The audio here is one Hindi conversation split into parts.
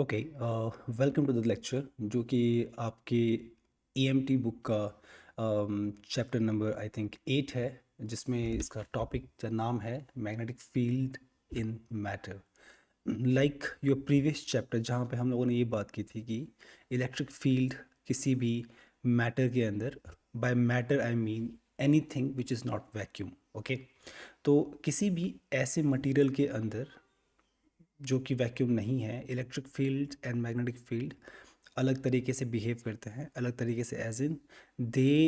Okay, welcome to the lecture जो कि आपकी ईएमटी बुक का चैप्टर नंबर आई थिंक 8 है, जिसमें इसका टॉपिक का नाम है magnetic field in matter. Like your previous chapter जहाँ पे हम लोगों ने ये बात की थी कि इलेक्ट्रिक फील्ड किसी भी मैटर के अंदर, by matter I mean anything which is not vacuum. Okay, तो किसी भी ऐसे मटेरियल के अंदर जो कि वैक्यूम नहीं है, electric field and magnetic field अलग तरीके से बिहेव करते हैं, अलग तरीके से, as in they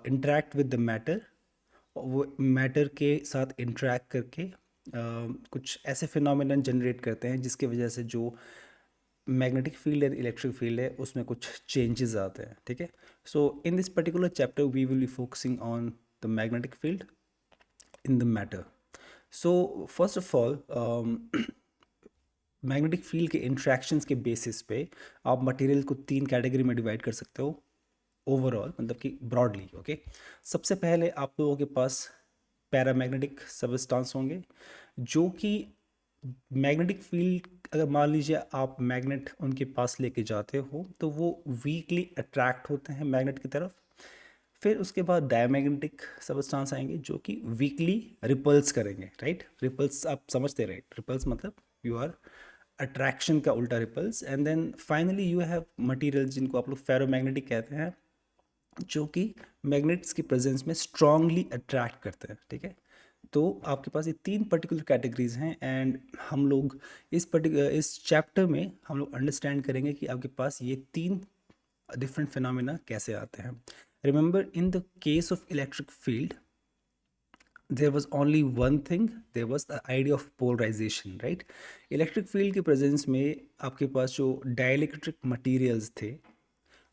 interact with the matter. वो मैटर के साथ इंटरेक्ट करके कुछ ऐसे फिनोमिनन जनरेट करते हैं जिसकी वजह से जो magnetic field and electric field है उसमें कुछ चेंजेस आते हैं। ठीक है, so in this particular chapter we will be focusing on the magnetic field in the matter. So first of all, magnetic field के इंट्रैक्शंस के बेसिस पे आप मटेरियल को 3 कैटेगरी में डिवाइड कर सकते हो ओवरऑल, मतलब कि ब्रॉडली। ओके, सबसे पहले आप लोगों के पास पैरामैग्नेटिक सबस्टांस होंगे जो कि मैग्नेटिक फील्ड, अगर मान लीजिए आप मैग्नेट उनके पास लेके जाते हो तो वो वीकली अट्रैक्ट होते हैं मैग्नेट की तरफ। फिर उसके बाद डायमैग्नेटिक सबस्टांस आएंगे जो कि वीकली रिपल्स करेंगे। राइट, रिपल्स आप समझते, राइट? रिपल्स मतलब यू आर अट्रैक्शन का उल्टा repels. And then finally you have material जिनको आप लोग फेरोमैग्नेटिक कहते हैं, जो कि मैग्नेट्स की प्रेजेंस में स्ट्रांगली अट्रैक्ट करते हैं। ठीक है, तो आपके पास ये 3 पर्टिकुलर कैटेगरीज हैं एंड हम लोग इस चैप्टर में हम लोग अंडरस्टैंड करेंगे कि आपके पास ये 3 डिफरेंट फिनोमिना कैसे आते हैं। Remember, in the case of electric field there was only one thing, there was the idea of polarization, right? Electric field के प्रेजेंस में आपके पास जो डाइलेक्ट्रिक मटेरियल्स थे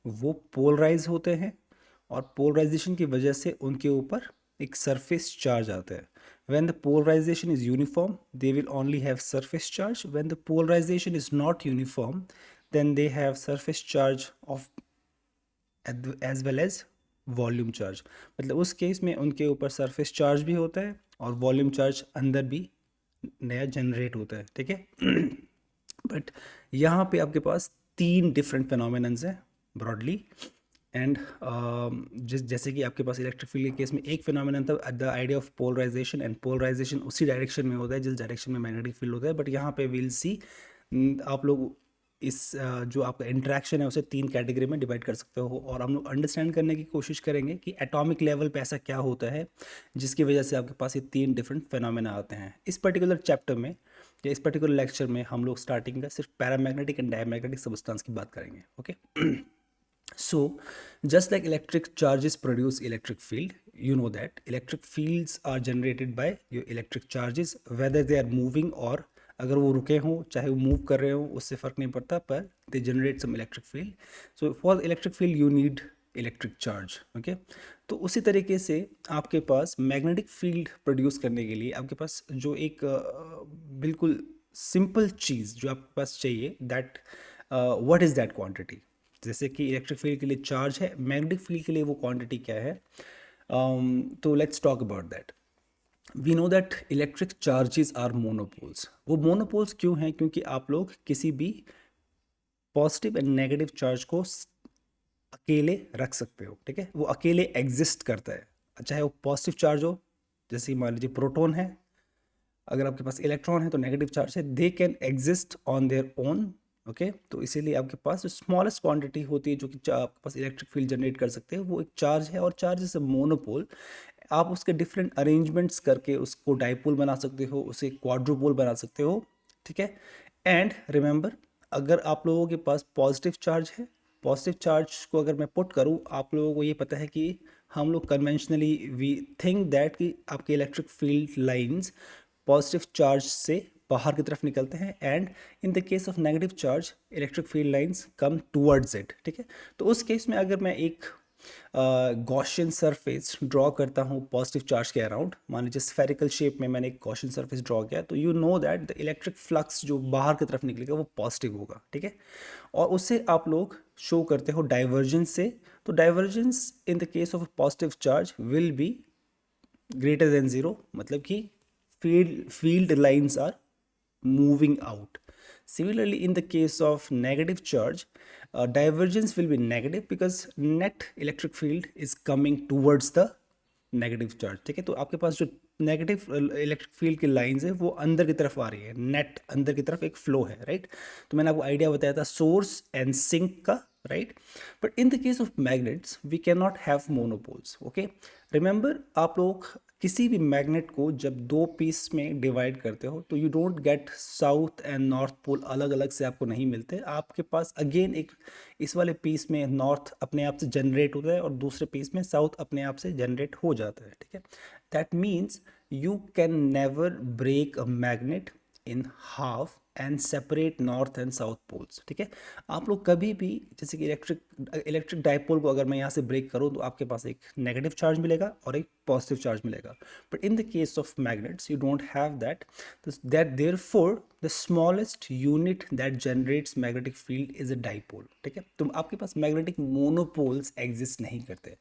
वो पोलराइज होते हैं और पोलराइजेशन की वजह से उनके ऊपर एक सरफेस चार्ज आता है। when the polarization is uniform they will only have surface charge, when the polarization is not uniform then they have surface charge of as well as volume charge. मतलब उस केस में उनके ऊपर सरफेस चार्ज भी होता है और वॉल्यूम चार्ज अंदर भी नया जनरेट होता है। ठीक है, बट यहाँ पे आपके पास 3 डिफरेंट फिनोमिनन्स हैं ब्रॉडली। एंड जैसे कि आपके पास इलेक्ट्रिक फील्ड के केस में एक फिनोमिनन था, the idea of polarisation, and polarisation उसी डायरेक्शन में होता है जिस डायरेक्शन में मैग्नेटिक फील्ड होता है। बट यहाँ पे विल सी आप लोग इस जो आपका इंटरेक्शन है उसे 3 कैटेगरी में डिवाइड कर सकते हो और हम लोग अंडरस्टैंड करने की कोशिश करेंगे कि एटॉमिक लेवल पे ऐसा क्या होता है जिसकी वजह से आपके पास ये 3 डिफरेंट फिनोमेना आते हैं। इस पर्टिकुलर चैप्टर में या इस पर्टिकुलर लेक्चर में हम लोग स्टार्टिंग का सिर्फ पैरामैग्नेटिक एंड डायमैग्नेटिक सबस्टेंस की बात करेंगे। Okay, so just like electric charges produce electric field, you know that electric fields are generated by your electric charges whether they are moving or अगर वो रुके हों चाहे वो मूव कर रहे हों उससे फ़र्क नहीं पड़ता, पर they generate some electric field. So for electric field you need electric charge. Okay, तो उसी तरीके से आपके पास मैग्नेटिक फील्ड प्रोड्यूस करने के लिए आपके पास जो एक बिल्कुल सिंपल चीज़ जो आपके पास चाहिए, that what is that quantity. जैसे कि इलेक्ट्रिक फील्ड के लिए चार्ज है, मैग्नेटिक फील्ड के लिए वो क्वांटिटी क्या है। तो let's talk about that. We know that electric charges are monopoles. वो मोनोपोल्स क्यों हैं? क्योंकि आप लोग किसी भी पॉजिटिव एंड नेगेटिव चार्ज को अकेले रख सकते हो। ठीक है, वो अकेले एग्जिस्ट करता है, चाहे वो पॉजिटिव चार्ज हो, जैसे मान लीजिए प्रोटॉन है, अगर आपके पास इलेक्ट्रॉन है तो नेगेटिव चार्ज है, they can exist on their own. Okay, तो इसीलिए आपके पास जो स्मॉलेस्ट क्वांटिटी होती है जो कि आपके पास इलेक्ट्रिक फील्ड जनरेट कर सकते हैं वो एक चार्ज है। और चार्ज इज अ मोनोपोल। आप उसके डिफरेंट अरेंजमेंट्स करके उसको डाइपोल बना सकते हो, उसे क्वाड्रोपोल बना सकते हो। ठीक है, एंड रिमेंबर, अगर आप लोगों के पास पॉजिटिव चार्ज है, पॉजिटिव चार्ज को अगर मैं पुट करूँ, आप लोगों को ये पता है कि हम लोग कन्वेंशनली वी थिंक दैट कि आपके electric field lines positive charge से बाहर की तरफ निकलते हैं and in the case of negative charge electric field lines come towards it. ठीक है, तो उस केस में अगर मैं एक गॉसियन सरफेस ड्रॉ करता हूँ पॉजिटिव चार्ज के अराउंड, मान लीजिए स्फेरिकल शेप में मैंने एक गॉसियन सरफेस ड्रॉ किया, तो you know that the electric flux जो बाहर की तरफ निकलेगा वो पॉजिटिव होगा। ठीक है, और उससे आप लोग शो करते हो डाइवर्जेंस से। तो divergence in the case of positive charge will be greater than zero, मतलब कि field lines are moving out. Similarly, in the case of negative charge, divergence will be negative because net electric field is coming towards the negative charge. ठीक है, तो आपके पास जो नेगेटिव इलेक्ट्रिक फील्ड की लाइंस है वो अंदर की तरफ आ रही है, नेट अंदर की तरफ एक फ्लो है, राइट. तो मैंने आपको आइडिया बताया था सोर्स एंड सिंक का, right. But in the case of magnets we can not have monopoles. Okay, remember, आप लोग किसी भी मैग्नेट को जब दो पीस में डिवाइड करते हो तो you don't get south and north pole अलग अलग से आपको नहीं मिलते. आपके पास अगेन एक इस वाले पीस में नॉर्थ अपने आप से जनरेट होता है और दूसरे पीस में साउथ अपने आप से जनरेट हो जाता है. ठीक है, that means you can never break a magnet in half and separate north and south poles. ठीक है, आप लोग कभी भी जैसे कि इलेक्ट्रिक डाइपोल को अगर मैं यहाँ से ब्रेक करूँ तो आपके पास एक नेगेटिव चार्ज मिलेगा और एक पॉजिटिव चार्ज मिलेगा. But in the case of magnets you don't have that. Therefore the smallest unit that generates magnetic field is a dipole. ठीक है, तो आपके पास मैग्नेटिक मोनोपोल्स एग्जिस्ट नहीं करते.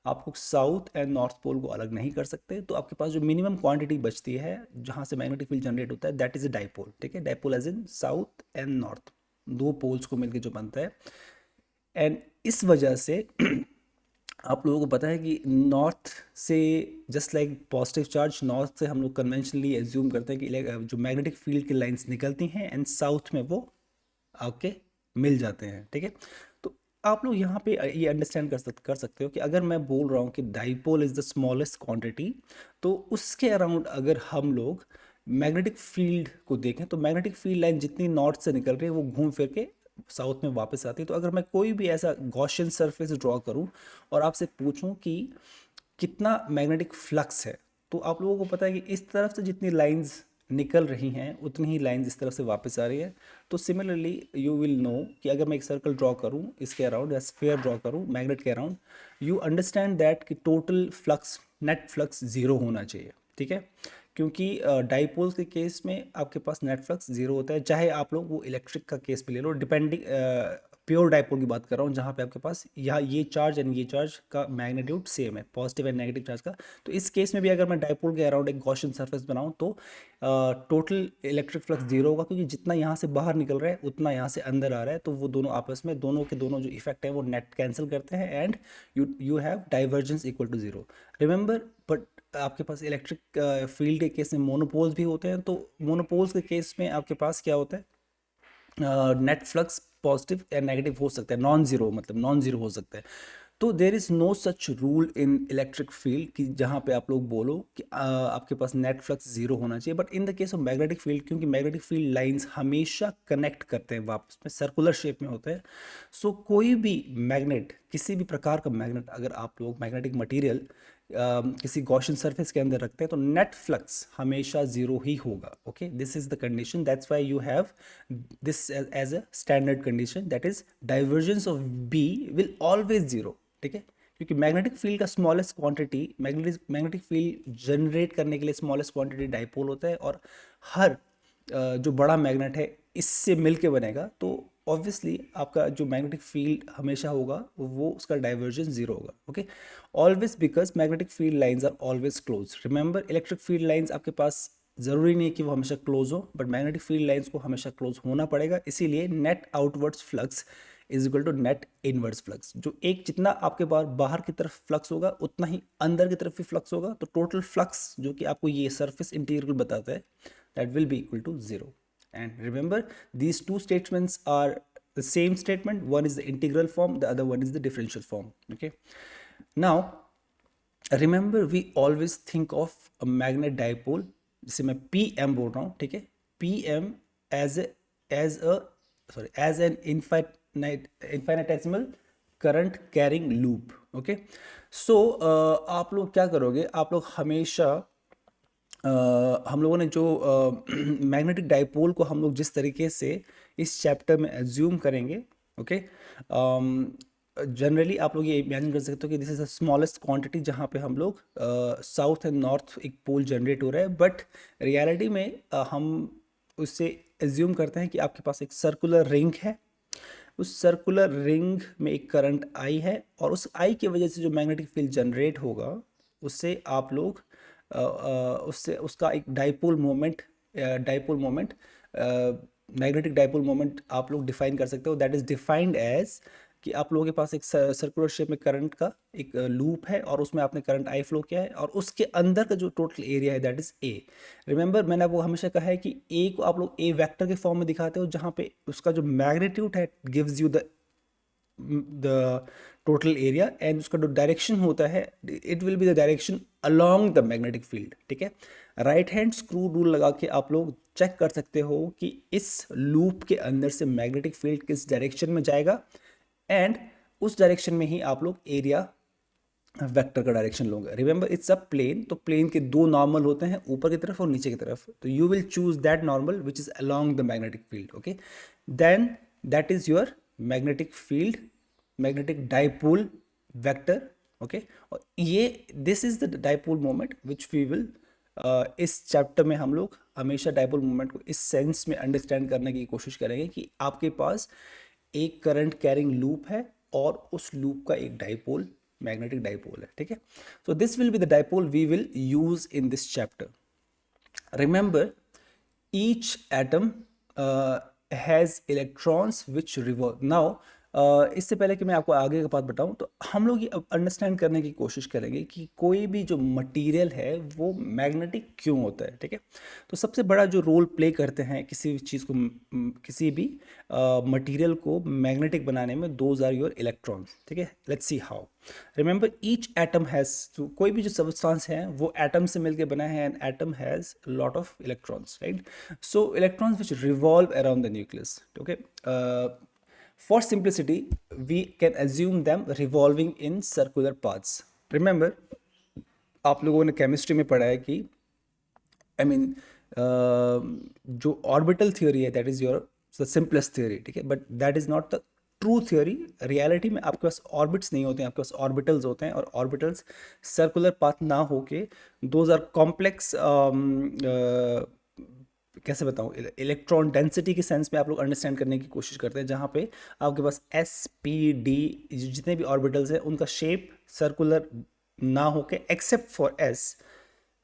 आप लोग साउथ एंड नॉर्थ पोल को अलग नहीं कर सकते. तो आपके पास जो मिनिमम क्वांटिटी बचती है जहाँ से मैग्नेटिक फील्ड जनरेट होता है दैट इज अ डाइपोल. ठीक है, dipole as in south and north, दो पोल्स को मिलकर जो बनता है. एंड इस वजह से आप लोगों को पता है कि नॉर्थ से just like positive charge, north से हम लोग कन्वेंशनली एज्यूम करते हैं कि जो मैग्नेटिक फील्ड की लाइंस निकलती हैं एंड साउथ में वो आके मिल जाते हैं. ठीक है, तो आप लोग यहाँ पे ये अंडरस्टैंड कर सकते हो कि अगर मैं बोल रहा हूँ कि dipole is the smallest quantity, तो उसके अराउंड अगर हम लोग मैग्नेटिक फील्ड को देखें तो मैग्नेटिक फील्ड लाइन जितनी नॉर्थ से निकल रही है वो घूम फिर के साउथ में वापस आती है. तो अगर मैं कोई भी ऐसा गॉसियन सरफेस ड्रॉ करूँ और आपसे पूछूं कि कितना मैग्नेटिक फ्लक्स है, तो आप लोगों को पता है कि इस तरफ से जितनी लाइंस निकल रही हैं उतनी ही लाइंस इस तरफ से वापस आ रही है. तो सिमिलरली यू विल नो कि अगर मैं एक सर्कल ड्रॉ करूं इसके अराउंड या स्फीयर ड्रॉ करूं मैग्नेट के अराउंड, यू अंडरस्टैंड दैट कि total flux, net flux zero होना चाहिए. ठीक है, क्योंकि डाइपोल्स के केस में आपके पास नेट फ्लक्स ज़ीरो होता है. चाहे आप लोग वो इलेक्ट्रिक का केस भी ले लो, डिपेंडिंग प्योर डाइपोल की बात कर रहा हूँ जहाँ पे आपके पास यहाँ ये चार्ज एंड ये चार्ज का मैग्नीट्यूड सेम है, पॉजिटिव एंड नेगेटिव चार्ज का. तो इस केस में भी अगर मैं डाइपोल के अराउंड एक गॉसियन सरफेस बनाऊँ तो टोटल इलेक्ट्रिक फ्लक्स जीरो होगा, क्योंकि जितना यहाँ से बाहर निकल रहा है उतना यहाँ से अंदर आ रहा है. तो वो दोनों आपस में दोनों के दोनों जो इफेक्ट है वो नेट कैंसिल करते हैं and you have divergence equal to zero. Remember, but आपके पास इलेक्ट्रिक फील्ड के केस में मोनोपोल्स भी होते हैं. तो मोनोपोल्स के केस में आपके पास क्या होता है, नेट फ्लक्स पॉजिटिव या नेगेटिव हो सकता है, नॉन जीरो, मतलब नॉन जीरो हो सकता है. तो there is no such rule in electric field कि जहाँ पे आप लोग बोलो कि आपके पास नेट फ्लक्स जीरो होना चाहिए. But in the case of magnetic field, क्योंकि मैग्नेटिक फील्ड लाइंस हमेशा कनेक्ट करते हैं वापस में, सर्कुलर शेप में होते हैं. सो कोई भी मैग्नेट, किसी भी प्रकार का मैग्नेट अगर आप लोग मैग्नेटिक मटीरियल किसी गॉसियन सरफेस के अंदर रखते हैं तो नेट फ्लक्स हमेशा जीरो ही होगा. Okay, this is the condition, that's why you have this as a standard condition, that is divergence of B will always zero. ठीक है, क्योंकि मैग्नेटिक फील्ड का smallest quantity, magnetic field generate करने के लिए स्मॉलेस्ट क्वांटिटी डाइपोल होता है और हर जो बड़ा मैग्नेट है इससे मिलके बनेगा. तो ऑब्वियसली आपका जो मैग्नेटिक फील्ड हमेशा होगा वो उसका डाइवर्जेंस जीरो होगा. Okay, always because magnetic field lines are always close. Remember, electric field lines आपके पास ज़रूरी नहीं है कि वो हमेशा क्लोज हो, बट मैग्नेटिक फील्ड लाइंस को हमेशा क्लोज होना पड़ेगा. इसीलिए net outwards flux is equal to net inwards flux. जो एक जितना आपके बाहर की तरफ फ्लक्स होगा उतना ही अंदर की तरफ भी फ्लक्स होगा. तो टोटल फ्लक्स जो कि आपको ये सरफेस इंटीग्रल बताता है that will be equal to 0. And remember, these two statements are the same statement. One is the integral form, the other one is the differential form. Okay, now remember, we always think of a magnet dipole, जिसे मैं PM बोल रहा हूँ. ठीक है, PM as an infinitesimal current carrying loop. Okay, so आप लोग क्या करोगे, आप लोग हमेशा हम लोगों ने जो मैग्नेटिक डाइपोल को हम लोग जिस तरीके से इस चैप्टर में एज्यूम करेंगे, ओके, जनरली आप लोग ये इमेजिन कर सकते हो कि this is the smallest quantity जहाँ पे हम लोग साउथ एंड नॉर्थ एक पोल जनरेट हो रहा है. बट रियलिटी में हम उससे एज्यूम करते हैं कि आपके पास एक सर्कुलर रिंग है, उस सर्कुलर रिंग में एक करंट आई है और उस आई की वजह से जो मैग्नेटिक फील्ड जनरेट होगा उससे आप लोग उससे उसका एक dipole moment magnetic dipole moment आप लोग डिफाइन कर सकते हो, दैट इज डिफाइंड एज कि आप लोगों के पास एक सर्कुलर शेप में करंट का एक लूप है और उसमें आपने करंट आई फ्लो किया है और उसके अंदर का जो टोटल एरिया है दैट इज ए। रिमेंबर मैंने आपको हमेशा कहा है कि ए को आप लोग ए वेक्टर के फॉर्म में दिखाते हो जहाँ पे उसका जो मैग्नीट्यूड है gives you the total area and उसका जो डायरेक्शन होता है it will be the direction along the magnetic field. ठीक है, राइट हैंड स्क्रू रूल लगा के आप लोग चेक कर सकते हो कि इस लूप के अंदर से मैग्नेटिक फील्ड किस डायरेक्शन में जाएगा एंड उस डायरेक्शन में ही आप लोग एरिया वेक्टर का डायरेक्शन लोगे। रिमेंबर इट्स अ प्लेन, तो प्लेन के दो नॉर्मल होते हैं, ऊपर की तरफ और नीचे की तरफ, तो you will choose that normal which is along the magnetic field. Okay, then that is your magnetic field, magnetic dipole vector. Okay, और ये this is the dipole moment which we will इस चैप्टर में हम लोग हमेशा डाइपोल मोमेंट को इस सेंस में अंडरस्टैंड करने की कोशिश करेंगे कि आपके पास एक करंट कैरिंग लूप है और उस लूप का एक डाइपोल मैग्नेटिक डाइपोल है। ठीक है, so this will be the dipole we will use in this chapter. Remember each atom has electrons which revolve now। इससे पहले कि मैं आपको आगे का बात बताऊं तो हम लोग ये अंडरस्टैंड करने की कोशिश करेंगे कि कोई भी जो मटेरियल है वो मैग्नेटिक क्यों होता है। ठीक है, तो सबसे बड़ा जो रोल प्ले करते हैं किसी भी चीज़ को किसी भी मटेरियल को मैग्नेटिक बनाने में, दोज आर योर इलेक्ट्रॉन्स। ठीक है, let's see how. Remember each atom has, तो कोई भी जो सब्सटेंस है वो एटम से मिलकर बना है and atom has lot of electrons, right. So electrons which revolve around the nucleus. Okay, for simplicity we can assume them revolving in circular paths। remember आप लोगों ने केमिस्ट्री में पढ़ा है कि आई मीन जो ऑर्बिटल थ्योरी है that is your the simplest theory. ठीक है, but that is not the true theory. Reality में आपके पास ऑर्बिट्स नहीं होते हैं, आपके पास ऑर्बिटल्स होते हैं और ऑर्बिटल्स सर्कुलर पाथ ना होके दोज आर कॉम्प्लेक्स, कैसे बताऊँ, इलेक्ट्रॉन डेंसिटी के सेंस में आप लोग अंडरस्टैंड करने की कोशिश करते हैं, जहाँ पे आपके पास एस पी डी जितने भी ऑर्बिटल्स हैं उनका शेप सर्कुलर ना होके एक्सेप्ट फॉर एस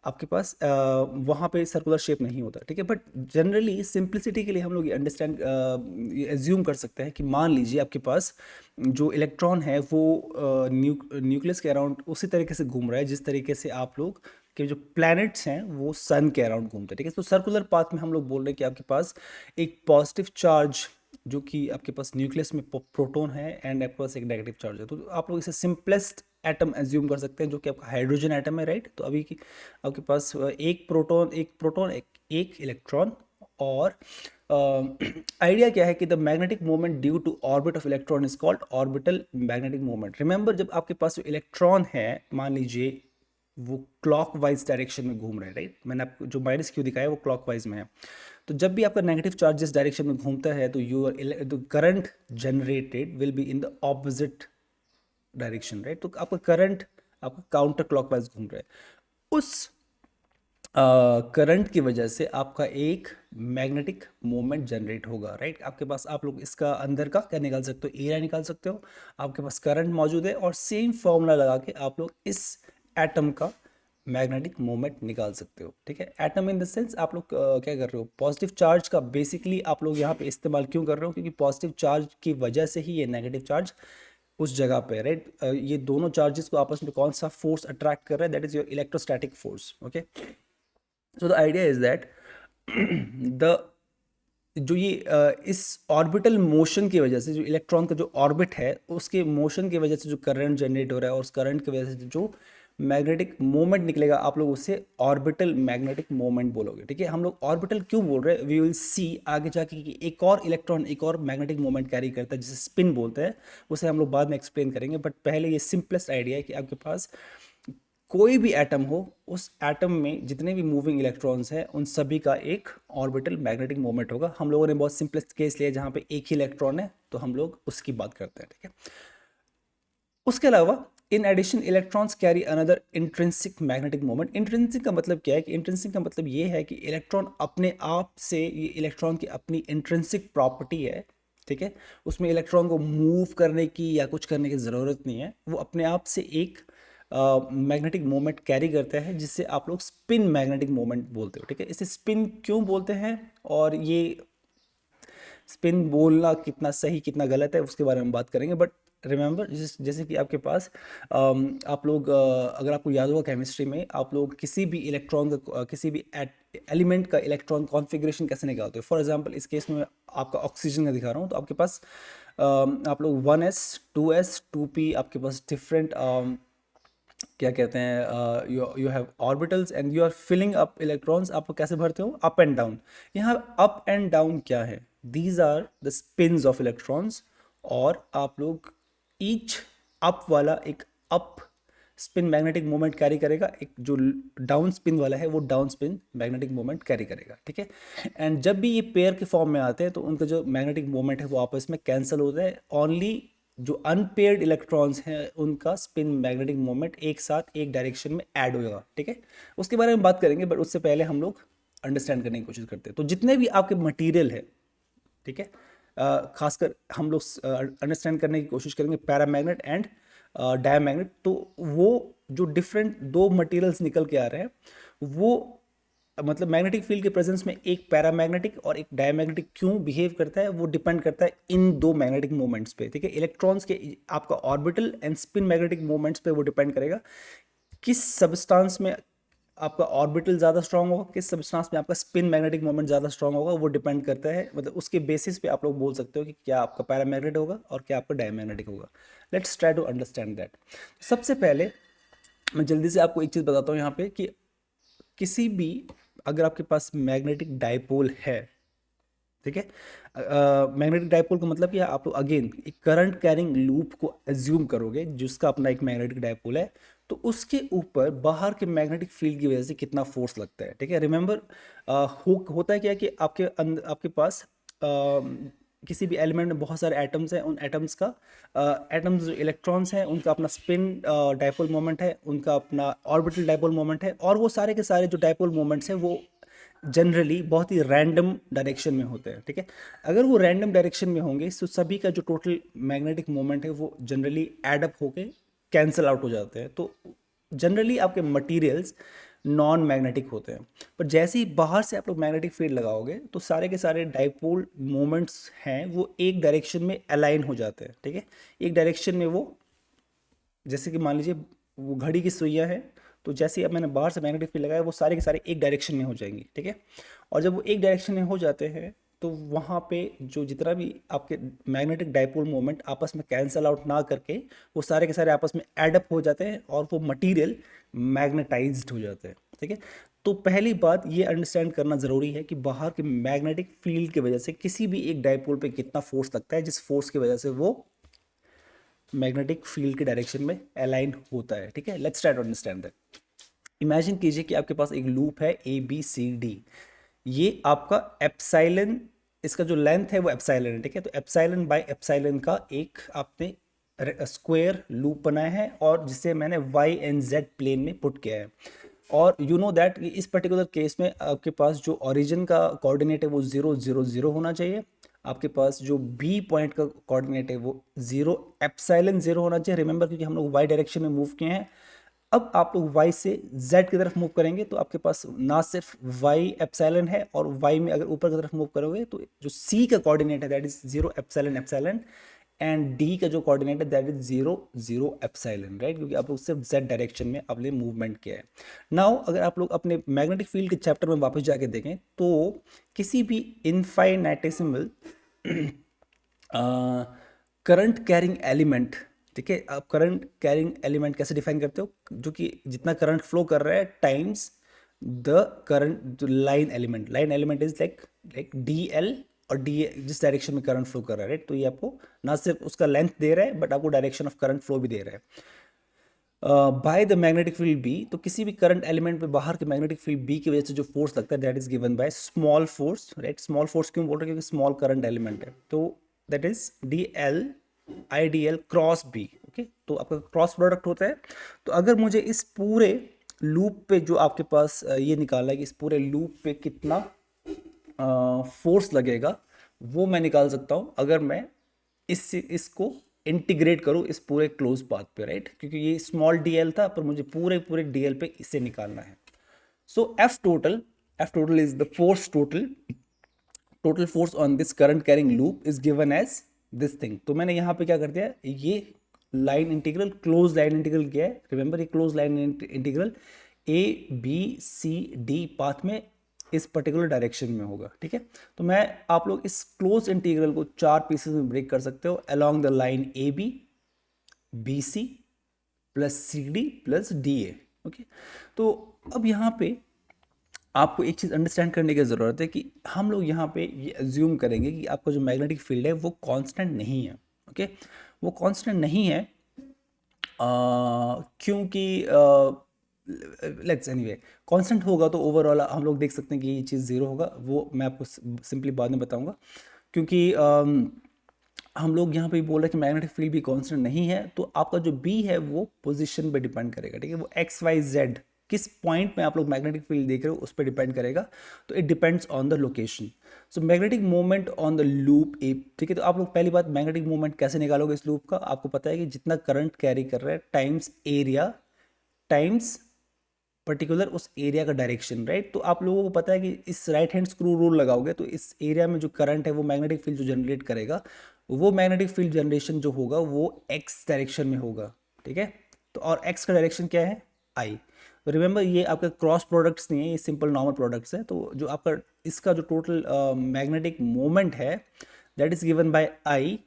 आपके पास वहाँ पे सर्कुलर शेप नहीं होता। ठीक है, बट जनरली सिंप्लिसिटी के लिए हम लोग ये अंडरस्टैंड एज्यूम कर सकते हैं कि मान लीजिए आपके पास जो इलेक्ट्रॉन है वो न्यूक्लियस के अराउंड उसी तरीके से घूम रहा है जिस तरीके से आप लोग के जो प्लैनेट्स हैं वो सन के अराउंड घूमते हैं। ठीक है, तो सर्कुलर पाथ में हम लोग बोल रहे हैं कि आपके पास एक पॉजिटिव चार्ज जो कि आपके पास न्यूक्लियस में प्रोटॉन है एंड आपके पास एक नेगेटिव चार्ज है, तो आप लोग इसे सिंपलेस्ट एटम एज्यूम कर सकते हैं जो कि आपका हाइड्रोजन एटम है, राइट। तो अभी की आपके पास एक प्रोटॉन एक इलेक्ट्रॉन और आइडिया क्या है कि the magnetic moment due to orbit of electron is called orbital magnetic moment. Remember जब आपके पास जो इलेक्ट्रॉन है मान लीजिए वो क्लॉकवाइज डायरेक्शन में घूम रहे हैं, राइट, मैंने आपको जो माइनस क्यू दिखाया वो क्लॉकवाइज में है, तो जब भी आपका नेगेटिव चार्ज जिस डायरेक्शन में घूमता है तो your current generated will be in the opposite direction, right. तो आपका करंट आपका काउंटर क्लॉकवाइज घूम रहा है, उस करंट की वजह से आपका एक मैग्नेटिक मोमेंट जनरेट होगा, राइट। आपके पास आप लोग इसका अंदर का क्या निकाल सकते हो, एरिया निकाल सकते हो, आपके पास करंट मौजूद है और सेम फॉर्मूला लगा के आप लोग इस एटम का मैग्नेटिक मोमेंट निकाल सकते हो। ठीक है, एटम इन द सेंस आप लोग क्या कर रहे हो, पॉजिटिव चार्ज का बेसिकली आप लोग यहाँ पे इस्तेमाल क्यों कर रहे हो, क्योंकि पॉजिटिव चार्ज की वजह से ही ये नेगेटिव चार्ज उस जगह पे, राइट। ये दोनों चार्जेस को आपस में कौन सा फोर्स अट्रैक्ट कर रहा है, that is your electrostatic force. Okay, so the idea is that the जो ये इस ऑर्बिटल मोशन की वजह से जो इलेक्ट्रॉन का जो ऑर्बिट है उसके मोशन की वजह से जो करंट जनरेट हो रहा है और उस करंट की वजह से जो मैग्नेटिक मोमेंट निकलेगा आप लोग उसे ऑर्बिटल मैग्नेटिक मोमेंट बोलोगे। ठीक है, हम लोग ऑर्बिटल क्यों बोल रहे हैं, वी विल सी आगे जाके कि एक और इलेक्ट्रॉन एक और मैग्नेटिक मोमेंट कैरी करता है जिसे स्पिन बोलते हैं, उसे हम लोग बाद में एक्सप्लेन करेंगे, बट पहले ये सिंपलेस्ट आइडिया है कि आपके पास कोई भी एटम हो उस एटम में जितने भी मूविंग इलेक्ट्रॉन्स हैं उन सभी का एक ऑर्बिटल मैग्नेटिक मोमेंट होगा। हम लोगों ने बहुत सिंपलेस्ट केस लिया जहाँ पे एक ही इलेक्ट्रॉन है तो हम लोग उसकी बात करते हैं। ठीक है, उसके अलावा in addition electrons carry another intrinsic magnetic moment. Intrinsic का मतलब क्या है कि इंट्रिंसिक का मतलब ये है कि इलेक्ट्रॉन अपने आप से, ये इलेक्ट्रॉन की अपनी इंट्रिंसिक प्रॉपर्टी है। ठीक है, उसमें इलेक्ट्रॉन को मूव करने की या कुछ करने की ज़रूरत नहीं है, वो अपने आप से एक मैग्नेटिक मोमेंट कैरी करता है जिससे आप लोग स्पिन मैग्नेटिक मोमेंट बोलते हो। ठीक है, इसे स्पिन क्यों बोलते हैं और ये स्पिन बोलना कितना सही कितना गलत है उसके बारे में बात करेंगे, बट रिमेंबर जैसे कि आपके पास आप लोग अगर आपको याद होगा केमिस्ट्री में आप लोग किसी भी इलेक्ट्रॉन का किसी भी एलिमेंट का इलेक्ट्रॉन कॉन्फ़िगरेशन कैसे निकालते हो। फॉर एग्जांपल इस केस में आपका ऑक्सीजन का दिखा रहा हूँ, तो आपके पास आप लोग 1s 2s 2p आपके पास डिफरेंट क्या कहते हैं you have orbitals and you are filling up electrons. आप कैसे भरते हो, अप एंड डाउन। यहाँ अप एंड डाउन क्या है, these are the spins of electrons. और आप लोग ईच अप वाला एक up spin magnetic moment carry करेगा, एक जो डाउन स्पिन वाला है वो down spin magnetic moment carry करेगा, ठीक है। एंड जब भी ये पेयर के फॉर्म में आते हैं तो उनका जो मैग्नेटिक मोमेंट है वो आपस में कैंसिल होता है। ओनली जो अनपेयर्ड इलेक्ट्रॉन्स हैं उनका स्पिन मैग्नेटिक मोमेंट एक साथ एक डायरेक्शन में ऐड होगा, ठीक है। उसके बारे में बात करेंगे, बट उससे पहले हम लोग अंडरस्टैंड करने की कोशिश करते हैं। तो जितने भी आपके मटेरियल है, ठीक है, खासकर हम लोग अंडरस्टैंड करने की कोशिश करेंगे पैरामैग्नेट एंड डायमैग्नेट। तो वो जो डिफरेंट दो मटेरियल्स निकल के आ रहे हैं वो मतलब मैग्नेटिक फील्ड के प्रेजेंस में एक पैरामैग्नेटिक और एक डायमैग्नेटिक क्यों बिहेव करता है वो डिपेंड करता है इन दो मैग्नेटिक मोमेंट्स पे, ठीक है। इलेक्ट्रॉन्स के आपका orbital and spin magnetic moments पे वो डिपेंड करेगा किस सबस्टांस में आपका ऑर्बिटल ज़्यादा स्ट्रांग होगा, किस सबस्टांस में आपका स्पिन मैग्नेटिक मोमेंट ज़्यादा स्ट्रांग होगा, वो डिपेंड करता है। मतलब उसके बेसिस पे आप लोग बोल सकते हो कि क्या आपका पैरामैग्नेट होगा और क्या आपका डायमैग्नेटिक होगा। Let's try to understand that. सबसे पहले मैं जल्दी से आपको एक चीज़ बताता हूँ यहाँ पे कि किसी भी अगर आपके पास मैग्नेटिक डायपोल है, ठीक है, मैग्नेटिक डायपोल का मतलब क्या है, आप अगेन एक करंट कैरिंग लूप को एज्यूम करोगे जिसका अपना एक मैग्नेटिक डायपोल है, तो उसके ऊपर बाहर के मैग्नेटिक फील्ड की वजह से कितना फोर्स लगता है, ठीक है। रिमेंबर होता है क्या कि आपके पास किसी भी एलिमेंट में बहुत सारे एटम्स हैं, उन एटम्स का एटम्स जो इलेक्ट्रॉन्स हैं उनका अपना स्पिन डायपोल मोमेंट है, उनका अपना ऑर्बिटल डायपोल मोमेंट है, और वो सारे के सारे जो डायपोल मोमेंट्स हैं वो जनरली बहुत ही रैंडम डायरेक्शन में होते हैं, ठीक है। अगर वो रैंडम डायरेक्शन में होंगे तो सभी का जो टोटल मैग्नेटिक मोमेंट है वो जनरली एड अप होके कैंसिल आउट हो जाते हैं। तो जनरली आपके मटेरियल्स नॉन मैग्नेटिक होते हैं, पर जैसे ही बाहर से आप लोग मैग्नेटिक फील्ड लगाओगे तो सारे के सारे डाइपोल मोमेंट्स हैं वो एक डायरेक्शन में अलाइन हो जाते हैं, ठीक है। एक डायरेक्शन में वो, जैसे कि मान लीजिए वो घड़ी की सुइयाँ है, तो जैसे ही अब मैंने बाहर से मैग्नेटिक फील्ड लगाया वो सारे के सारे एक डायरेक्शन में हो जाएंगी, ठीक है। और जब वो एक डायरेक्शन में हो जाते हैं तो वहाँ पे जो जितना भी आपके मैग्नेटिक डाइपोल मोमेंट आपस में कैंसल आउट ना करके वो सारे के सारे आपस में एडअप हो जाते हैं और वो मटेरियल मैग्नेटाइज्ड हो जाते हैं, ठीक है। तो पहली बात ये अंडरस्टैंड करना ज़रूरी है कि बाहर के मैग्नेटिक फील्ड की वजह से किसी भी एक डाइपोल पे कितना फोर्स लगता है, जिस फोर्स की वजह से वो मैग्नेटिक फील्ड के डायरेक्शन में अलाइन होता है, ठीक है। Let's try to understand that. Imagine कीजिए कि आपके पास एक लूप है ABCD, ये आपका एप्साइलन, इसका जो लेंथ है वो एप्साइलन है, ठीक है। तो एप्साइलन बाय एप्साइलन का एक आपने स्क्वायर लूप बनाया है और जिसे मैंने y and z प्लेन में पुट किया है। और यू नो दैट इस पर्टिकुलर केस में आपके पास जो ओरिजिन का कोऑर्डिनेट है वो 0 0 0 होना चाहिए, आपके पास जो B पॉइंट का कोऑर्डिनेट है वो 0 एप्साइलन 0 होना चाहिए। रिमेंबर क्योंकि हम लोग y डायरेक्शन में मूव किए हैं। अब आप लोग y से z की तरफ मूव करेंगे तो आपके पास ना सिर्फ y एप्सिलॉन है, और y में अगर ऊपर की तरफ मूव करोगे तो जो c का कोऑर्डिनेट है that is 0 epsilon epsilon, and d का जो कोऑर्डिनेट है दैट इज 0 0 एप्सिलॉन, राइट, क्योंकि आप लोग सिर्फ z डायरेक्शन में आपने मूवमेंट किया है। नाउ अगर आप लोग अपने मैग्नेटिक फील्ड के चैप्टर में वापस जाके देखें तो किसी भी इनफाइनेटेसिमल करंट कैरिंग एलिमेंट, ठीक है, आप करंट कैरिंग एलिमेंट कैसे डिफाइन करते हो, जो कि जितना करंट फ्लो कर रहा है times the current line element. Line element is like DL, और डी जिस डायरेक्शन में करंट फ्लो कर रहा है, राइट। तो ये आपको ना सिर्फ उसका लेंथ दे रहा है बट आपको डायरेक्शन ऑफ करंट फ्लो भी दे रहा है by the magnetic field B। तो किसी भी करंट एलिमेंट पे बाहर के मैग्नेटिक फील्ड B की वजह से जो फोर्स लगता है that is given by small force, right. Small force क्यों बोल रहे हैं, क्योंकि स्मॉल करंट एलिमेंट है, तो that is DL IDL cross B, okay. तो आपका क्रॉस प्रोडक्ट होता है। तो अगर मुझे इस पूरे लूप पे जो आपके पास ये निकालना है कि इस पूरे लूप पे कितना फोर्स लगेगा, वो मैं निकाल सकता हूँ अगर मैं इसको इंटीग्रेट करूँ इस पूरे क्लोज पाथ पे, राइट, क्योंकि ये स्मॉल DL था पर मुझे पूरे पूरे DL पे इसे निकालना है। So F total is the force total total force on this current carrying loop is given as this thing. तो मैंने यहाँ पे क्या कर दिया, ये line integral close line integral किया है। रिमेंबर ये close line integral A B C D path में इस पर्टिकुलर डायरेक्शन में होगा, ठीक है। तो मैं आप लोग इस क्लोज इंटीग्रल को 4 पीसेस में ब्रेक कर सकते हो along the line A B B C plus C D plus D A, okay. तो अब यहाँ पे आपको एक चीज़ अंडरस्टैंड करने की ज़रूरत है कि हम लोग यहाँ पे ये अज्यूम करेंगे कि आपका जो मैग्नेटिक फील्ड है वो कांस्टेंट नहीं है, ओके। वो कांस्टेंट नहीं है क्योंकि लेट्स एनीवे कांस्टेंट होगा तो ओवरऑल हम लोग देख सकते हैं कि ये चीज़ ज़ीरो होगा। वो मैं आपको सिंपली बाद में बताऊंगा, क्योंकि हम लोग यहाँ पे बोल रहे हैं कि मैग्नेटिक फील्ड भी कांस्टेंट नहीं है। तो आपका जो बी है वो पोजीशन पे डिपेंड करेगा, ठीक है। वो एक्स वाई जेड किस पॉइंट में आप लोग मैग्नेटिक फील्ड देख रहे हो उस पर डिपेंड करेगा। तो it depends on the location. So magnetic moment on the loop ए, ठीक है। तो आप लोग पहली बात मैग्नेटिक मोमेंट कैसे निकालोगे इस लूप का, आपको पता है कि जितना करंट कैरी कर रहा है टाइम्स एरिया टाइम्स पर्टिकुलर उस एरिया का डायरेक्शन, राइट। तो आप लोगों को पता है कि इस राइट हैंड स्क्रू रूल लगाओगे तो इस एरिया में जो करंट है वो मैग्नेटिक फील्ड जो जनरेट करेगा, वो मैग्नेटिक फील्ड जनरेशन जो होगा वो एक्स डायरेक्शन में होगा, ठीक है। तो और एक्स का डायरेक्शन क्या है, आई। तो रिमेंबर ये आपका क्रॉस प्रोडक्ट्स नहीं है, ये सिंपल नॉर्मल प्रोडक्ट्स है। तो जो आपका इसका जो टोटल मैग्नेटिक मोमेंट है that is given bye I.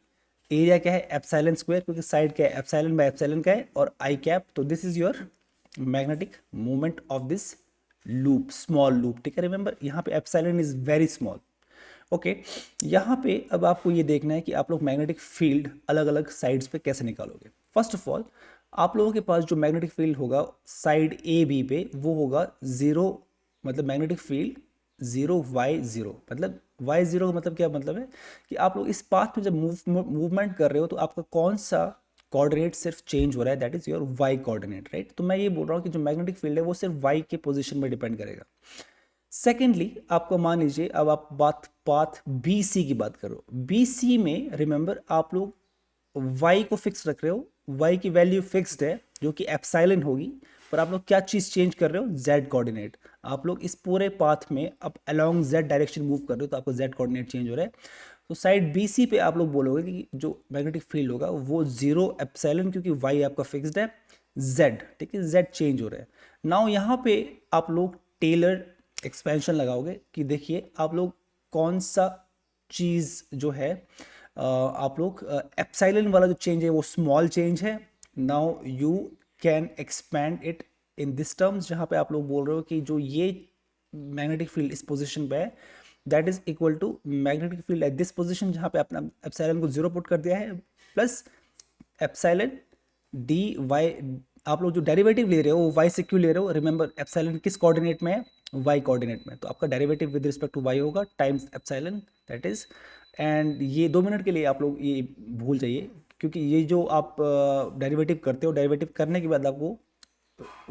Area क्या है, एप्सिलॉन स्क्वायर, क्योंकि साइड क्या है, एप्सिलॉन बाय एप्सिलॉन का है, और आई कैप। तो this is your magnetic moment of this loop, small loop, ठीक है। रिमेंबर यहाँ पे epsilon is very small, okay. यहाँ पे अब आपको ये देखना है कि आप लोग मैग्नेटिक फील्ड अलग अलग साइड्स पे कैसे निकालोगे। फर्स्ट ऑफ ऑल आप लोगों के पास जो मैग्नेटिक फील्ड होगा साइड ए बी पे वो होगा जीरो, मतलब magnetic field zero Y zero. मतलब वाई जीरो का मतलब क्या मतलब है कि आप लोग इस पाथ में जब मूवमेंट कर रहे हो तो आपका कौन सा कोऑर्डिनेट सिर्फ चेंज हो रहा है, that is your Y coordinate, right. तो मैं ये बोल रहा हूँ कि जो मैग्नेटिक फील्ड है वो सिर्फ वाई के पोजीशन में डिपेंड करेगा। सेकेंडली आपको मान लीजिए अब आप बात पाथ बी सी की बात करो, बी सी में रिमेंबर आप लोग y को फिक्स रख रहे हो, y की वैल्यू फिक्स्ड है जो कि एप्सिलॉन होगी, पर आप लोग क्या चीज़ चेंज कर रहे हो, z कोऑर्डिनेट। आप लोग इस पूरे पाथ में अब अलोंग z डायरेक्शन मूव कर रहे हो तो आपको z कोऑर्डिनेट चेंज हो रहा है। तो साइड बी सी पे आप लोग बोलोगे कि जो मैग्नेटिक फील्ड होगा वो जीरो एप्सिलॉन, क्योंकि y आपका फिक्स्ड है, z, ठीक है, z चेंज हो रहा है। नाउ यहाँ पे आप लोग टेलर एक्सपेंशन लगाओगे कि देखिए आप लोग कौन सा चीज़ जो है आप लोग एप्सिलॉन वाला जो चेंज है वो स्मॉल चेंज है। Now you can expand it in this terms, जहाँ पे आप लोग बोल रहे हो कि जो ये मैग्नेटिक फील्ड इस पोजीशन पे है that is equal to magnetic field at this position, जहाँ पे आपने एप्सिलॉन को जीरो पुट कर दिया है, प्लस एप्सिलॉन डी वाई। आप लोग जो डेरिवेटिव ले रहे हो वो वाई से क्यों ले रहे हो, रिमेंबर एप्सिलॉन किस कोऑर्डिनेट में है, वाई कोऑर्डिनेट में। तो आपका derivative with respect to Y होगा times epsilon, that is. And ये 2 मिनट के लिए आप लोग ये भूल जाइए, क्योंकि ये जो आप डेरिवेटिव करते हो, डेरिवेटिव करने के बाद आपको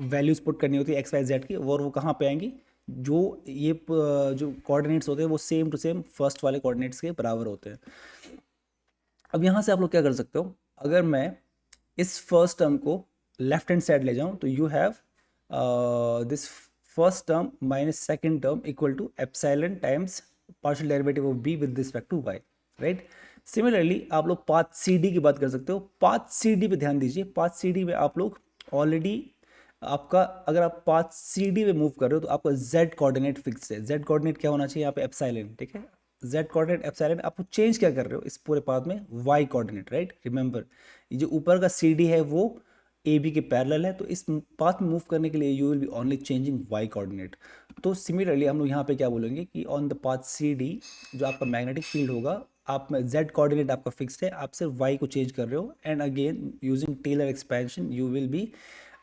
वैल्यूज पुट करनी होती है एक्स वाई जेड की, और वो कहाँ पे आएंगी, जो ये जो कोऑर्डिनेट्स होते हैं वो सेम टू सेम फर्स्ट वाले कोऑर्डिनेट्स के बराबर होते हैं। अब यहाँ से आप लोग क्या कर सकते हो, अगर मैं इस फर्स्ट टर्म को लेफ्ट हैंड साइड ले जाऊँ तो you have this first term minus second term equal to epsilon times partial derivative of B with respect to Y, right. Similarly आप लोग पाथ सी डी की बात कर सकते हो। पाथ सी डी पे ध्यान दीजिए, पाथ सी डी में आप लोग ऑलरेडी आपका अगर आप पाथ सी डी पे मूव कर रहे हो तो आपका जेड कोऑर्डिनेट फिक्स है। जेड कोऑर्डिनेट क्या होना चाहिए यहाँ पे, एप्सिलॉन, ठीक है। जेड कोऑर्डिनेट एप्सिलॉन, आप चेंज क्या कर रहे हो इस पूरे पाथ में, वाई कोऑर्डिनेट, राइट। रिमेंबर ये जो ऊपर का सी डी है वो ए बी के पैरेलल है, तो इस पाथ में मूव करने के लिए you will be only changing Y coordinate. तो सिमिलरली हम लोग यहाँ पे क्या बोलेंगे कि on the path C D जो आपका मैग्नेटिक फील्ड होगा, आप जेड कोऑर्डिनेट आपका फिक्स्ड है, आप सिर्फ वाई को चेंज कर रहे हो। And again using Taylor expansion you will be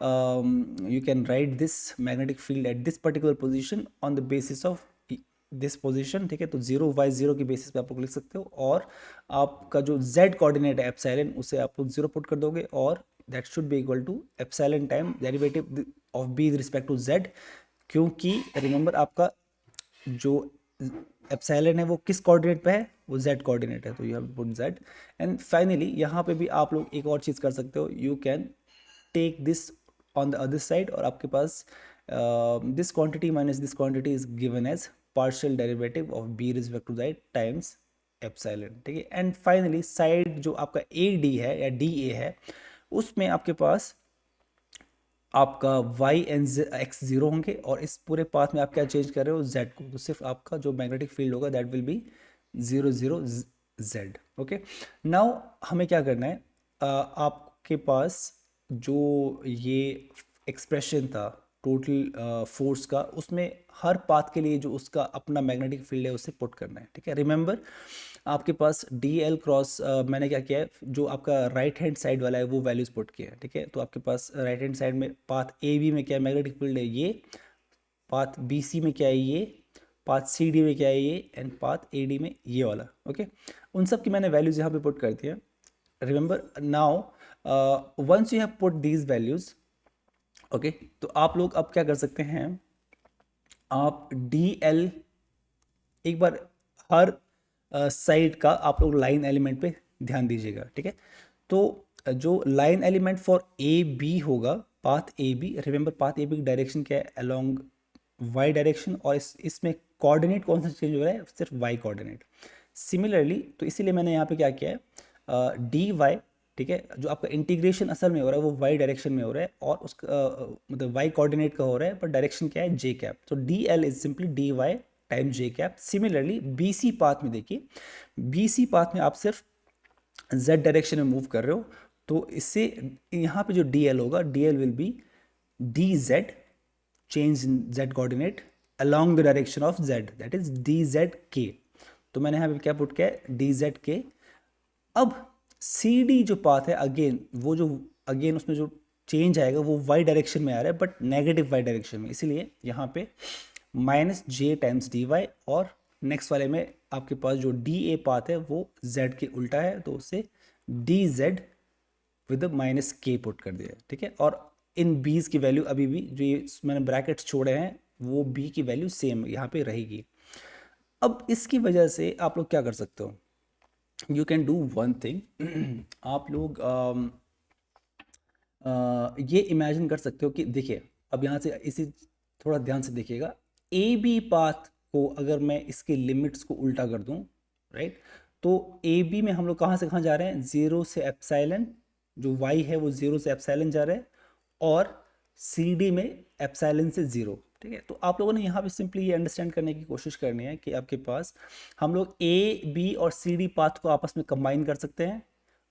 you can write this magnetic field at this particular position on the basis of this position, ठीक है। तो 0 की बेसिस पे आप लोग लिख सकते हो, और आपका जो z कोऑर्डिनेट है एप्सिलॉन उसे आप लोग 0 पुट कर दोगे, और that should be equal to epsilon time derivative of b with respect to z, क्योंकि रिमेंबर आपका जो एप्सिलॉन है वो किस कोऑर्डिनेट पे है, वो z कोऑर्डिनेट है, तो you have put z। And finally यहाँ पे भी आप लोग एक और चीज़ कर सकते हो, you can take this on the other side, और आपके पास this quantity minus this quantity is given as partial derivative of B respect to that times epsilon, ठीक है। एंड फाइनली साइड जो आपका ए डी है या डी ए है, उसमें आपके पास आपका y एंड x जीरो होंगे, और इस पूरे पाथ में आप क्या चेंज कर रहे हो, z को, तो सिर्फ आपका जो मैग्नेटिक फील्ड होगा that will B 0 0 z। Okay, now हमें क्या करना है, आपके पास जो ये एक्सप्रेशन था टोटल फोर्स का, उसमें हर पाथ के लिए जो उसका अपना मैग्नेटिक फील्ड है उसे पुट करना है, ठीक है। रिमेंबर आपके पास डी एल क्रॉस मैंने क्या किया है, जो आपका राइट हैंड साइड वाला है वो वैल्यूज पुट किया है, ठीक है। तो आपके पास राइट हैंड साइड में पाथ ए बी में क्या है, मैग्नेटिक फील्ड है ये, पाथ बी सी में क्या है ये, पाथ सी डी में क्या है ये, एंड पाथ ए डी में ये वाला। ओके, उन सब की मैंने वैल्यूज यहाँ पे पुट कर दी है। Remember now once you have put these values, okay, तो आप लोग अब क्या कर सकते हैं, आप डी एल एक बार हर साइड का आप लोग लाइन एलिमेंट पे ध्यान दीजिएगा, ठीक है। तो जो line element for A B होगा, path A B, remember path A B की डायरेक्शन क्या है, अलोंग वाई डायरेक्शन, और इसमें कोऑर्डिनेट कौन सा चेंज हो रहा है, सिर्फ वाई कोऑर्डिनेट। सिमिलरली तो इसीलिए मैंने यहाँ पे क्या किया है, डी वाई, ठीक है, जो आपका इंटीग्रेशन असल में हो रहा है वो वाई डायरेक्शन में हो रहा है, और उसका मतलब वाई कोऑर्डिनेट का हो रहा है, पर डायरेक्शन क्या है, जे कैप। तो D L is simply D Y time J cap. Similarly B C path में देखिए, बी सी पाथ में आप सिर्फ z डायरेक्शन में मूव कर रहे हो, तो इससे यहाँ पे जो dl होगा, dl will be dz, change z coordinate along the direction of z, that is dzk। तो मैंने यहाँ पे क्या पुट किया है, dzk। अब cd जो पाथ है, अगेन वो जो अगेन उसमें जो चेंज आएगा वो y डायरेक्शन में आ रहा है, बट नेगेटिव y डायरेक्शन में, इसीलिए यहाँ पे माइनस जे टाइम्स डी वाई, और नेक्स्ट वाले में आपके पास जो डी ए पाथ है वो z के उल्टा है, तो उसे डी जेड विद माइनस के पुट कर दिया है, ठीक है। और इन बीज की वैल्यू अभी भी जो ये मैंने ब्रैकेट्स छोड़े हैं वो बी की वैल्यू सेम यहाँ पे रहेगी। अब इसकी वजह से आप लोग क्या कर सकते हो, you can do one thing, आप लोग ये इमेजिन कर सकते हो कि देखिए, अब यहाँ से इसी थोड़ा ध्यान से देखिएगा, ए बी पाथ को अगर मैं इसके लिमिट्स को उल्टा कर दूं, राइट, तो ए बी में हम लोग कहाँ से कहाँ जा रहे हैं, जीरो से एप्सिलॉन, जो वाई है वो जीरो से एप्सिलॉन जा रहा है, और सी डी में एप्सिलॉन से जीरो, ठीक है। तो आप लोगों ने यहाँ पे सिंपली ये अंडरस्टैंड करने की कोशिश करनी है कि आपके पास हम लोग ए बी और सी डी पाथ को आपस में कंबाइन कर सकते हैं,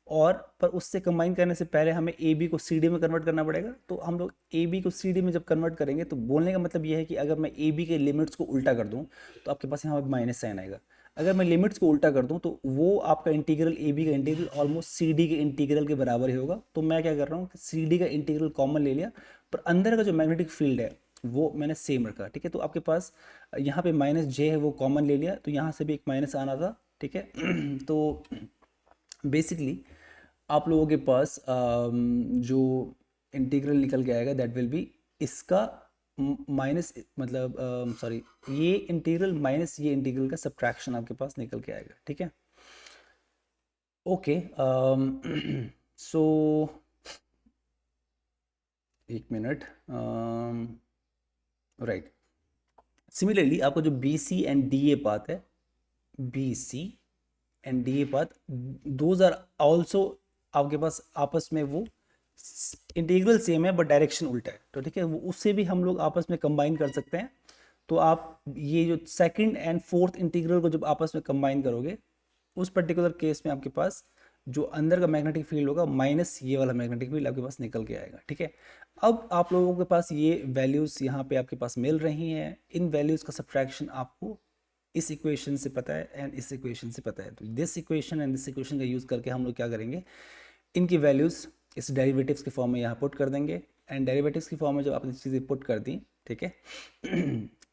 और पर उससे कंबाइन करने से पहले हमें ए बी को सी डी में कन्वर्ट करना पड़ेगा। तो हम लोग ए बी को सी डी में जब कन्वर्ट करेंगे, तो बोलने का मतलब ये है कि अगर मैं ए बी के लिमिट्स को उल्टा कर दूं तो आपके पास यहाँ पर माइनस साइन आएगा। अगर मैं लिमिट्स को उल्टा कर दूं तो वो आपका इंटीग्रल ए बी का इंटीग्रल ऑलमोस्ट सी डी के इंटीग्रल के बराबर ही होगा। तो मैं क्या कर रहा हूँ कि सी डी का इंटीग्रल कॉमन ले लिया, पर अंदर का जो मैग्नेटिक फील्ड है वो मैंने सेम रखा, ठीक है। तो आपके पास यहाँ पे माइनस जे है वो कॉमन ले लिया, तो यहाँ से भी एक माइनस आना था, ठीक है। तो बेसिकली आप लोगों के पास जो इंटीग्रल निकल के आएगा दैट विल बी इसका माइनस, मतलब सॉरी, ये इंटीग्रल माइनस ये इंटीग्रल का सब्ट्रैक्शन आपके पास निकल के आएगा, ठीक है। ओके, सो एक मिनट, राइट, सिमिलरली आपका जो B C and D A path है, B C and D A path, those are also आपके पास आपस में वो इंटीग्रल सेम है बट डायरेक्शन उल्टा है, तो ठीक है, वो उससे भी हम लोग आपस में कंबाइन कर सकते हैं। तो आप ये जो सेकंड एंड फोर्थ इंटीग्रल को जब आपस में कंबाइन करोगे, उस पर्टिकुलर केस में आपके पास जो अंदर का मैग्नेटिक फील्ड होगा माइनस ये वाला मैग्नेटिक फील्ड आपके पास निकल के आएगा, ठीक है। अब आप लोगों के पास ये वैल्यूज़ यहाँ पे आपके पास मिल रही हैं, इन वैल्यूज़ का सब्ट्रैक्शन आपको इस इक्वेशन से पता है एंड इस इक्वेशन से पता है। तो this equation and this equation का यूज़ करके हम लोग क्या करेंगे, इनकी वैल्यूज़ इस डेरिवेटिव्स के फॉर्म में यहाँ पुट कर देंगे, एंड डेरिवेटिव्स की फॉर्म में जब आपने चीज़ें पुट कर दी, ठीक है।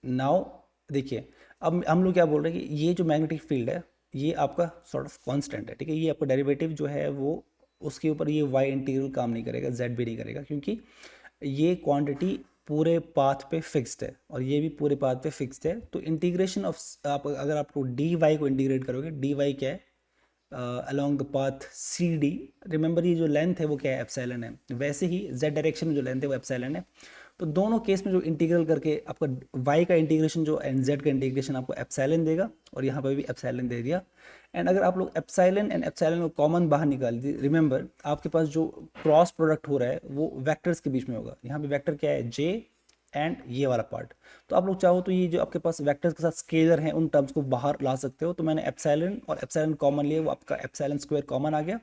नाउ देखिए, अब हम लोग क्या बोल रहे हैं कि ये जो मैग्नेटिक फील्ड है ये आपका सॉर्ट ऑफ कांस्टेंट है, ठीक है। ये आपका डेरिवेटिव जो है वो उसके ऊपर ये वाई इंटीग्रल काम नहीं करेगा, जेड भी नहीं करेगा, क्योंकि ये क्वांटिटी पूरे पाथ पे फिक्स्ड है और ये भी पूरे पाथ पे फिक्स्ड है। तो इंटीग्रेशन ऑफ आप अगर आपको डी वाई को इंटीग्रेट करोगे, डी वाई क्या है, along the path CD, remember ये जो लेंथ है वो क्या है, एप्सिलॉन है। वैसे ही z डायरेक्शन में जो लेंथ है वो एप्सिलॉन है। तो दोनों केस में जो इंटीग्रल करके आपका y का इंटीग्रेशन जो एंड z का इंटीग्रेशन आपको एप्सिलॉन देगा, और यहाँ पर भी एप्सिलॉन दे दिया। एंड अगर आप लोग एप्सिलॉन एंड एप्सिलॉन को कॉमन बाहर निकाल दी, रिमेंबर आपके पास जो क्रॉस प्रोडक्ट हो रहा है वो वेक्टर्स के बीच में होगा। यहाँ पे वेक्टर क्या है, j एंड ये वाला पार्ट। तो आप लोग चाहो तो ये जो आपके पास वेक्टर्स के साथ स्केलर हैं उन टर्म्स को बाहर ला सकते हो। तो मैंने एप्सिलॉन और एप्सिलॉन कॉमन लिए, वो आपका एप्सिलॉन स्क्वायर कॉमन आ गया।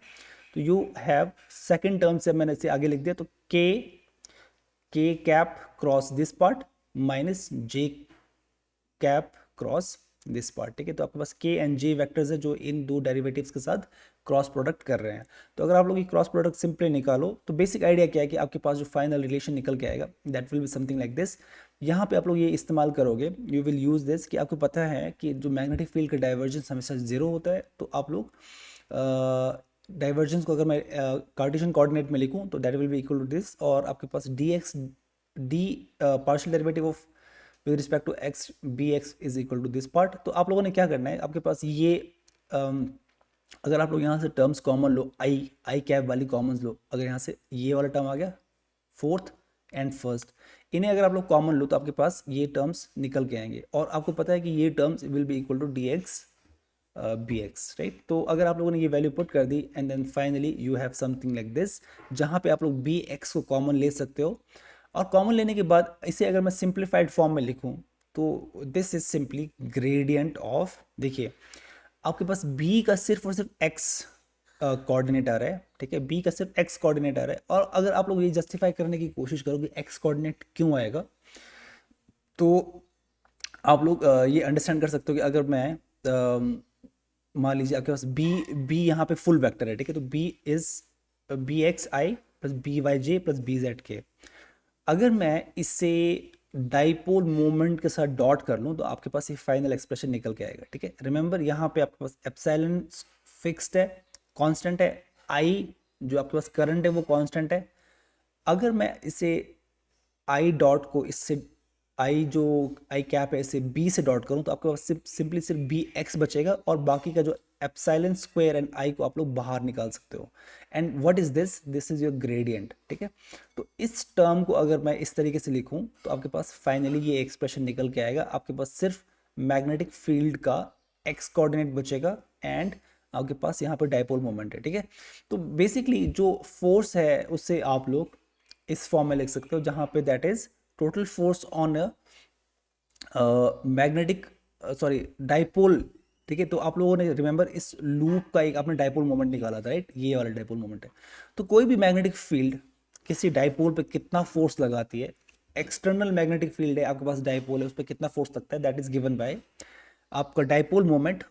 तो यू हैव सेकंड टर्म से मैंने इसे आगे लिख दिया, तो के cap cross this part minus J cap cross this part. ठीक है, तो आपके पास के एंड जे वेक्टर्स है जो इन दो डेरिवेटिव्स के साथ क्रॉस प्रोडक्ट कर रहे हैं। तो अगर आप लोग ये क्रॉस प्रोडक्ट सिंपली निकालो तो बेसिक आइडिया क्या है कि आपके पास जो फाइनल रिलेशन निकल के आएगा that will be something like this. यहाँ पे आप लोग ये इस्तेमाल करोगे, यू विल यूज़ दिस कि आपको पता है कि जो मैग्नेटिक फील्ड का डाइवर्जेंस हमेशा जीरो होता है। तो आप लोग डाइवर्जेंस को अगर मैं कार्टेशियन कोऑर्डिनेट में लिखूँ तो that will be equal to this, और आपके पास D partial derivative of with respect to X B X is equal to this part. तो आप लोगों ने क्या करना है, आपके पास ये अगर आप लोग यहाँ से टर्म्स कॉमन लो, आई कैप वाली कॉमन लो, अगर यहाँ से ये वाला टर्म आ गया फोर्थ एंड फर्स्ट, इन्हें अगर आप लोग कॉमन लो तो आपके पास ये टर्म्स निकल के आएंगे, और आपको पता है कि ये terms will be equal to D X B X, right. तो अगर आप लोगों ने ये वैल्यू पुट कर दी and then finally you have something like this, जहाँ पे आप लोग बी एक्स को कॉमन ले सकते हो। और कॉमन लेने के बाद इसे अगर मैं सिंप्लीफाइड फॉर्म में लिखूं तो this is simply gradient of, देखिए आपके पास b का सिर्फ और सिर्फ x कोऑर्डिनेट आ रहा है। ठीक है, b का सिर्फ x कोऑर्डिनेट आ रहा है, और अगर आप लोग ये जस्टिफाई करने की कोशिश करोगे x कोऑर्डिनेट क्यों आएगा, तो आप लोग ये अंडरस्टैंड कर सकते हो कि अगर मैं मान लीजिए आपके पास b यहाँ पे फुल वेक्टर है। ठीक है, तो b is B X I plus B Y J plus B Z K. अगर मैं इसे डाइपोल मोमेंट के साथ डॉट कर लूँ तो आपके पास ये फाइनल एक्सप्रेशन निकल के आएगा। ठीक है, रिमेंबर यहाँ पे आपके पास एप्सिलॉन फिक्स्ड है, कांस्टेंट है, आई जो आपके पास करंट है वो कांस्टेंट है। अगर मैं इसे आई डॉट को इससे आई जो आई कैप है इसे बी से डॉट करूँ तो आपके पास सिंपली सिर्फ बी एक्स बचेगा, और बाकी का जो एप्सिलॉन स्क्वायर एंड आई को आप लोग बाहर निकाल सकते हो। And what is this, this is your gradient. ठीक है, तो इस टर्म को अगर मैं इस तरीके से लिखूं तो आपके पास फाइनली ये एक्सप्रेशन निकल के आएगा। आपके पास सिर्फ मैग्नेटिक फील्ड का एक्स कोऑर्डिनेट बचेगा एंड आपके पास यहाँ पर डाइपोल मोमेंट है। ठीक है, तो बेसिकली जो फोर्स है उससे आप लोग इस फॉर्म में लिख सकते हो, जहाँ पे that is total force on magnetic sorry dipole. ठीक है, तो आप लोगों ने रिमेंबर इस लूप का एक आपने डाइपोल मोमेंट निकाला था, राइट, ये वाला डाइपोल मोमेंट है। तो कोई भी मैग्नेटिक फील्ड किसी डाइपोल पे कितना फोर्स लगाती है, एक्सटर्नल मैग्नेटिक फील्ड है आपके पास, डाइपोल है, उस पर कितना फोर्स लगता है, दैट इज गिवन बाय आपका dipole moment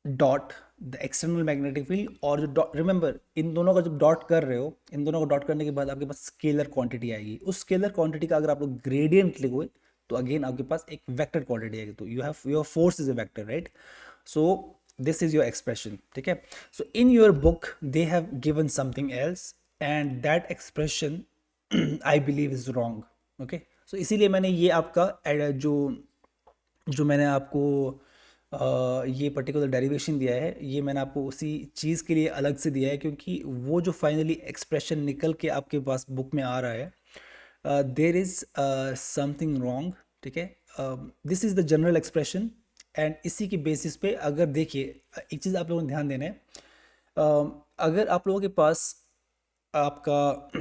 dot the external magnetic field. और जो डॉट, रिमेंबर इन दोनों का जब डॉट कर रहे हो, इन दोनों को डॉट करने के बाद आपके पास स्केलर क्वांटिटी आएगी। उस स्केलर क्वांटिटी का अगर आप लोग ग्रेडियंट लिखोगे तो अगेन आपके पास एक वेक्टर क्वांटिटी आएगी। तो you have your force is a vector, right. So this is your expression. ठीक है, so in your book they have given something else and that expression I believe is wrong. Okay, so इसीलिए मैंने ये आपका जो मैंने आपको ये पर्टिकुलर डेरिवेशन दिया है, ये मैंने आपको उसी चीज़ के लिए अलग से दिया है, क्योंकि वो जो फाइनली एक्सप्रेशन निकल के आपके पास बुक में आ रहा है देर इज़ समथिंग रॉन्ग। ठीक है, this is the general expression and इसी के बेसिस पे अगर देखिए एक चीज़ आप लोगों को ध्यान देना है, अगर आप लोगों के पास आपका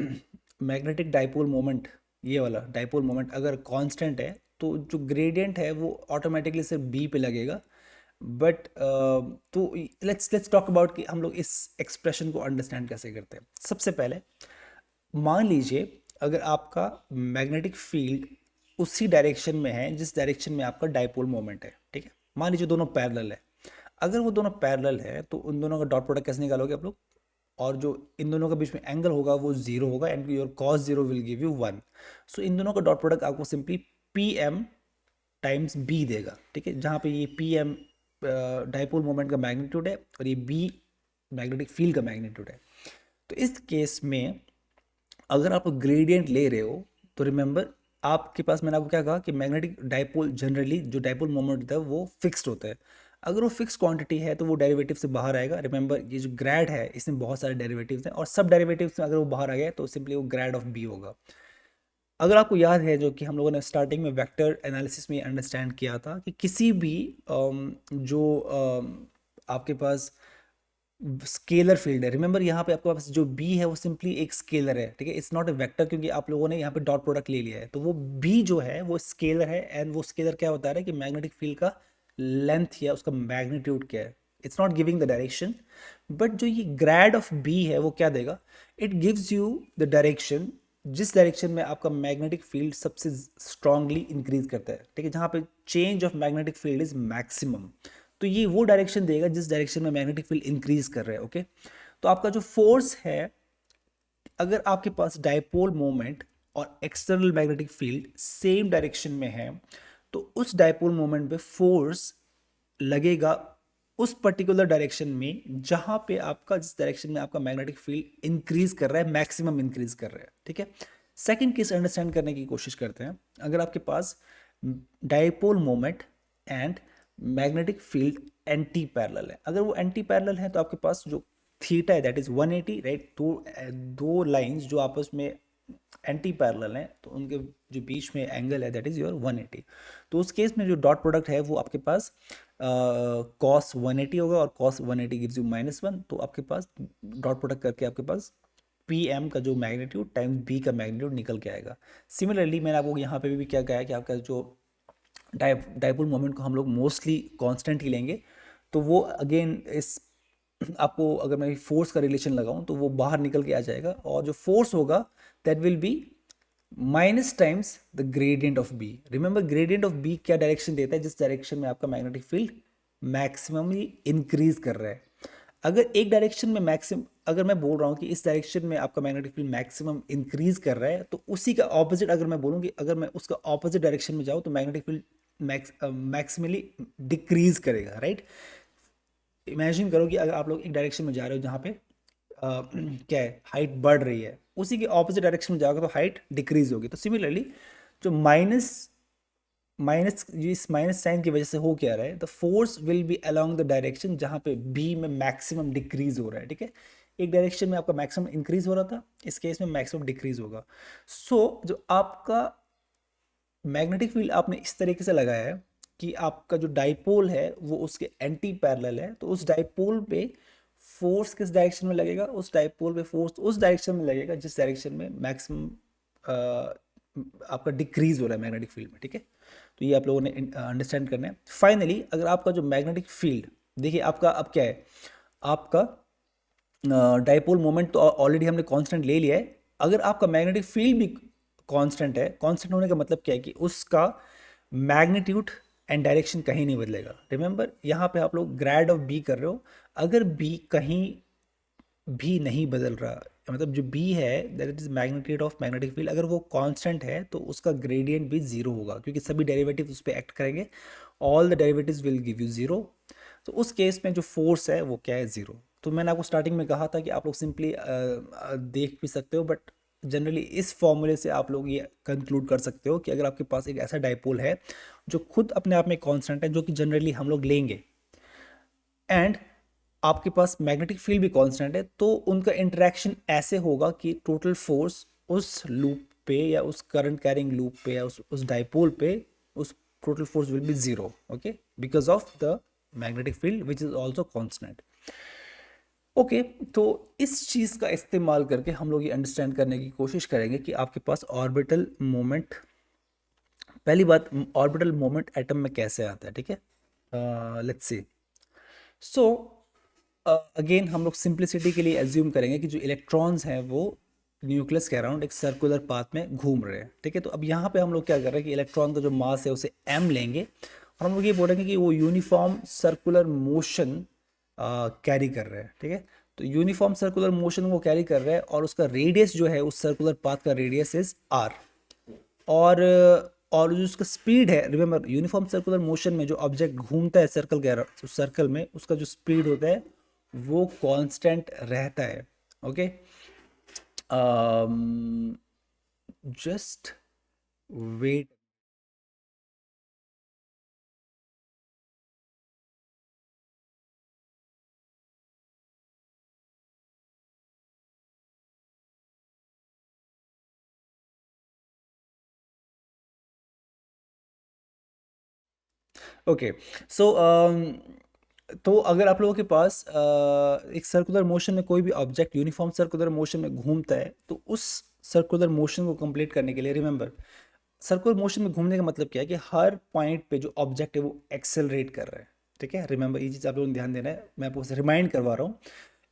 मैग्नेटिक डाइपोल मोमेंट, ये वाला डाइपोल मोमेंट अगर कांस्टेंट है तो जो ग्रेडियंट है वो ऑटोमेटिकली सिर्फ बी पे लगेगा। बट तो लेट्स टॉक अबाउट कि हम लोग इस एक्सप्रेशन को अंडरस्टैंड कैसे करते हैं। सबसे पहले मान लीजिए अगर आपका मैग्नेटिक फील्ड उसी डायरेक्शन में है जिस डायरेक्शन में आपका डाइपोल मोमेंट है। ठीक है, मान लीजिए दोनों पैरेलल है। अगर वो दोनों पैरेलल है तो उन दोनों का डॉट प्रोडक्ट कैसे निकालोगे आप लोग, और जो इन दोनों के बीच में एंगल होगा वो जीरो होगा and your cos zero will give you one. So इन दोनों का डॉट प्रोडक्ट आपको simply P M times B देगा। ठीक है, जहाँ पे ये पी एम डाइपोल मोमेंट का मैग्नीट्यूड है और ये बी मैग्नेटिक फील्ड का मैग्नीट्यूड है। तो इस केस में अगर आप ग्रेडियंट ले रहे हो तो रिमेंबर आपके पास, मैंने आपको क्या कहा कि मैग्नेटिक डाइपोल जनरली जो डाइपोल मोमेंट होता है वो फिक्स्ड होता है। अगर वो फिक्स क्वांटिटी है तो वो डेरिवेटिव से बाहर आएगा। रिमेंबर ये जो ग्रेड है इसमें बहुत सारे डेरिवेटिव्स हैं और सब डेरिवेटिव्स में अगर वो बाहर आ गया तो सिंपली वो ग्रेड ऑफ बी होगा। अगर आपको याद है जो कि हम लोगों ने स्टार्टिंग में वेक्टर एनालिसिस में अंडरस्टैंड किया था कि किसी भी जो आपके पास स्केलर फील्ड है, रिमेंबर यहाँ पे आपके पास जो बी है वो सिंपली एक स्केलर है, ठीक है, इट्स नॉट ए वेक्टर, क्योंकि आप लोगों ने यहाँ पे डॉट प्रोडक्ट ले लिया है, तो वो बी जो है वो स्केलर है। एंड वो स्केलर क्या बता रहा है कि मैग्नेटिक फील्ड का लेंथ या उसका मैग्नीट्यूड क्या है। It's not giving the direction, but जो ये ग्रेड ऑफ बी है वो क्या देगा, it gives you the direction, जिस डायरेक्शन में आपका मैग्नेटिक फील्ड सबसे स्ट्रांगली इंक्रीज करता है, ठीक है, जहाँ पे change of magnetic field is maximum. तो ये वो डायरेक्शन देगा जिस डायरेक्शन में मैग्नेटिक फील्ड इंक्रीज कर रहा है। ओके, तो आपका जो फोर्स है, अगर आपके पास डायपोल मोमेंट और external magnetic field same direction में है तो उस डायपोल मोमेंट पे फोर्स लगेगा उस पर्टिकुलर डायरेक्शन में जहां पे आपका, जिस डायरेक्शन में आपका मैग्नेटिक फील्ड इंक्रीज कर रहा है, मैक्सिमम इंक्रीज कर रहा है। ठीक है, सेकंड केस अंडरस्टैंड करने की कोशिश करते हैं। अगर आपके पास dipole moment and magnetic field anti parallel है, अगर वो एंटी पैरेलल है तो आपके पास जो थीटा है दैट इज 180, राइट। दो लाइंस जो आपस में एंटी पैरेलल हैं तो उनके जो बीच में एंगल है दैट इज योर 180। तो उस केस में जो डॉट प्रोडक्ट है वो आपके पास कॉस 180 होगा और कॉस 180 गिव्स यू -1। तो आपके पास डॉट प्रोडक्ट करके आपके पास पी एम का जो मैग्नीट्यूड टाइम्स बी का मैग्नीट्यूड निकल के आएगा। सिमिलरली मैंने आपको यहाँ पे भी क्या कहा है कि आपका जो डायपोल मोमेंट को हम लोग मोस्टली कांस्टेंट ही लेंगे, तो वो अगेन इस आपको अगर मैं फोर्स का रिलेशन लगाऊं तो वो बाहर निकल के आ जाएगा और जो फोर्स होगा that will be minus times the gradient of B. Remember gradient of B क्या डायरेक्शन देता है, जिस डायरेक्शन में आपका मैग्नेटिक फील्ड मैक्सिममली इंक्रीज कर रहा है। अगर एक डायरेक्शन में मैक्सिमम, अगर मैं बोल रहा हूँ कि इस डायरेक्शन में आपका मैग्नेटिक फील्ड मैक्सिमम इंक्रीज कर रहा है तो उसी का ऑपोजिट अगर मैं बोलूँ कि अगर मैं उसका ऑपोजिट डायरेक्शन में जाऊँ तो मैग्नेटिक फील्ड मैक्सिमली डिक्रीज करेगा, राइट। इमेजिन करो कि अगर आप लोग एक डायरेक्शन में जा रहे हो जहाँ पे क्या है, हाइट बढ़ रही है, उसी के ऑपोजिट डायरेक्शन में जाओगे तो हाइट डिक्रीज होगी। तो सिमिलरली जो माइनस माइनस इस माइनस साइन की वजह से हो क्या रहा है, the force will be along the direction जहाँ पे बी में मैक्सिमम डिक्रीज हो रहा है। ठीक है, एक डायरेक्शन में आपका मैक्सिमम इंक्रीज हो रहा था, इस केस में मैक्सिमम डिक्रीज होगा। सो जो आपका मैग्नेटिक फील्ड आपने इस तरीके से लगाया है कि आपका जो डाइपोल है वो उसके एंटी पैरेलल है, तो उस डाइपोल पे फोर्स किस डायरेक्शन में लगेगा, उस डाइपोल पे फोर्स उस डायरेक्शन में लगेगा जिस डायरेक्शन में मैक्सिमम आपका डिक्रीज हो रहा है मैग्नेटिक फील्ड में। ठीक है, तो ये आप लोगों ने अंडरस्टैंड करना है। फाइनली अगर आपका जो मैग्नेटिक फील्ड, देखिए आपका अब क्या है, आपका डाइपोल मोमेंट तो ऑलरेडी हमने कांस्टेंट ले लिया है। अगर आपका मैग्नेटिक फील्ड भी कांस्टेंट है, कांस्टेंट होने का मतलब क्या है कि उसका मैग्नीट्यूड एंड डायरेक्शन कहीं नहीं बदलेगा। रिमेंबर यहाँ पे आप लोग ग्रेड ऑफ बी कर रहे हो, अगर बी कहीं भी नहीं बदल रहा, मतलब जो बी है that is magnitude of magnetic field, अगर वो कांस्टेंट है तो उसका ग्रेडियंट भी जीरो होगा क्योंकि सभी डेरिवेटिव उस पर एक्ट करेंगे, all the derivatives will give you zero. तो उस केस में जो फोर्स है वो क्या है, जीरो। तो मैंने आपको स्टार्टिंग में कहा था कि आप लोग सिंपली देख भी सकते हो, बट जनरली इस फॉर्मूले से आप लोग ये कंक्लूड कर सकते हो कि अगर आपके पास एक ऐसा डाइपोल है जो खुद अपने आप में कांस्टेंट है, जो कि जनरली हम लोग लेंगे, एंड आपके पास मैग्नेटिक फील्ड भी कांस्टेंट है, तो उनका इंटरेक्शन ऐसे होगा कि टोटल फोर्स उस लूप पे या उस करंट कैरिंग लूप पे या उस डाइपोल पे, उस total force will be zero. Okay, because of the magnetic field which is also constant. Okay, तो इस चीज़ का इस्तेमाल करके हम लोग ये अंडरस्टैंड करने की कोशिश करेंगे कि आपके पास ऑर्बिटल मोमेंट, पहली बात ऑर्बिटल मोमेंट एटम में कैसे आता है। ठीक है, लेट्स सी। सो अगेन हम लोग सिंप्लिसिटी के लिए एज्यूम करेंगे कि जो इलेक्ट्रॉन्स हैं वो न्यूक्लियस के अराउंड एक सर्कुलर पाथ में घूम रहे हैं। ठीक है, तो अब यहाँ पे हम लोग क्या कर रहे हैं कि इलेक्ट्रॉन का जो मास है उसे m लेंगे और हम लोग ये बोलेंगे कि वो यूनिफॉर्म सर्कुलर मोशन कैरी कर रहे हैं। ठीक है, तो यूनिफॉर्म सर्कुलर मोशन वो कैरी कर रहे हैं और उसका रेडियस जो है उस सर्कुलर पाथ का रेडियस इज r। और जो उसका स्पीड है, रिमेंबर यूनिफॉर्म सर्कुलर मोशन में जो ऑब्जेक्ट घूमता है सर्कल के सर्कल में, उसका जो स्पीड होता है वो कांस्टेंट रहता है। Okay, just wait. Okay, so तो अगर आप लोगों के पास एक सर्कुलर मोशन में कोई भी ऑब्जेक्ट यूनिफॉर्म सर्कुलर मोशन में घूमता है, तो उस सर्कुलर मोशन को कंप्लीट करने के लिए, रिमेंबर, सर्कुलर मोशन में घूमने का मतलब क्या है कि हर पॉइंट पे जो ऑब्जेक्ट है वो एक्सेलरेट कर रहा है। ठीक है, रिमेंबर, ये चीज़ आप लोगों ने ध्यान देना है, मैं आपको रिमाइंड करवा रहा हूँ।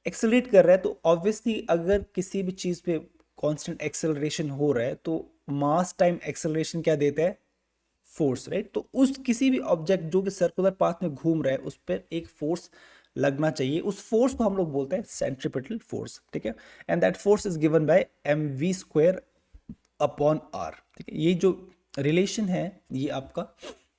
एक्सेलरेट कर रहा है, तो ऑब्वियसली अगर किसी भी चीज़ पे कांस्टेंट एक्सेलरेशन हो रहा है, तो मास टाइम एक्सेलरेशन क्या देता है? Force, right. तो उस किसी भी ऑब्जेक्ट जो कि सर्कुलर पाथ में घूम रहा है, उस पर एक फोर्स लगना चाहिए। उस फोर्स को हम लोग बोलते हैं सेंट्रीपिटल फोर्स। ठीक है, and that force is given by mv² upon R. ठीक है, ये जो रिलेशन है ये आपका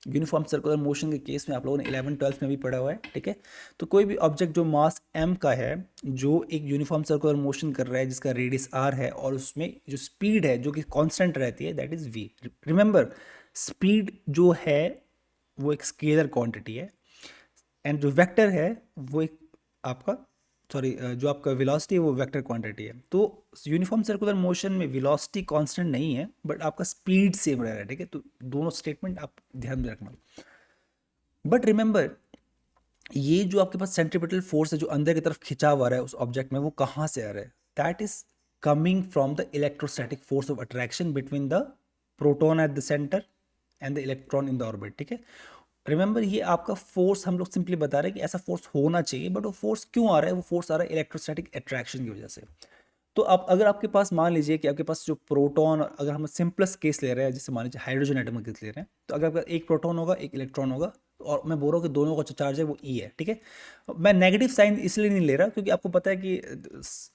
यूनिफॉर्म सर्कुलर मोशन के केस में आप लोगों ने 11th-12th में भी पढ़ा हुआ है। ठीक है, तो कोई भी ऑब्जेक्ट जो मास m का है, जो एक यूनिफॉर्म सर्कुलर मोशन कर रहा है, जिसका रेडियस r है, और उसमें जो स्पीड है जो कि कांस्टेंट रहती है, that is v। Remember, speed जो है वो एक स्केलर क्वांटिटी है, एंड जो वेक्टर है वो एक आपका, सॉरी, जो आपका वेलोसिटी है वो वेक्टर क्वांटिटी है। तो यूनिफॉर्म सर्कुलर मोशन में वेलोसिटी कांस्टेंट नहीं है, बट आपका स्पीड सेम रह रहा है। ठीक है, तो दोनों स्टेटमेंट आप ध्यान में रखना। बट रिमेंबर, ये जो आपके पास सेंट्रीपिटल फोर्स है जो अंदर की तरफ खिंचा हुआ रहा है उस ऑब्जेक्ट में, वो कहाँ से आ रहा है? That is coming from the electrostatic force of attraction between the proton at the centre and the electron in the orbit. ठीक है, रिमेंबर, ये आपका फोर्स हम लोग सिंपली बता रहे हैं कि ऐसा फोर्स होना चाहिए, बट वो फोर्स क्यों आ रहा है? वो फोर्स आ रहा है इलेक्ट्रोस्टैटिक अट्रैक्शन की वजह से। तो आप, अगर आपके पास मान लीजिए कि आपके पास जो प्रोटॉन, अगर हम सिंपलेस्ट केस ले रहे हैं, जैसे मान लीजिए हाइड्रोजन एटम का केस ले रहे हैं, तो अगर आपका एक प्रोटॉन होगा एक इलेक्ट्रॉन होगा, और मैं बोल रहा हूँ कि दोनों का जो चार्ज है वो ई है। ठीक है, मैं नेगेटिव साइन इसलिए नहीं ले रहा क्योंकि आपको पता है कि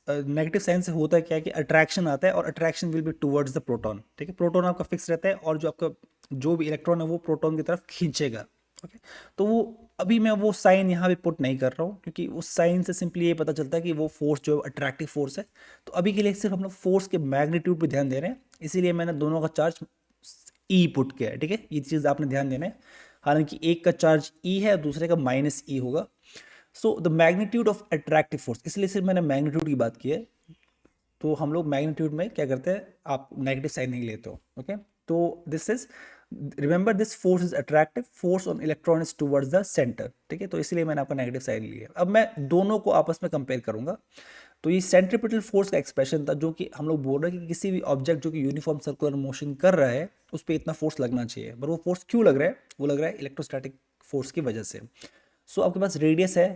नेगेटिव साइन से होता है क्या है कि अट्रैक्शन आता है, और attraction will be towards the proton. ठीक है, प्रोटॉन आपका फिक्स रहता है, और जो आपका जो भी इलेक्ट्रॉन है वो प्रोटॉन की तरफ खींचेगा। ओके, तो वो अभी मैं वो साइन यहाँ पे पुट नहीं कर रहा हूँ, क्योंकि उस साइन से सिंपली ये पता चलता है कि वो फोर्स जो है अट्रैक्टिव फोर्स है। तो अभी के लिए सिर्फ हम लोग फोर्स के मैग्नीट्यूड पे ध्यान दे रहे हैं, इसीलिए मैंने दोनों का चार्ज ई पुट किया है। ठीक है, ये चीज़ आपने ध्यान देना है, हालांकि एक का चार्ज ई है और दूसरे का माइनस ई होगा। So the magnitude of attractive force, इसलिए सिर्फ मैंने मैग्नीट्यूड की बात की है। तो हम लोग मैग्नीट्यूड में क्या करते हैं, आप नेगेटिव साइन नहीं लेते हो। ओके, तो this is, remember, this force is attractive force on electron is towards the centre. ठीक है, तो इसलिए मैंने आपका नेगेटिव साइन लिया। अब मैं दोनों को आपस में कंपेयर करूंगा। तो ये सेंट्रीपिटल फोर्स का एक्सप्रेशन था, जो कि हम लोग बोल रहे हैं कि किसी भी ऑब्जेक्ट जो कि यूनिफॉर्म सर्कुलर मोशन कर रहा है उस पर इतना फोर्स लगना चाहिए, पर वो फोर्स क्यों लग रहा है? वो लग रहा है इलेक्ट्रोस्टैटिक फोर्स की वजह से। सो आपके पास रेडियस है,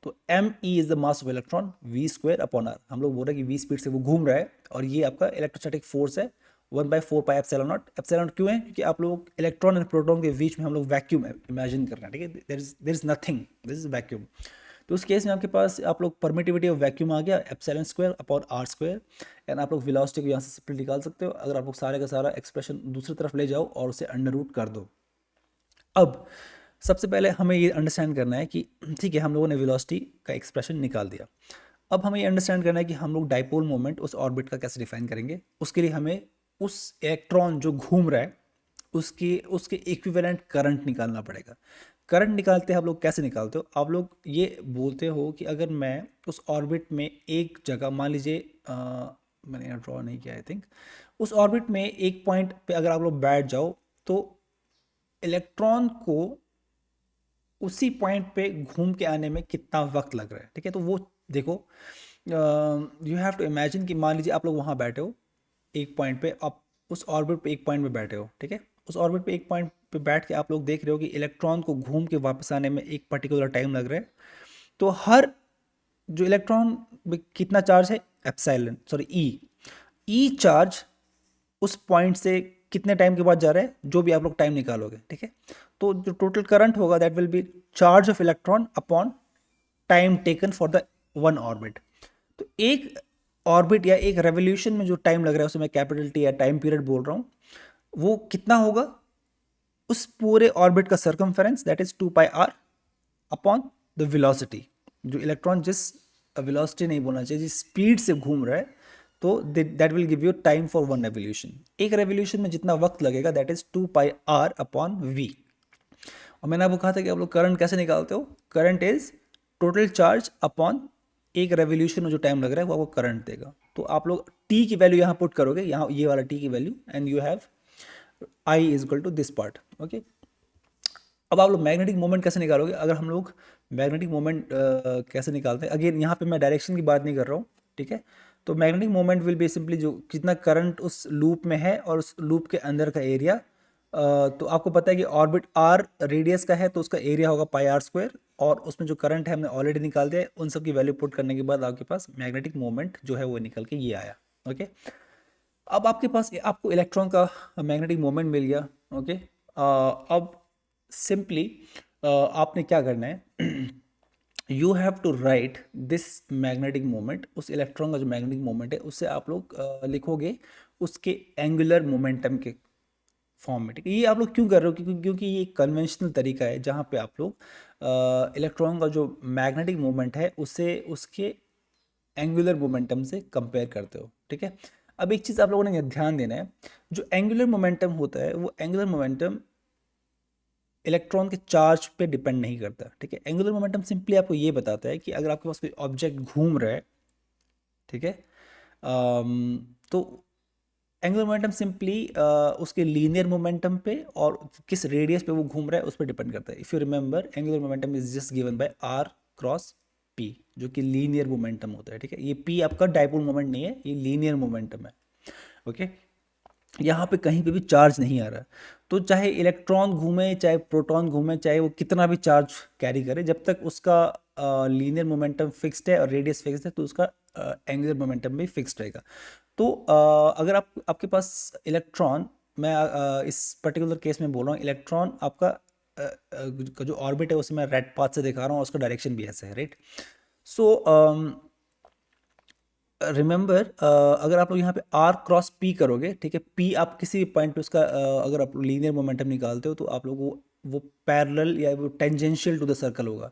तो M E is the mass of electron, वी² अपॉन आर। हम लोग बोल रहे हैं कि वी स्पीड से वो घूम रहा है, और ये आपका इलेक्ट्रोस्टैटिक फोर्स है 1/4 pi epsilon not. Epsilon not क्यों है? क्योंकि आप लोग इलेक्ट्रॉन एंड प्रोटॉन के बीच में हम लोग वैक्यूम इमेजिन कर रहे हैं। ठीक है, there is nothing, this is vacuum. तो उस केस में आपके पास आप लोग परमिटिविटी ऑफ वैक्यूम आ गया एप्सिलॉन² अपॉन r², एंड आप लोग वेलोसिटी को यहाँ से सिंपली निकाल सकते हो, अगर आप लोग सारे का सारा एक्सप्रेशन दूसरी तरफ ले जाओ और उसे अंडर रूट कर दो। अब सबसे पहले हमें ये अंडरस्टैंड करना है कि ठीक है, हम लोगों ने वेलोसिटी का एक्सप्रेशन निकाल दिया। अब हमें ये अंडरस्टैंड करना है कि हम लोग डाइपोल मोमेंट उस ऑर्बिट का कैसे डिफाइन करेंगे। उसके लिए हमें उस इलेक्ट्रॉन जो घूम रहा है उसके उसके इक्विवेलेंट करंट निकालना पड़ेगा। करंट निकालते हैं हम लोग, कैसे निकालते हो आप लोग? ये बोलते हो कि अगर मैं उस ऑर्बिट में एक जगह, मान लीजिए मैंने यहाँ ड्रॉ नहीं किया, आई थिंक, उस ऑर्बिट में एक पॉइंट पे अगर आप लोग बैठ जाओ, तो इलेक्ट्रॉन को उसी पॉइंट पे घूम के आने में कितना वक्त लग रहा है। ठीक है, तो वो देखो, यू हैव टू इमेजिन कि मान लीजिए आप लोग वहाँ बैठे हो एक पॉइंट पे, आप उस ऑर्बिट पे एक पॉइंट पे बैठे हो। ठीक है, उस ऑर्बिट पे एक पॉइंट पे बैठ के आप लोग देख रहे हो कि इलेक्ट्रॉन को घूम के वापस आने में एक पर्टिकुलर टाइम लग रहा है। तो हर जो इलेक्ट्रॉन में कितना चार्ज है, एप्सिलॉन, सॉरी, ई चार्ज उस पॉइंट से कितने टाइम के बाद जा रहा है, जो भी आप लोग टाइम निकालोगे। ठीक है, तो जो टोटल करंट होगा that will B charge of electron upon time taken for the one orbit. तो एक ऑर्बिट या एक रेवोल्यूशन में जो टाइम लग रहा है उसे मैं कैपिटल टी या टाइम पीरियड बोल रहा हूँ, वो कितना होगा? उस पूरे ऑर्बिट का circumference, that is 2 pi R upon the velocity. जो इलेक्ट्रॉन जिस वेलोसिटी नहीं बोलना चाहिए, जिस स्पीड से घूम रहा है, तो that will give you time for one revolution. एक रेवोल्यूशन में जितना वक्त लगेगा that is 2 pi R upon V. और मैंने आपको कहा था कि आप लोग करंट कैसे निकालते हो? Current is total charge upon एक रेवोल्यूशन में जो टाइम लग रहा है वो आपको करंट देगा। तो आप लोग टी की वैल्यू यहाँ पुट करोगे, यहाँ ये वाला टी की value, and you have I is equal to this part. Okay, अब आप लोग मैग्नेटिक मोमेंट कैसे निकालोगे? अगर हम लोग मैग्नेटिक मोमेंट कैसे निकालते हैं, अगेन यहाँ पे मैं डायरेक्शन की बात नहीं कर रहा हूँ, ठीक है। तो magnetic moment will be simply जो कितना करंट उस लूप में है और उस लूप के अंदर का एरिया। तो आपको पता है कि ऑर्बिट आर रेडियस का है तो उसका एरिया होगा पाई आर स्क्वायर, और उसमें जो करंट है हमने ऑलरेडी निकाल दिया है। उन सब की वैल्यू पुट करने के बाद आपके पास मैग्नेटिक मोमेंट जो है वो निकल के ये आया। ओके, अब आपके पास आपको इलेक्ट्रॉन का मैग्नेटिक मोमेंट मिल गया। ओके, अब सिंपली आपने क्या करना है, you have to write this magnetic moment, उस इलेक्ट्रॉन का जो मैग्नेटिक मोमेंट है उससे आप लोग लिखोगे उसके एंगुलर मोमेंटम के फॉर्म में, ठीक है। ये आप लोग क्यों कर रहे हो? क्योंकि ये एक कन्वेंशनल तरीका है जहाँ पे आप लोग इलेक्ट्रॉन का जो मैग्नेटिक मोमेंट है उसे उसके एंगुलर मोमेंटम से कंपेयर करते हो, ठीक है। अब एक चीज़ आप लोगों ने यहाँ ध्यान देना है, जो एंगुलर मोमेंटम होता है वो एंगुलर मोमेंटम इलेक्ट्रॉन के चार्ज पे डिपेंड नहीं करता, ठीक है। एंगुलर मोमेंटम सिंपली आपको ये बताता है कि अगर आपके पास कोई ऑब्जेक्ट घूम रहा है, ठीक है, तो एंगुलर मोमेंटम सिंपली उसके लीनियर मोमेंटम पे और किस रेडियस पे वो घूम रहा है उस पर डिपेंड करता है। If you remember, angular momentum is just given by R cross P, जो कि लीनियर मोमेंटम होता है, ठीक है। ये पी आपका डाइपोल मोमेंट नहीं है, ये लीनियर मोमेंटम है। ओके, यहाँ पे कहीं पे भी चार्ज नहीं आ रहा, तो चाहे इलेक्ट्रॉन घूमे चाहे प्रोटॉन घूमे चाहे वो कितना भी चार्ज कैरी करे, जब तक उसका लीनियर मोमेंटम फिक्स्ड है और रेडियस फिक्स्ड है तो उसका एंगुलर मोमेंटम भी फिक्स्ड रहेगा। तो अगर आपके पास इलेक्ट्रॉन, मैं इस पर्टिकुलर केस में बोल रहा हूँ, इलेक्ट्रॉन आपका का जो ऑर्बिट है उसे मैं रेड पाथ से दिखा रहा हूँ और उसका डायरेक्शन भी ऐसे है, राइट। सो रिमेंबर, अगर आप लोग यहाँ पे आर क्रॉस पी करोगे, ठीक है, पी आप किसी भी पॉइंट पे उसका अगर आप लीनियर मोमेंटम निकालते हो तो आप लोग वो पैरेलल या वो टेंजेंशियल टू द सर्कल होगा,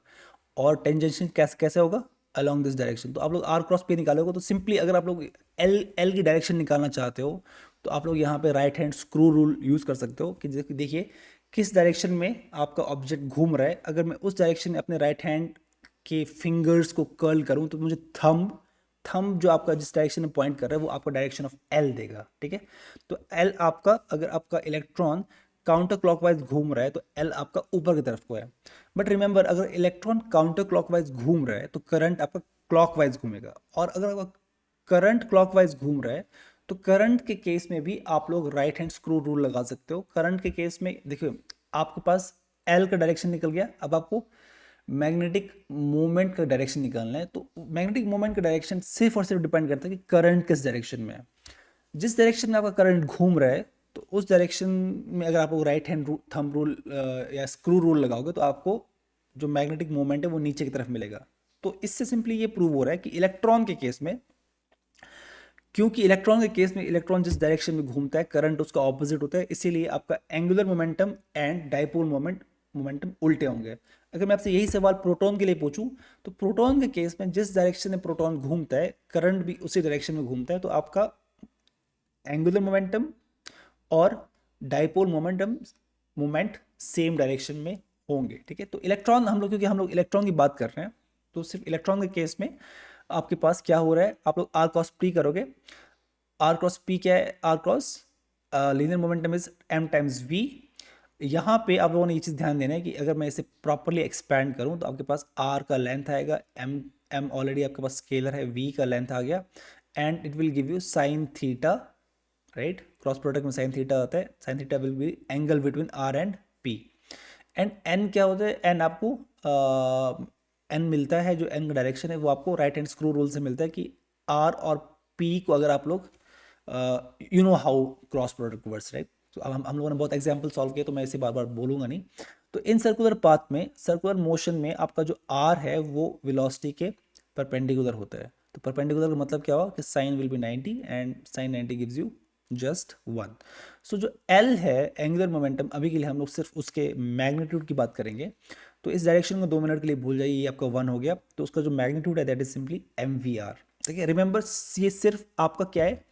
और टेंजेंशियल कैसे कैसे होगा, अलोंग दिस डायरेक्शन। तो आप लोग आर क्रॉस पी निकालोगे तो सिंपली अगर आप लोग एल एल की डायरेक्शन निकालना चाहते हो तो आप लोग यहाँ पे right hand screw rule use कर सकते हो कि देखिए किस डायरेक्शन में आपका ऑब्जेक्ट घूम रहा है। अगर मैं उस डायरेक्शन में अपने राइट हैंड के फिंगर्स को कर्ल करूँ तो मुझे थंब थंब जो आपका जिस डायरेक्शन में पॉइंट कर रहा है वो आपको डायरेक्शन ऑफ एल देगा, ठीक है। तो एल आपका, अगर आपका इलेक्ट्रॉन काउंटर क्लॉकवाइज घूम रहा है तो एल आपका ऊपर की तरफ को है। बट रिमेंबर, अगर इलेक्ट्रॉन काउंटर क्लॉकवाइज घूम रहा है तो करंट आपका क्लॉकवाइज घूमेगा, और अगर आपका करंट क्लॉकवाइज घूम रहा है तो करंट के केस में भी आप लोग राइट हैंड स्क्रू रूल लगा सकते हो। करंट के केस में देखिए आपके पास एल का डायरेक्शन निकल गया, अब आपको मैग्नेटिक मोमेंट का डायरेक्शन निकालना है। तो मैग्नेटिक मोमेंट का डायरेक्शन सिर्फ और सिर्फ डिपेंड करता है कि करंट किस डायरेक्शन में है। जिस डायरेक्शन में आपका करंट घूम रहा है तो उस डायरेक्शन में अगर आप राइट हैंड थंब रूल या स्क्रू रूल लगाओगे तो आपको जो मैग्नेटिक मोमेंट है वो नीचे की तरफ मिलेगा। तो इससे सिंपली ये प्रूव हो रहा है कि इलेक्ट्रॉन के केस में, क्योंकि इलेक्ट्रॉन के केस में इलेक्ट्रॉन जिस डायरेक्शन में घूमता है करंट उसका ऑपोजिट होता है, इसीलिए आपका angular momentum and dipole momentum उल्टे होंगे। अगर मैं आपसे यही सवाल प्रोटॉन के लिए पूछूं तो प्रोटॉन के केस में जिस डायरेक्शन में प्रोटॉन घूमता है करंट भी उसी डायरेक्शन में घूमता है, तो आपका एंगुलर मोमेंटम और डाइपोल मोमेंट सेम डायरेक्शन में होंगे, ठीक है। तो इलेक्ट्रॉन हम लोग, क्योंकि हम लोग इलेक्ट्रॉन की बात कर रहे हैं तो सिर्फ इलेक्ट्रॉन के केस में आपके पास क्या हो रहा है, आप लोग आर क्रॉस पी करोगे। आर क्रॉस पी क्या है? R cross linear momentum is M times V. यहाँ पे आप लोगों ने ये चीज़ ध्यान देना है कि अगर मैं इसे प्रॉपरली एक्सपैंड करूँ तो आपके पास आर का लेंथ आएगा, एम एम ऑलरेडी आपके पास स्केलर है, वी का लेंथ आ गया, and it will give you sine theta, right. Cross product में साइन थीटा आता है, sine theta will be angle between R and P. And N क्या होता है? एन आपको एन मिलता है, जो एन का डायरेक्शन है वो आपको राइट हैंड स्क्रू रूल से मिलता है कि आर और पी को अगर आप लोग you know how cross product works, right. तो अब हम लोगों ने बहुत एग्जाम्पल सॉल्व किए तो मैं इसे बार बार बोलूंगा नहीं। तो इन सर्कुलर पाथ में, सर्कुलर मोशन में आपका जो आर है वो वेलोसिटी के परपेंडिकुलर होता है। तो परपेंडिकुलर का मतलब क्या हुआ कि sine will be 90 and sine 90 gives you just 1। So जो एल है एंगुलर मोमेंटम, अभी के लिए हम लोग सिर्फ उसके मैग्नीट्यूड की बात करेंगे। तो इस डायरेक्शन को 2 मिनट के लिए भूल जाइए, ये आपका 1 हो गया। तो उसका जो मैग्नीट्यूड है that is simply M V R, ठीक है। रिमेंबर, ये सिर्फ आपका क्या है,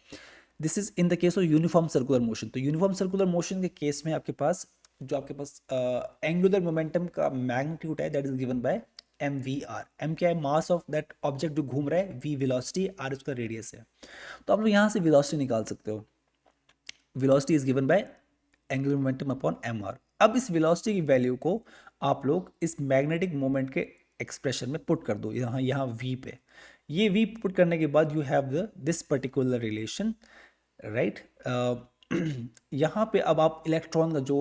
this is in the case of uniform circular motion. तो यूनिफॉर्म सर्कुलर मोशन के केस में आपके पास जो आपके पास एंगुलर मोमेंटम का मैग्नीट्यूड है that is given by M V R. M क्या है? मास ऑफ दैट ऑब्जेक्ट जो घूम रहा है, वी वेलोसिटी, आर उसका रेडियस है। तो आप लोग यहाँ से वेलोसिटी निकाल सकते हो। Velocity is given by angular momentum upon M R. अब इस वेलोसिटी की वैल्यू को आप लोग इस मैग्नेटिक मोमेंट के एक्सप्रेशन में पुट कर दो, यहाँ यहाँ v पे। ये v पुट करने के बाद you have the this particular relation, right. यहाँ पे अब आप इलेक्ट्रॉन का जो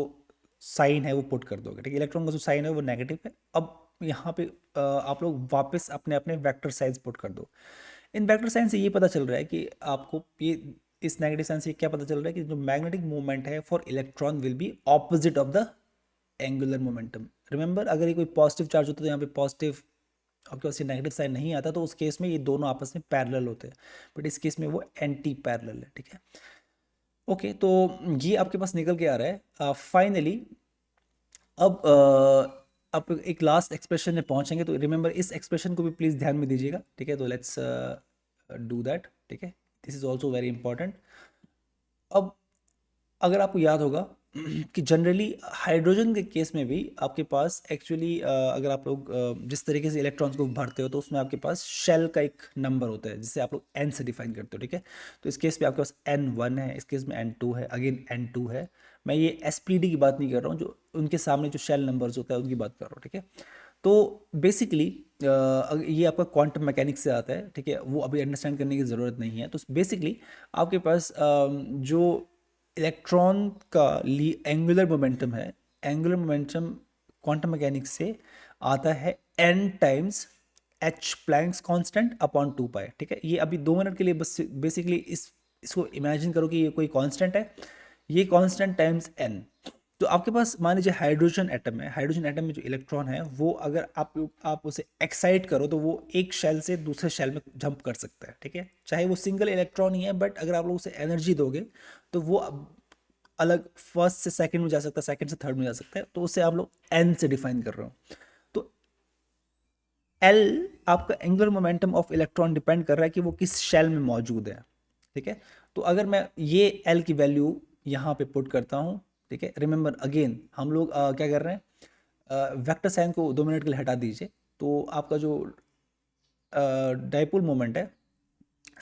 साइन है वो पुट कर दोगे, ठीक है। इलेक्ट्रॉन का जो साइन है वो नेगेटिव है। अब यहाँ पे आप लोग वापस अपने अपने वेक्टर साइंस पुट कर दो। इन वेक्टर साइंस से ये पता चल रहा है कि आपको ये इस नेगेटिव साइन से क्या पता चल रहा है कि जो मैग्नेटिक मूवमेंट है for electron will be opposite of the angular momentum. Remember, अगर ये कोई पॉजिटिव चार्ज होता है तो यहाँ पे पॉजिटिव, आपके पास ये नेगेटिव साइन नहीं आता, तो उस केस में ये दोनों आपस में पैरेलल होते हैं, बट इस केस में वो एंटी पैरेलल है, ठीक है। ओके, तो ये आपके पास निकल के आ रहा है फाइनली। अब आप एक लास्ट एक्सप्रेशन में पहुंचेंगे, तो रिमेंबर इस एक्सप्रेशन को भी प्लीज़ ध्यान में दीजिएगा, ठीक है। तो लेट्स डू दैट, ठीक है। This is also very important. अब अगर आपको याद होगा कि जनरली हाइड्रोजन के केस में भी आपके पास एक्चुअली अगर आप लोग जिस तरीके से इलेक्ट्रॉन्स को भरते हो तो उसमें आपके पास शेल का एक नंबर होता है जिसे आप लोग n से डिफाइन करते हो, ठीक है। तो इस केस में आपके पास n1 है, इस केस में n2 है, अगेन n2 है। मैं ये SPD की बात नहीं कर रहा हूँ, जो उनके सामने जो शेल नंबर्स होता है उनकी बात कर रहा हूँ, ठीक है। तो बेसिकली ये आपका क्वांटम मैकेनिक्स से आता है, ठीक है। वो अभी अंडरस्टैंड करने की ज़रूरत नहीं है। तो बेसिकली आपके पास जो इलेक्ट्रॉन का एंगुलर मोमेंटम है, एंगुलर मोमेंटम क्वांटम मैकेनिक्स से आता है n times h Planck's constant upon 2 पाई, ठीक है। ये अभी 2 मिनट के लिए बस बेसिकली इसको इमेजिन करो कि ये कोई कांस्टेंट है, ये कांस्टेंट टाइम्स n। तो आपके पास मान लीजिए हाइड्रोजन एटम है, हाइड्रोजन एटम में जो इलेक्ट्रॉन है वो अगर आप उसे एक्साइट करो तो वो एक शेल से दूसरे शेल में जंप कर सकता है, ठीक है। चाहे वो सिंगल इलेक्ट्रॉन ही है, बट अगर आप लोग उसे एनर्जी दोगे तो वो अलग फर्स्ट से सेकंड में जा सकता है, सेकंड से थर्ड में जा सकता है। तो उसे आप लोग एन से डिफाइन कर रहे हो। तो एल आपका angular momentum of electron depend कर रहा है कि वो किस शेल में मौजूद है, ठीक है। तो अगर मैं ये एल की वैल्यू यहाँ पे पुट करता हूँ, ठीक है। रिमेंबर अगेन हम लोग क्या कर रहे हैं, वेक्टर साइन को 2 मिनट के लिए हटा दीजिए। तो आपका जो डाइपोल मोमेंट है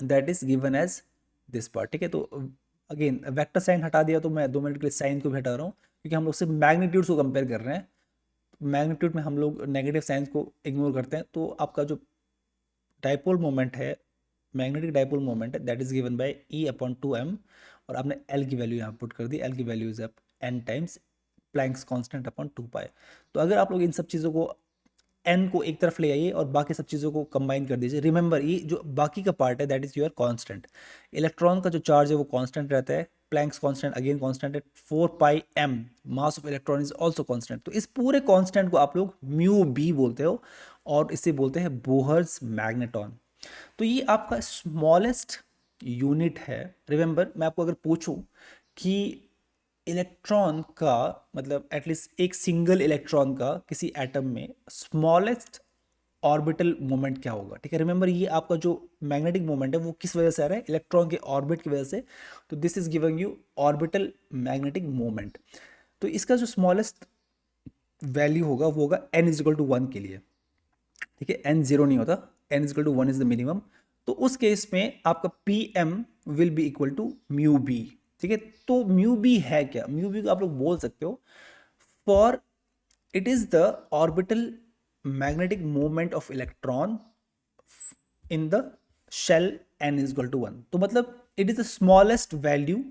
that is given as this part, ठीक है। तो अगेन वेक्टर साइन हटा दिया तो मैं 2 मिनट के लिए साइन को भी हटा रहा हूँ, क्योंकि हम लोग सिर्फ मैग्नीट्यूड्स को कंपेयर कर रहे हैं। मैग्नीट्यूड में हम लोग नेगेटिव साइंस को इग्नोर करते हैं। तो आपका जो डाइपोल मोमेंट है, मैग्नेटिक डाइपोल मोमेंट है, that is given bye E/2m। और आपने L की वैल्यू यहाँ पुट कर दी। L की value is up n times Planck's constant upon 2 पाई। तो अगर आप लोग इन सब चीज़ों को n को एक तरफ ले आइए और बाकी सब चीज़ों को कंबाइन कर दीजिए। रिमेंबर ये जो बाकी का पार्ट है that is your constant. Electron का जो चार्ज है वो कांस्टेंट रहता है, प्लैंक्स कांस्टेंट अगेन कांस्टेंट है, 4πm mass of electron is also constant. तो इस पूरे कांस्टेंट को आप लोग म्यू बी बोलते हो और इसे बोलते हैं बोहर्स मैग्नेटॉन। तो ये आपका स्मॉलेस्ट यूनिट है। रिमेंबर, मैं आपको अगर पूछूं कि इलेक्ट्रॉन का मतलब एटलीस्ट एक सिंगल इलेक्ट्रॉन का किसी एटम में स्मॉलेस्ट ऑर्बिटल मोमेंट क्या होगा, ठीक है। रिमेंबर ये आपका जो मैग्नेटिक मोमेंट है वो किस वजह से आ रहा है, इलेक्ट्रॉन के ऑर्बिट की वजह से। तो this is giving you orbital magnetic moment. तो इसका जो स्मॉलेस्ट वैल्यू होगा वो होगा n=1 के लिए, ठीक है। n 0 नहीं होता, n=1 इज द मिनिमम। तो उस केस में आपका Pm will be equal to mu B, ठीक है। तो म्यू बी है क्या, म्यू बी को आप लोग बोल सकते हो for it is the orbital magnetic moment of electron in the shell n=1। तो मतलब it is the smallest value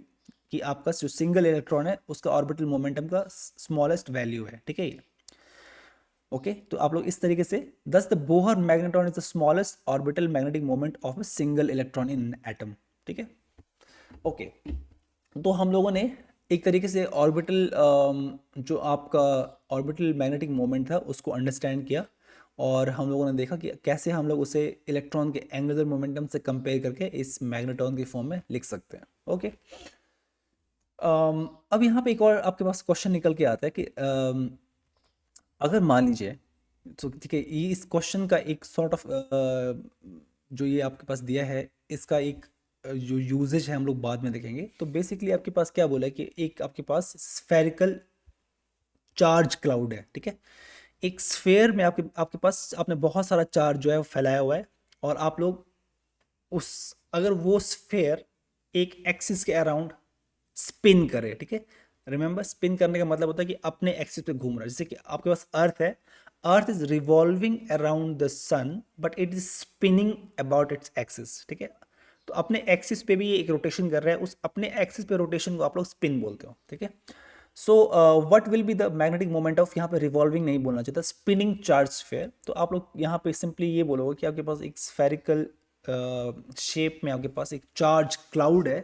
कि आपका जो सिंगल इलेक्ट्रॉन है उसका ऑर्बिटल मोमेंटम का स्मॉलेस्ट वैल्यू है, ठीक है ये। ओके, तो आप लोग इस तरीके से दस the Bohr magnetron is the smallest orbital magnetic moment of a single electron in atom, ठीक है। ओके, तो हम लोगों ने एक तरीके से ऑर्बिटल जो आपका ऑर्बिटल मैग्नेटिक मोमेंट था उसको अंडरस्टैंड किया, और हम लोगों ने देखा कि कैसे हम लोग उसे इलेक्ट्रॉन के एंगुलर मोमेंटम से कंपेयर करके इस मैग्नेट्रॉन की फॉर्म में लिख सकते हैं। ओके, अब यहाँ पे एक और आपके पास क्वेश्चन निकल के आता है कि अगर मान लीजिए, तो ठीक है, ये इस क्वेश्चन का एक सॉर्ट ऑफ जो ये आपके पास दिया है इसका एक जो यूजेज है हम लोग बाद में देखेंगे। तो बेसिकली आपके पास क्या बोला है कि एक आपके पास स्फेरिकल चार्ज क्लाउड है, ठीक है। एक स्फेयर में आपके आपके पास आपने बहुत सारा चार्ज जो है वो फैलाया हुआ है, और आप लोग उस अगर वो स्फेयर एक एक्सिस के अराउंड स्पिन करे, ठीक है, रिमेंबर, स्पिन करने का मतलब होता है कि अपने एक्सिस पे घूम रहा है। जैसे कि आपके पास अर्थ है, earth is revolving around the sun but it is spinning about its axis, ठीक है। तो अपने एक्सिस पे भी ये एक रोटेशन कर रहा है, उस अपने एक्सिस पे रोटेशन को आप लोग स्पिन बोलते हो, ठीक है। So what will be the magnetic moment of, यहाँ पे रिवॉल्विंग नहीं बोलना चाहिए था, स्पिनिंग चार्ज स्फेयर। तो आप लोग यहाँ पे सिंपली ये बोलोगे कि आपके पास एक स्फेरिकल शेप में आपके पास एक चार्ज क्लाउड है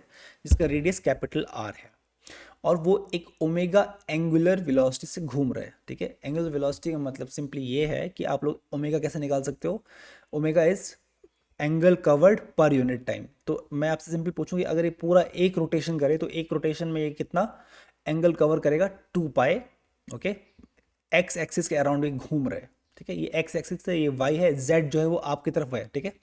जिसका रेडियस कैपिटल आर है, और वो एक ओमेगा एंगुलर वेलोसिटी से घूम रहा है, ठीक है। एंगुलर वेलोसिटी का मतलब सिंपली ये है कि आप लोग ओमेगा कैसे निकाल सकते हो, omega is angle covered per unit time. तो मैं आपसे सिंपली पूछूं कि अगर ये पूरा एक रोटेशन करे तो एक रोटेशन में ये कितना एंगल कवर करेगा, 2 पाई, ओके। एक्स एक्सिस के अराउंड ये घूम रहा है, ठीक है। ये एक्स एक्सिस है, ये वाई है, जेड जो है वो आपकी तरफ है, ठीक है।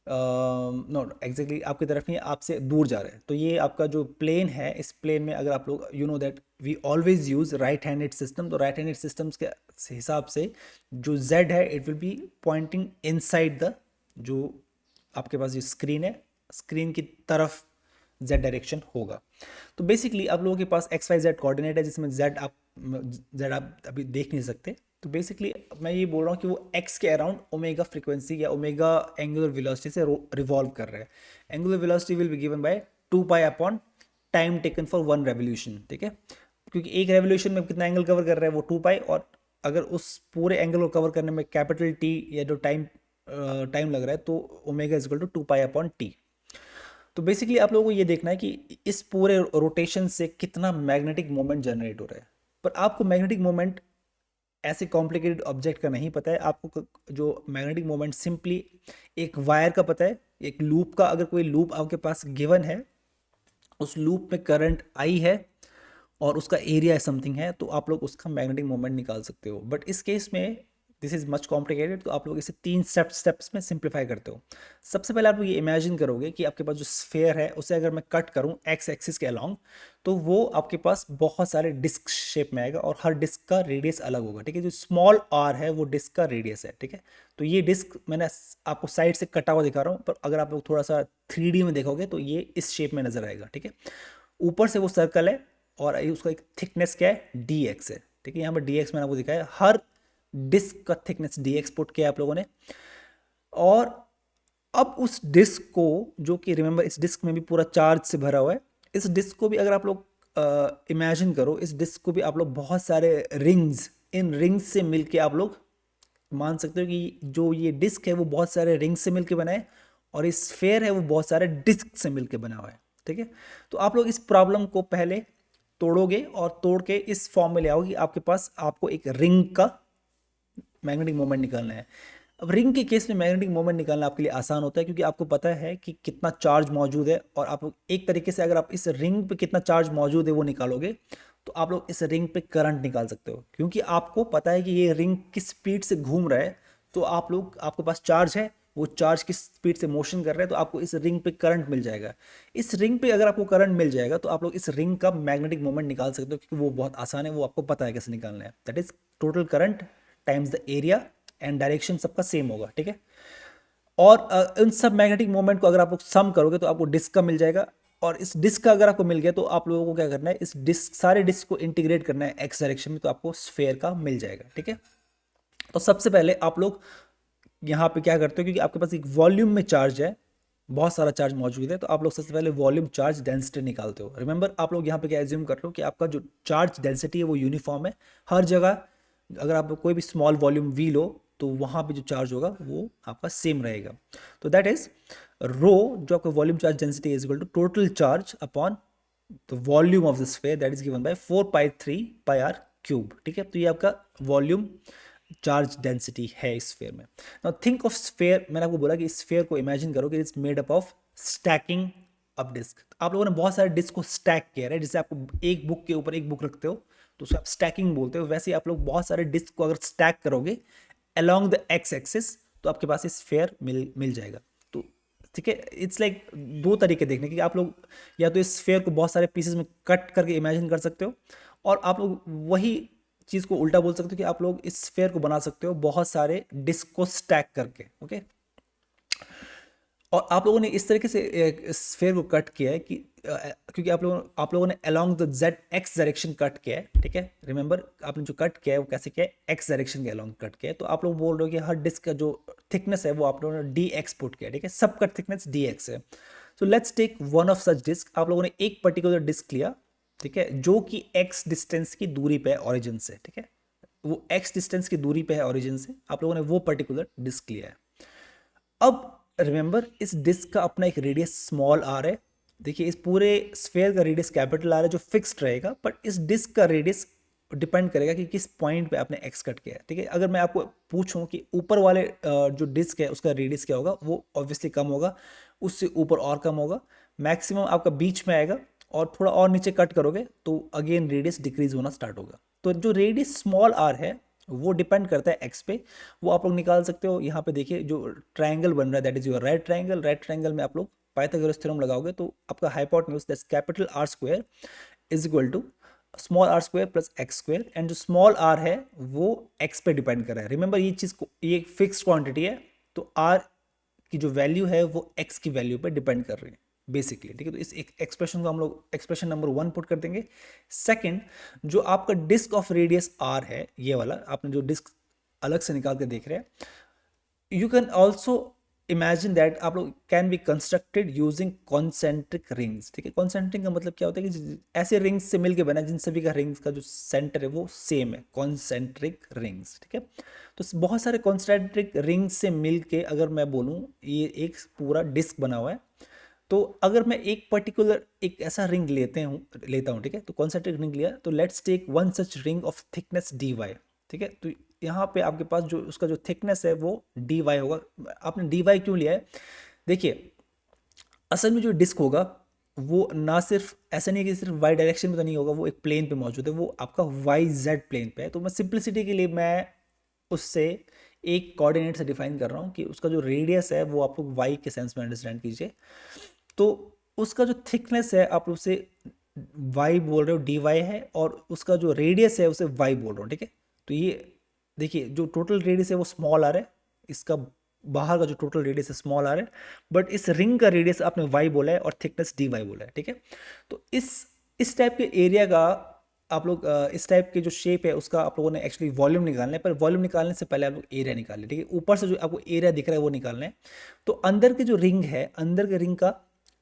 नो एग्जैक्टली आपकी तरफ नहीं, आपसे दूर जा रहा है। तो ये आपका जो प्लेन है, इस प्लेन में अगर आप लोग you know that we always use right handed system, तो राइट हैंडेड सिस्टम्स के हिसाब से जो जेड है it will be pointing inside the, जो आपके पास जो स्क्रीन है, स्क्रीन की तरफ जेड डायरेक्शन होगा। तो बेसिकली आप लोगों के पास एक्स वाई जेड कोऑर्डिनेट है जिसमें जेड आप अभी देख नहीं सकते। तो बेसिकली मैं ये बोल रहा हूँ कि वो एक्स के अराउंड ओमेगा फ्रीक्वेंसी या ओमेगा एंगुलर वेलोसिटी से रिवॉल्व कर रहा है। Angular velocity will be given by 2 pi upon time taken for 1 revolution, ठीक है। क्योंकि एक रेवोल्यूशन में कितना एंगल कवर कर रहा है, वो 2 पाई, और अगर उस पूरे एंगल को कवर करने में कैपिटल टी या जो टाइम लग रहा है, तो omega is equal to 2 pi upon T. तो बेसिकली आप लोगों को ये देखना है कि इस पूरे रोटेशन से कितना मैग्नेटिक मोमेंट जनरेट हो रहा है। पर आपको मैग्नेटिक मोमेंट ऐसे कॉम्प्लिकेटेड ऑब्जेक्ट का नहीं पता है, आपको जो मैग्नेटिक मोमेंट सिंपली एक वायर का पता है, एक लूप का, अगर कोई लूप आपके पास गिवन है, उस लूप में करंट आई है और उसका एरिया समथिंग है, तो आप लोग उसका मैग्नेटिक मोमेंट निकाल सकते हो। बट इस केस में दिस इज मच कॉम्प्लिकेटेड, तो आप लोग इसे 3 स्टेप्स में सिंप्लीफाई करते हो। सबसे पहले आप लोग ये इमेजिन करोगे कि आपके पास जो स्फेयर है उसे अगर मैं कट करूं एक्स एक्सिस के अलोंग, तो वो आपके पास बहुत सारे डिस्क शेप में आएगा और हर डिस्क का रेडियस अलग होगा, ठीक है। जो स्मॉल आर है वो डिस्क का रेडियस है, ठीक है। तो ये डिस्क मैंने आपको साइड से कटा हुआ दिखा रहा हूँ, पर अगर आप लोग थोड़ा सा 3D में देखोगे तो ये इस शेप में नजर आएगा, ठीक है। ऊपर से वो सर्कल है और उसका एक थिकनेस क्या है, डी एक्स है, ठीक है। यहाँ पर डी एक्स मैंने आपको दिखाया, हर डिस्क का थिकनेस डी एक्स पुट किया आप लोगों ने। और अब उस डिस्क को, जो कि रिमेंबर इस डिस्क में भी पूरा चार्ज से भरा हुआ है, इस डिस्क को भी अगर आप लोग इमेजिन करो, इस डिस्क को भी आप लोग बहुत सारे रिंग्स, इन रिंग्स से मिलके आप लोग मान सकते हो कि जो ये डिस्क है वो बहुत सारे रिंग्स से मिलके बना है, और इस स्फेयर है वो बहुत सारे डिस्क से मिलके बना हुआ है, ठीक है। तो आप लोग इस प्रॉब्लम को पहले तोड़ोगे और तोड़ के इस फॉर्म में ले आओगे कि आपके पास आपको एक रिंग का मैग्नेटिक मोमेंट निकालना है। अब रिंग के केस में मैग्नेटिक मोमेंट निकालना आपके लिए आसान होता है, क्योंकि आपको पता है कि कितना चार्ज मौजूद है, और आप एक तरीके से अगर आप इस रिंग पे कितना चार्ज मौजूद है वो निकालोगे, तो आप लोग इस रिंग पे करंट निकाल सकते हो, क्योंकि आपको पता है कि ये रिंग किस स्पीड से घूम रहा है। तो आप लोग, आपके पास चार्ज है, वो चार्ज किस स्पीड से मोशन कर रहा है, तो आपको इस रिंग पे करंट मिल जाएगा। इस रिंग पे अगर आपको करंट मिल जाएगा तो आप लोग इस रिंग का मैग्नेटिक मोमेंट निकाल सकते हो, क्योंकि वो बहुत आसान है, वो आपको पता है कैसे निकालना है। That is total current times the area, and direction सबका सेम होगा, ठीक है। और इन सब मैग्नेटिक मोमेंट को अगर आप लोग सम करोगे तो आपको डिस्क का मिल जाएगा, और इस डिस्क का अगर आपको मिल गया तो आप लोगों को क्या करना है, इस डिस्क, सारे डिस्क को इंटीग्रेट करना है एक्स डायरेक्शन में, तो आपको स्फेयर का मिल जाएगा, ठीक है। तो सबसे पहले आप लोग यहाँ पे क्या करते हो, क्योंकि आपके पास एक वॉल्यूम में चार्ज है, बहुत सारा चार्ज मौजूद है, तो आप लोग सबसे पहले वॉल्यूम चार्ज डेंसिटी निकालते हो। रिमेंबर, आप लोग यहाँ पे क्या एज्यूम कर रहे हो कि आपका जो चार्ज डेंसिटी है वो यूनिफॉर्म है हर जगह। अगर आप कोई भी स्मॉल वॉल्यूम वी लो तो वहाँ पे जो चार्ज होगा वो आपका सेम रहेगा। तो दैट इज रो, जो आपका volume charge density is equal to total charge upon the volume of the sphere, that is given by 4π3πr³, ठीक है। तो ये आपका वॉल्यूम चार्ज डेंसिटी है इस स्फेयर में। नाउ थिंक ऑफ स्फेयर, मैंने आपको बोला कि इस स्फेयर को इमेजिन करो कि it's made up of stacking up disc. आप लोगों ने बहुत सारे डिस्क को स्टैक किया है, जैसे आपको एक बुक के ऊपर एक बुक रखते हो तो उसे आप स्टैकिंग बोलते हो, वैसे ही आप लोग बहुत सारे डिस्क को अगर स्टैक करोगे अलोंग द एक्स एक्सिस तो आपके पास स्फेयर मिल जाएगा। तो ठीक है, इट्स लाइक दो तरीके देखने के, आप लोग या तो इस स्फेयर को बहुत सारे पीसेस में कट करके इमेजिन कर सकते हो, और आप लोग वही चीज़ को उल्टा बोल सकते हो कि आप लोग इस स्फेयर को बना सकते हो बहुत सारे डिस्क को स्टैक करके, ओके। और आप लोगों ने इस तरीके से स्फेयर को कट किया है कि क्योंकि आप लोगों ने along the Z x direction cut किया है, ठीक है। रिमेंबर आपने जो कट किया है वो कैसे किया है, एक्स डायरेक्शन के अलोंग कट किया है। तो आप लोग बोल रहे हो कि हर डिस्क का जो थिकनेस है वो आप लोगों ने डी एक्स पुट किया है, ठीक है, सबका थिकनेस डी एक्स है। So let's take one of such disc. आप लोगों ने एक पर्टिकुलर डिस्क लिया, ठीक है, जो कि एक्स डिस्टेंस की दूरी पे है ओरिजिन से, ठीक है, वो एक्स डिस्टेंस की दूरी पे है ओरिजिन से, आप लोगों ने वो पर्टिकुलर डिस्क लिया है। अब रिमेंबर इस डिस्क का अपना एक रेडियस स्मॉल आर है। देखिए इस पूरे स्फेयर का रेडियस कैपिटल आर है जो फिक्स्ड रहेगा, बट इस डिस्क का रेडियस डिपेंड करेगा कि किस पॉइंट पे आपने एक्स कट किया है, ठीक है। अगर मैं आपको पूछूं कि ऊपर वाले जो डिस्क है उसका रेडियस क्या होगा, वो ऑब्वियसली कम होगा, उससे ऊपर और कम होगा, मैक्सिमम आपका बीच में आएगा, और थोड़ा और नीचे कट करोगे तो अगेन रेडियस डिक्रीज होना स्टार्ट होगा। तो जो रेडियस स्मॉल आर है वो डिपेंड करता है एक्स पे। वो आप लोग निकाल सकते हो। यहाँ पे देखिए जो ट्रायंगल बन रहा है that is your right triangle. Right triangle में आप लोग पाइथागोरस थ्योरम लगाओगे तो आपका hypotenuse that's capital R square is equal to small R square plus X square, and जो स्मॉल आर है वो एक्स पे डिपेंड कर रहा है। रिमेंबर ये चीज़ को, ये फिक्स्ड क्वांटिटी है, तो आर की जो वैल्यू है वो एक्स की वैल्यू पे डिपेंड कर रही है बेसिकली, ठीक है। तो इस एक एक्सप्रेशन को हम लोग एक्सप्रेशन नंबर 1 पुट कर देंगे। सेकंड, जो आपका डिस्क ऑफ रेडियस आर है, ये वाला आपने जो डिस्क अलग से निकाल के देख रहे हैं, you can also imagine that आप लोग can be constructed using concentric rings, ठीक है। कॉन्सेंट्रिक का मतलब क्या होता है कि ऐसे रिंग्स से मिलके बना जिन सभी का रिंग्स का जो सेंटर है वो सेम है, कॉन्सेंट्रिक रिंग्स, ठीक है। तो बहुत सारे कॉन्सेंट्रिक रिंग्स से मिलके अगर मैं बोलूँ ये एक पूरा डिस्क बना हुआ है, तो अगर मैं एक पर्टिकुलर एक ऐसा रिंग लेता हूँ, ठीक है, तो कॉन्सेंट्रिक रिंग लिया, तो let's take one such ring of thickness D Y, ठीक है। तो यहाँ पे आपके पास जो उसका जो थिकनेस है वो डी वाई होगा। आपने डी वाई क्यों लिया है, देखिए असल में जो डिस्क होगा वो ना सिर्फ ऐसा नहीं है कि सिर्फ वाई डायरेक्शन में तो नहीं होगा, वो एक प्लेन पे मौजूद है, वो आपका वाई जेड प्लेन पे है। तो मैं सिंप्लिसिटी के लिए मैं उससे एक कोऑर्डिनेट से डिफाइन कर रहा हूँ कि उसका जो रेडियस है वो आप लोग वाई के सेंस में अंडरस्टैंड कीजिए। तो उसका जो थिकनेस है आप उसे वाई बोल रहे हो, डी वाई है, और उसका जो रेडियस है उसे वाई बोल रहा हूँ, ठीक है। तो ये देखिए जो टोटल रेडियस है वो स्मॉल आर है, इसका बाहर का जो टोटल रेडियस है स्मॉल आर है, बट इस रिंग का रेडियस आपने वाई बोला है और थिकनेस डी वाई बोला है, ठीक है। तो इस टाइप के एरिया का आप लोग इस टाइप के जो शेप है उसका आप लोगों ने एक्चुअली वॉल्यूम निकालना है, पर वॉल्यूम निकालने से पहले आप लोग एरिया निकाल लें, ठीक है। ऊपर से जो आपको एरिया दिख रहा है वो निकालना है। तो अंदर के जो रिंग है, अंदर के रिंग का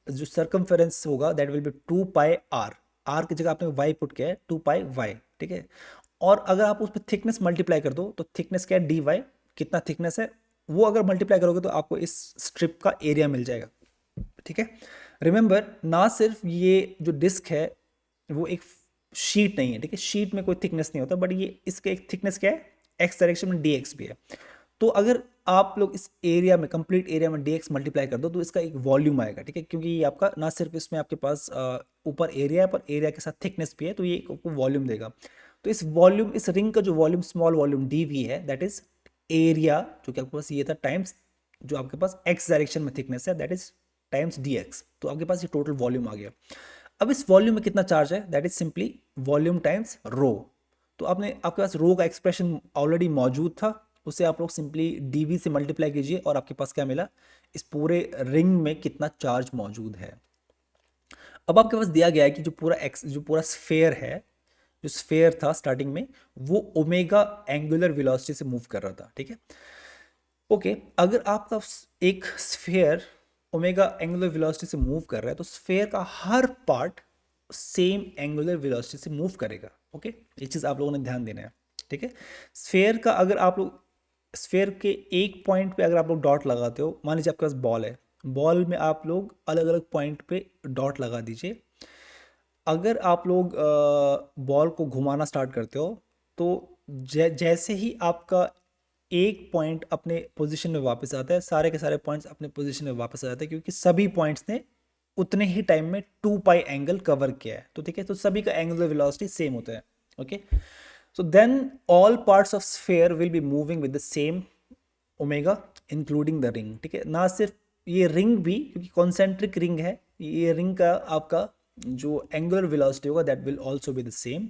जो सर्कमफेरेंस होगा that will be 2 pi R. R की जगह आपने वाई पुट किया है, 2 पाई वाई, ठीक है। और अगर आप उस पर थिकनेस मल्टीप्लाई कर दो तो थिकनेस क्या है, डी वाई, कितना थिकनेस है वो अगर मल्टीप्लाई करोगे तो आपको इस स्ट्रिप का एरिया मिल जाएगा, ठीक है। रिमेंबर ना सिर्फ ये जो डिस्क है वो एक शीट नहीं है, ठीक है, शीट में कोई थिकनेस नहीं होता, बट ये इसका एक थिकनेस क्या है, एक्स डायरेक्शन में डी एक्स भी है। तो अगर आप लोग इस एरिया में कंप्लीट एरिया में डी एक्स मल्टीप्लाई कर दो तो इसका एक वॉल्यूम आएगा, ठीक है, क्योंकि ये आपका ना सिर्फ इसमें आपके पास ऊपर एरिया है पर एरिया के साथ थिकनेस भी है, तो ये आपको वॉल्यूम देगा। तो इस वॉल्यूम, इस रिंग का जो volume small volume D V है दैट इज एरिया जो कि आपके पास ये था टाइम्स जो आपके पास एक्स डायरेक्शन में थिकनेस है that is times D X. तो आपके पास ये टोटल वॉल्यूम आ गया। अब इस वॉल्यूम में कितना चार्ज है, that is simply volume times rho. तो आपके पास रो का एक्सप्रेशन ऑलरेडी मौजूद था, उसे आप लोग सिंपली डीवी से मल्टीप्लाई कीजिए और आपके पास क्या मिला, इस पूरे रिंग में कितना चार्ज मौजूद है। अब आपके पास दिया गया है कि जो पूरा स्फेयर है, जो स्फेयर था स्टार्टिंग में वो ओमेगा एंगुलर वेलोसिटी से मूव कर रहा था, ठीक है। ओके, अगर आपका एक स्फेयर ओमेगा एंगुलर वेलोसिटी से मूव कर रहा है तो स्फेयर का हर पार्ट सेम एंगुलर वेलोसिटी से मूव करेगा। ओके, ये चीज़ आप लोगों ने ध्यान देना है, ठीक है। स्फेयर का अगर आप लोग स्फेयर के एक पॉइंट पे अगर आप लोग डॉट लगाते हो, मान लीजिए आपके पास बॉल है, बॉल में आप लोग अलग अलग पॉइंट पे डॉट लगा दीजिए। अगर आप लोग बॉल को घुमाना स्टार्ट करते हो तो जैसे ही आपका एक पॉइंट अपने पोजीशन में वापस आता है, सारे के सारे पॉइंट्स अपने पोजीशन में वापस आ जाते हैं, क्योंकि सभी पॉइंट्स ने उतने ही टाइम में 2 पाई एंगल कवर किया है। तो ठीक है, तो सभी का एंगुलर वेलोसिटी सेम होता है। Okay, so then all parts of sphere will be moving with the same omega including the ring, ठीक है। ना सिर्फ ये रिंग भी, क्योंकि कॉन्सेंट्रिक रिंग है, ये रिंग का आपका जो एंगुलर वेलोसिटी होगा that will also be the same.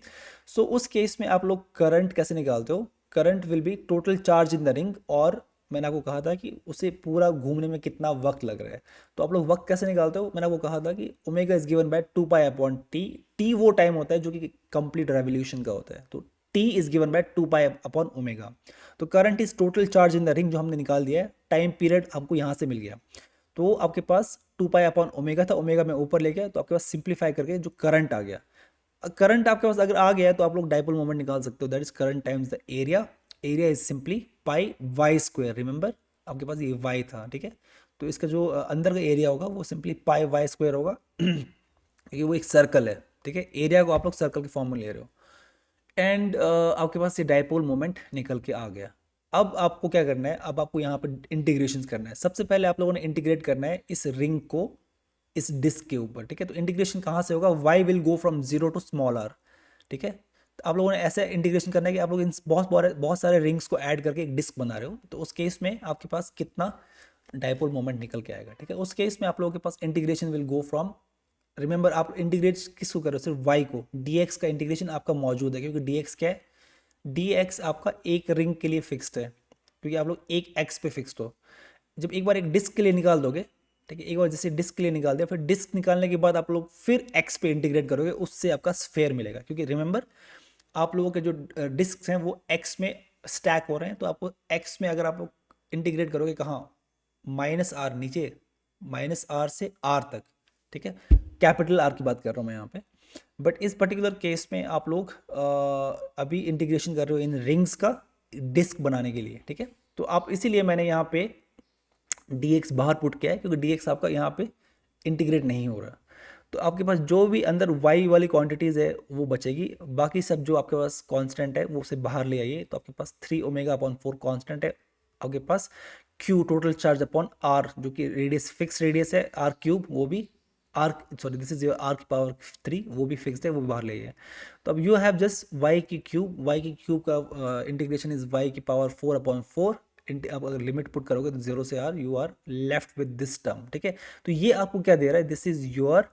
So उस केस में आप लोग करंट कैसे निकालते हो, current will be total charge in the ring और मैंने आपको कहा था कि उसे पूरा घूमने में कितना वक्त लग रहा है। तो आप लोग वक्त कैसे निकालते हो, मैंने आपको कहा था कि omega is given by 2 pi upon T. T वो टाइम होता है जो कि कंप्लीट रेवोल्यूशन का होता है, तो T is given by 2 pi upon omega. तो current is total charge in the ring जो हमने निकाल दिया है, टाइम पीरियड हमको यहाँ से मिल गया। तो आपके पास 2 पाई अपॉन ओमेगा था, ओमेगा में ऊपर ले गया, तो आपके पास सिंप्लीफाई करके जो करंट आ गया, करंट आपके पास अगर आ गया है तो आप लोग डाइपोल मोमेंट निकाल सकते हो, that is current times the area. Area is simply pi Y square, remember आपके पास ये वाई था, ठीक है। तो इसका जो अंदर का एरिया होगा वो सिंपली पाई वाई स्क्वायर होगा क्योंकि वो एक सर्कल है, ठीक है। एरिया को आप लोग सर्कल के फॉर्म में ले रहे हो। एंड आपके पास ये डाइपोल मोमेंट निकल के आ गया। अब आपको क्या करना है, अब आपको यहाँ पर इंटीग्रेशन करना है। सबसे पहले आप लोगों ने इंटीग्रेट करना है इस रिंग को इस डिस्क के ऊपर, ठीक है। तो इंटीग्रेशन कहाँ से होगा, y will go from 0 to small r, ठीक है। तो आप लोगों ने ऐसे इंटीग्रेशन करना है कि आप लोग इन बहुत सारे रिंग्स को ऐड करके एक डिस्क बना रहे हो। तो उस केस में आपके पास कितना डाइपोल मोमेंट निकल के आएगा, ठीक है। उस केस में आप लोगों के पास integration will go from, remember आप इंटीग्रेट किसको कर रहे हो, सिर्फ y को। dx का इंटीग्रेशन आपका मौजूद है, क्योंकि dx क्या है, dx आपका एक रिंग के लिए फिक्स्ड है, क्योंकि आप लोग एक x पे फिक्स्ड हो। जब एक बार एक डिस्क के लिए निकाल दोगे, ठीक है, एक बार जैसे डिस्क के लिए निकाल दिया, फिर डिस्क निकालने के बाद आप लोग फिर x पे इंटीग्रेट करोगे, उससे आपका स्फेयर मिलेगा। क्योंकि रिमेंबर आप लोगों के जो डिस्क हैं वो x में स्टैक हो रहे हैं, तो आपको x में अगर आप लोग इंटीग्रेट करोगे कहाँ, -r नीचे, -r से r तक, ठीक है। कैपिटल R की बात कर रहा हूँ मैं यहाँ पे। बट इस पर्टिकुलर केस में आप लोग अभी इंटीग्रेशन कर रहे हो इन रिंग्स का डिस्क बनाने के लिए, ठीक है। तो आप इसीलिए मैंने यहाँ पे dx बाहर पुट किया है, क्योंकि dx आपका यहाँ पे इंटीग्रेट नहीं हो रहा। तो आपके पास जो भी अंदर y वाली क्वांटिटीज़ है वो बचेगी, बाकी सब जो आपके पास कांस्टेंट है वो उसे बाहर ले आइए। तो आपके पास 3 ओमेगा अपॉन 4 कांस्टेंट है, आपके पास q total charge upon r जो कि रेडियस फिक्स रेडियस है r क्यूब, वो भी r, sorry this is your r की पावर 3, वो भी फिक्स्ड है, वो भी बाहर ले आइए। तो अब यू हैव जस्ट y की क्यूब का इंटीग्रेशन इज y की पावर 4/4। आप अगर लिमिट पुट करोगे तो 0 से r, you are left with this term, ठीक है। तो ये आपको क्या दे रहा है, this is your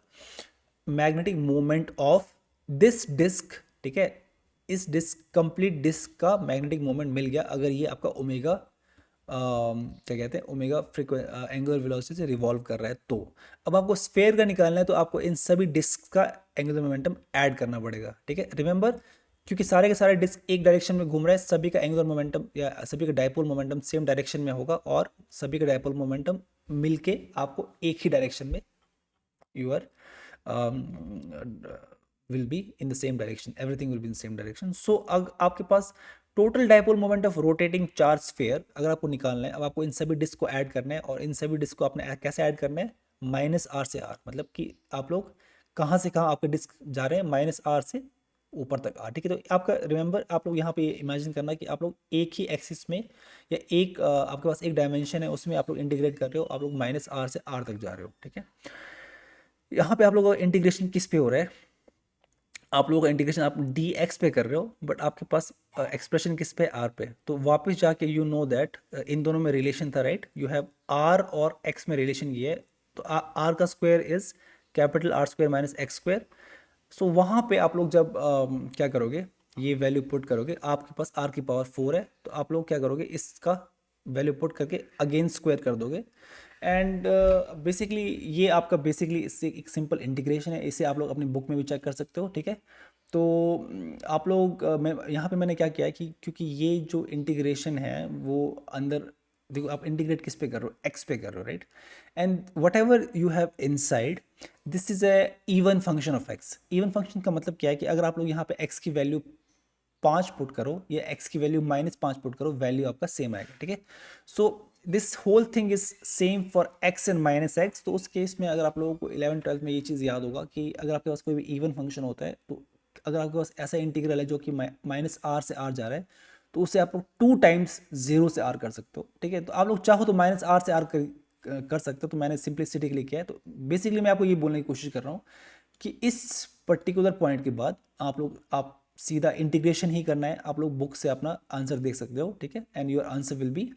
magnetic moment of this disc, ठीक है। इस डिस्क, कंप्लीट डिस्क का मैग्नेटिक मोमेंट मिल गया अगर ये आपका ओमेगा क्या कहते हैं, ओमेगा एंगुलर वेलोसिटी से रिवॉल्व कर रहा है। तो अब आपको स्फेयर का निकालना है, तो आपको इन सभी डिस्क का एंगुलर मोमेंटम ऐड करना पड़ेगा, ठीक है। रिमेंबर क्योंकि सारे के सारे डिस्क एक डायरेक्शन में घूम रहे हैं, सभी का एंगुलर मोमेंटम या सभी का डायपोल मोमेंटम सेम डायरेक्शन में होगा, और सभी का डायपोल मोमेंटम मिलके आपको एक ही डायरेक्शन में your will be in the same direction, everything will be in the same direction. So आपके पास total dipole moment of rotating charge sphere अगर आपको निकालना है, अब आपको इन सभी डिस्क को ऐड करना है, और इन सभी डिस्क को आपने कैसे ऐड करना है, -r से r, मतलब कि आप लोग कहाँ से कहाँ आपके डिस्क जा रहे हैं, -r से ऊपर तक r, ठीक है। तो आपका रिमेंबर आप लोग यहाँ पे इमेजिन करना कि आप लोग एक ही एक्सिस में या एक आपके पास एक डायमेंशन है उसमें आप लोग इंटीग्रेट कर रहे हो, आप लोग -r से r तक जा रहे हो, ठीक है। यहाँ पे आप लोगों का इंटीग्रेशन किस पे हो रहा है, आप लोगों का इंटीग्रेशन आप dx पे कर रहे हो, बट आपके पास एक्सप्रेशन किस पे, r पे। तो वापस जाके यू नो दैट इन दोनों में रिलेशन था, राइट। यू हैव r और x में रिलेशन ये है, तो r का square is capital R square minus x square. So वहाँ पे आप लोग जब क्या करोगे, ये वैल्यू पुट करोगे, आपके पास r की पावर 4 है, तो आप लोग क्या करोगे, इसका वैल्यू पुट करके अगेन स्क्वायर कर दोगे। एंड बेसिकली ये आपका बेसिकली इससे एक सिंपल इंटीग्रेशन है, इसे आप लोग अपनी बुक में भी चेक कर सकते हो, ठीक है। तो आप लोग मैं यहाँ पे मैंने क्या किया है कि क्योंकि ये जो इंटीग्रेशन है वो अंदर देखो, आप इंटीग्रेट किस पे कर रहे हो, एक्स पे कर रहे हो, right. And what ever you have inside, this is a even function of x. Even function का मतलब क्या है कि अगर आप लोग यहाँ पे एक्स की वैल्यू 5 पुट करो या x की वैल्यू -5 पुट करो, वैल्यू आपका सेम आएगा, ठीक है। So this whole thing is same for x and -x। तो उस केस में अगर आप लोगों को 11th-12th में ये चीज़ याद होगा कि अगर आपके पास कोई भी इवन फंक्शन होता है, तो अगर आपके पास ऐसा इंटीग्रल है जो कि -r से r जा रहा है, तो उसे आप लोग 2 टाइम्स 0 से r कर सकते हो, ठीक है। तो आप लोग चाहो तो -r से r कर सकते हो, तो मैंने सिंप्लिसिटी के लिए किया है। तो बेसिकली मैं आपको ये बोलने की कोशिश कर रहा हूँ कि इस पर्टिकुलर पॉइंट के बाद आप सीधा इंटीग्रेशन ही करना है, आप लोग बुक से अपना आंसर देख सकते हो, ठीक है। And your answer will be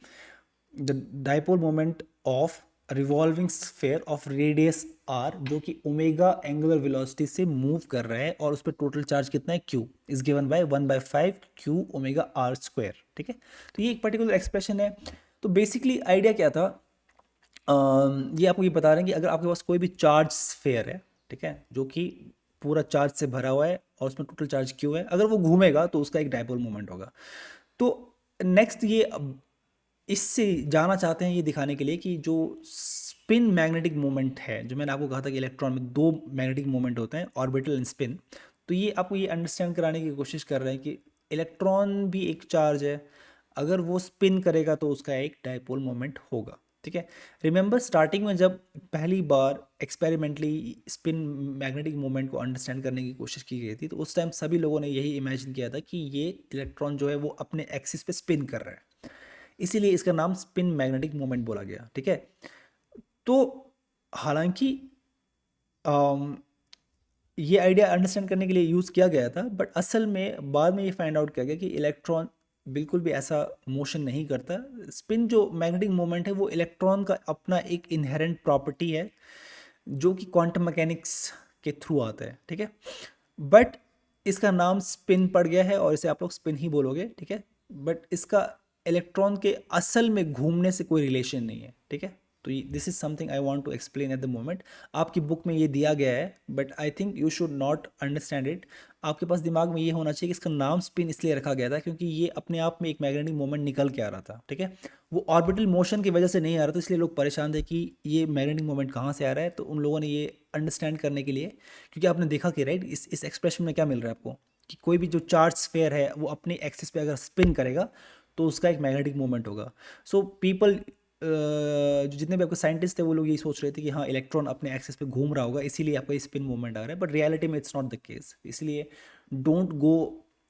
the dipole moment of revolving sphere of radius r, जो कि ओमेगा एंगुलर वेलोसिटी से मूव कर रहा है, और उस पर टोटल चार्ज कितना है, q is given bye 1/5 q omega r square, ठीक है। तो ये एक पर्टिकुलर एक्सप्रेशन है। तो बेसिकली आइडिया क्या था, ये आपको ये बता रहे हैं कि अगर आपके पास कोई भी चार्ज स्फेयर है, ठीक है, जो कि पूरा चार्ज से भरा हुआ है और उसमें टोटल चार्ज क्यू है, अगर वो घूमेगा तो उसका एक डायपोल मोमेंट होगा। तो नेक्स्ट ये अब इससे जाना चाहते हैं ये दिखाने के लिए कि जो स्पिन मैग्नेटिक मोमेंट है, जो मैंने आपको कहा था कि इलेक्ट्रॉन में दो मैग्नेटिक मोमेंट होते हैं, ऑर्बिटल एंड स्पिन। तो ये आपको ये अंडरस्टैंड कराने की कोशिश कर रहे हैं कि इलेक्ट्रॉन भी एक चार्ज है, अगर वो स्पिन करेगा तो उसका एक डायपोल मोमेंट होगा, ठीक है। रिमेंबर स्टार्टिंग में जब पहली बार एक्सपेरिमेंटली स्पिन मैग्नेटिक मोमेंट को अंडरस्टैंड करने की कोशिश की गई थी, तो उस टाइम सभी लोगों ने यही इमेजिन किया था कि ये इलेक्ट्रॉन जो है वो अपने एक्सिस पे स्पिन कर रहा है, इसीलिए इसका नाम स्पिन मैग्नेटिक मोमेंट बोला गया, ठीक है। तो हालांकि अम, ये आइडिया अंडरस्टैंड करने के लिए यूज़ किया गया था, बट असल में बाद में ये फाइंड आउट किया गया कि इलेक्ट्रॉन बिल्कुल भी ऐसा मोशन नहीं करता। स्पिन जो मैग्नेटिक मोमेंट है वो इलेक्ट्रॉन का अपना एक इनहेरेंट प्रॉपर्टी है, जो कि क्वांटम मैकेनिक्स के थ्रू आता है, ठीक है। बट इसका नाम स्पिन पड़ गया है और इसे आप लोग स्पिन ही बोलोगे, ठीक है। बट इसका इलेक्ट्रॉन के असल में घूमने से कोई रिलेशन नहीं है, ठीक है। तो this is something I want to explain at the moment. आपकी बुक में ये दिया गया है, but I think you should not understand it. आपके पास दिमाग में ये होना चाहिए कि इसका नाम स्पिन इसलिए रखा गया था क्योंकि ये अपने आप में एक मैग्नेटिक मोमेंट निकल के आ रहा था, ठीक है। वो ऑर्बिटल मोशन की वजह से नहीं आ रहा था, इसलिए लोग परेशान थे कि ये मैग्नेटिक मोमेंट कहाँ से आ रहा है। तो उन लोगों ने ये अंडरस्टैंड करने के लिए, क्योंकि आपने देखा कि राइट इस एक्सप्रेशन में क्या मिल रहा है आपको, कि कोई भी जो चार्ज स्फेयर है वो अपने एक्सिस पे अगर स्पिन करेगा तो उसका एक मैग्नेटिक मोमेंट होगा। सो पीपल जो जितने भी आपके साइंटिस्ट थे वो लोग यही सोच रहे थे कि हाँ इलेक्ट्रॉन अपने एक्सिस पे घूम रहा होगा, इसीलिए आपका ये स्पिन मूवमेंट आ रहा है, बट रियलिटी में इट्स नॉट द केस। इसलिए डोंट गो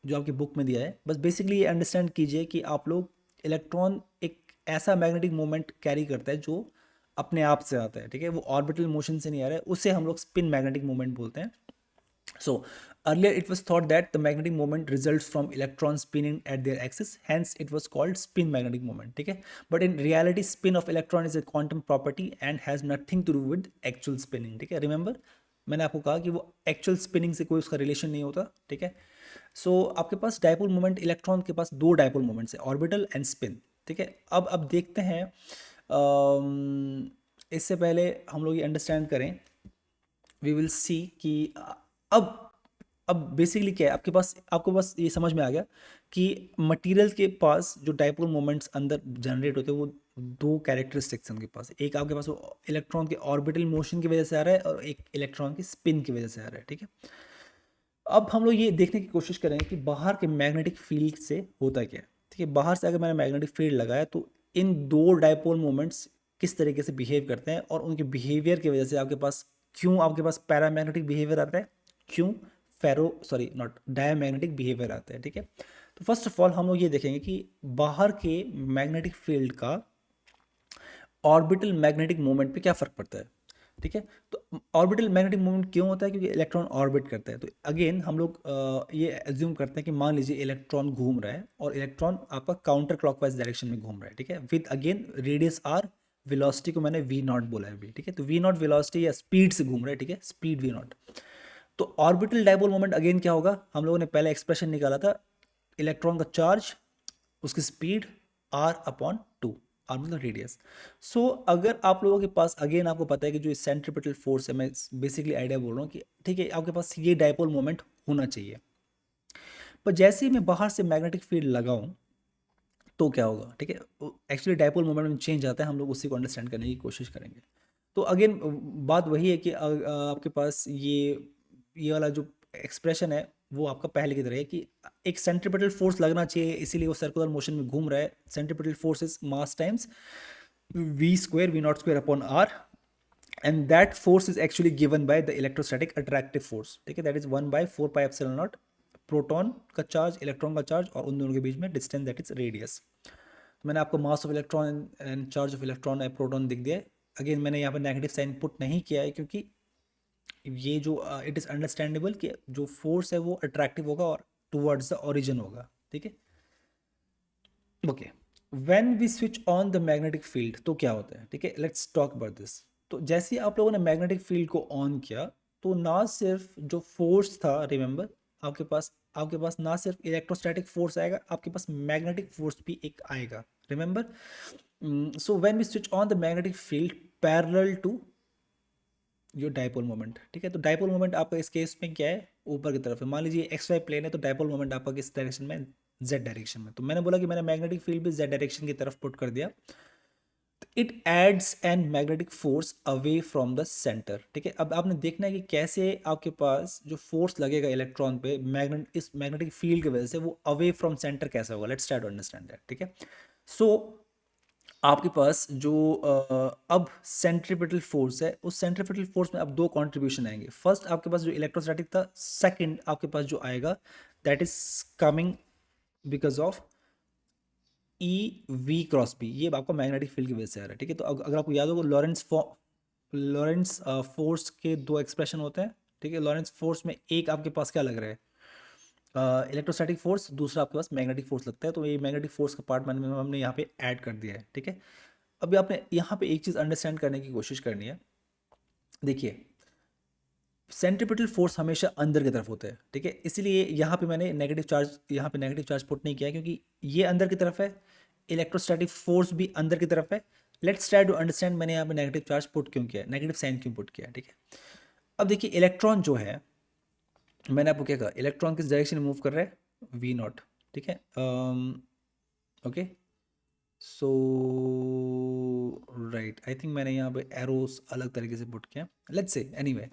जो आपकी बुक में दिया है, बस बेसिकली ये अंडरस्टैंड कीजिए कि आप लोग इलेक्ट्रॉन एक ऐसा मैग्नेटिक मोमेंट कैरी करता है जो अपने आप से आता है, ठीक है, वो ऑर्बिटल मोशन से नहीं आ रहा है, उसे हम लोग स्पिन मैग्नेटिक मोमेंट बोलते हैं। So earlier it was thought that the magnetic moment results from electrons spinning at their axis, hence it was called spin magnetic moment, ठीक है। But in reality spin of electron is a quantum property and has nothing to do with actual spinning, ठीक है। Remember मैंने आपको कहा कि वो एक्चुअल स्पिनिंग से कोई उसका रिलेशन नहीं होता, ठीक है। सो आपके पास डायपोल मोमेंट, इलेक्ट्रॉन के पास दो डायपोल मोमेंट्स है, ऑर्बिटल एंड स्पिन, ठीक है। अब देखते हैं, इससे पहले हम लोग ये अंडरस्टैंड करें, वी विल सी कि अब अब बेसिकली क्या है, आपको बस ये समझ में आ गया कि मटेरियल के पास जो डायपोल मोमेंट्स अंदर जनरेट होते हैं वो दो कैरेक्टरिस्टिक्स हैं उनके पास। एक आपके पास वो इलेक्ट्रॉन के ऑर्बिटल मोशन की वजह से आ रहा है और एक इलेक्ट्रॉन की स्पिन की वजह से आ रहा है, ठीक है। अब हम लोग ये देखने की कोशिश करेंगे कि बाहर के मैग्नेटिक फील्ड से होता क्या है, ठीक है। बाहर से अगर मैंने मैग्नेटिक फील्ड लगाया तो इन दो डायपोल मोमेंट्स किस तरीके से बिहेव करते हैं, और उनके बिहेवियर की वजह से आपके पास पैरामैग्नेटिक बिहेवियर आता है, क्यों नॉट डायमैग्नेटिक बिहेवियर आता है, ठीक है। तो फर्स्ट ऑफ ऑल हम लोग ये देखेंगे कि बाहर के मैग्नेटिक फील्ड का ऑर्बिटल मैग्नेटिक मोमेंट पे क्या फ़र्क पड़ता है, ठीक है। तो ऑर्बिटल मैग्नेटिक मोमेंट क्यों होता है, क्योंकि इलेक्ट्रॉन ऑर्बिट करता है। तो अगेन हम लोग ये एज्यूम करते हैं कि मान लीजिए इलेक्ट्रॉन घूम रहा है और इलेक्ट्रॉन आपका काउंटर क्लॉकवाइज डायरेक्शन में घूम रहा है, ठीक है, with again radius R, velocity को मैंने वी नॉट बोला है अभी, ठीक है। तो वी नॉट वेलोसिटी या स्पीड से घूम रहा है, ठीक है, स्पीड वी नॉट। तो ऑर्बिटल डायपोल मोमेंट अगेन क्या होगा, हम लोगों ने पहले एक्सप्रेशन निकाला था, इलेक्ट्रॉन का चार्ज उसकी speed R upon two, R मतलब रेडियस। सो अगर आप लोगों के पास अगेन आपको पता है कि जो सेंट्रीपिटल फोर्स है, मैं बेसिकली आइडिया बोल रहा हूँ कि ठीक है आपके पास ये डायपोल मोमेंट होना चाहिए, पर जैसे ही मैं बाहर से मैग्नेटिक फील्ड लगाऊं तो क्या होगा, ठीक है, एक्चुअली डायपोल मोमेंट में चेंज आता है, हम लोग उसी को अंडरस्टैंड करने की कोशिश करेंगे। तो अगेन बात वही है कि आपके पास ये वाला जो एक्सप्रेशन है वो आपका पहले की तरह है कि एक सेंट्रीपिटल फोर्स लगना चाहिए, इसीलिए वो सर्कुलर मोशन में घूम रहा है। Centripetal force is mass times V naught square upon R, and that force is actually given by the electrostatic attractive force, ठीक है, दैट इज 1/4πε0, प्रोटॉन का चार्ज, इलेक्ट्रॉन का चार्ज और उन दोनों के बीच में डिस्टेंस, दैट इज रेडियस। मैंने आपको मास of electron and charge of electron या प्रोटॉन दिख दिया है। अगेन मैंने यहाँ पर नेगेटिव साइन पुट नहीं किया है क्योंकि ये जो इट इज़ अंडरस्टैंडेबल कि जो फोर्स है वो अट्रैक्टिव होगा और टुवर्ड्स द ओरिजिन होगा, ठीक है। Okay, when we switch on the magnetic field तो क्या होता है, ठीक है, लेट्स टॉक अबाउट दिस। तो जैसे ही आप लोगों ने मैग्नेटिक फील्ड को ऑन किया तो ना सिर्फ जो फोर्स था, रिमेंबर आपके पास आपके पास ना सिर्फ इलेक्ट्रोस्टैटिक फोर्स आएगा, आपके पास मैग्नेटिक फोर्स भी एक आएगा। Remember, so when we switch on the magnetic field parallel to your dipole moment, ठीक है। तो डाइपोल मोमेंट आपका इस केस में क्या है, ऊपर की तरफ है। मान लीजिए एक्स वाई प्लेन है, तो डाइपोल मोमेंट आपका किस डायरेक्शन में, जेड डायरेक्शन में। तो मैंने बोला कि मैंने मैग्नेटिक फील्ड भी जेड डायरेक्शन की तरफ पुट कर दिया। It adds an magnetic force away from the centre, ठीक है। अब आपने देखना है कि कैसे आपके पास जो फोर्स लगेगा इलेक्ट्रॉन पे इस मैग्नेटिक फील्ड की वजह से, वो अवे फ्रॉम सेंटर कैसा होगा। Let's try to understand that, ठीक है। सो आपके पास जो अब सेंट्रीपिटल फोर्स है, उस सेंट्रीपिटल फोर्स में अब दो कंट्रीब्यूशन आएंगे। फर्स्ट आपके पास जो इलेक्ट्रोस्टैटिक था, सेकंड आपके पास जो आएगा that is coming because of E V cross B. ये आपका मैग्नेटिक फील्ड की वजह से आ रहा है, ठीक है। तो अगर आपको याद होगा, लॉरेंस फोर्स के दो एक्सप्रेशन होते हैं, ठीक है। लॉरेंस फोर्स में एक आपके पास क्या लग रहा है, इलेक्ट्रोस्टैटिक फोर्स, दूसरा आपके पास मैग्नेटिक फोर्स लगता है। तो ये मैग्नेटिक फोर्स का पार्ट मैंने हमने यहाँ पे ऐड कर दिया है, ठीक है। अभी आपने यहाँ पे एक चीज़ अंडरस्टैंड करने की कोशिश करनी है। देखिए, सेंट्रीपिटल फोर्स हमेशा अंदर की तरफ होता है, ठीक है। इसलिए यहाँ पे मैंने नेगेटिव चार्ज, यहाँ पे नेगेटिव चार्ज पुट नहीं किया, क्योंकि ये अंदर की तरफ है, इलेक्ट्रोस्टैटिक फोर्स भी अंदर की तरफ है। लेट्स ट्राई टू अंडरस्टैंड मैंने यहाँ पे नेगेटिव चार्ज पुट क्यों किया, नेगेटिव साइन क्यों पुट किया, ठीक है। अब देखिए, इलेक्ट्रॉन जो है, मैंने आपको क्या कहा, इलेक्ट्रॉन किस डायरेक्शन में मूव कर रहा है, वी नॉट, ठीक है। Okay, so right, I think मैंने यहाँ पे एरोस अलग तरीके से पुट किया। लेट्स से एनीवे,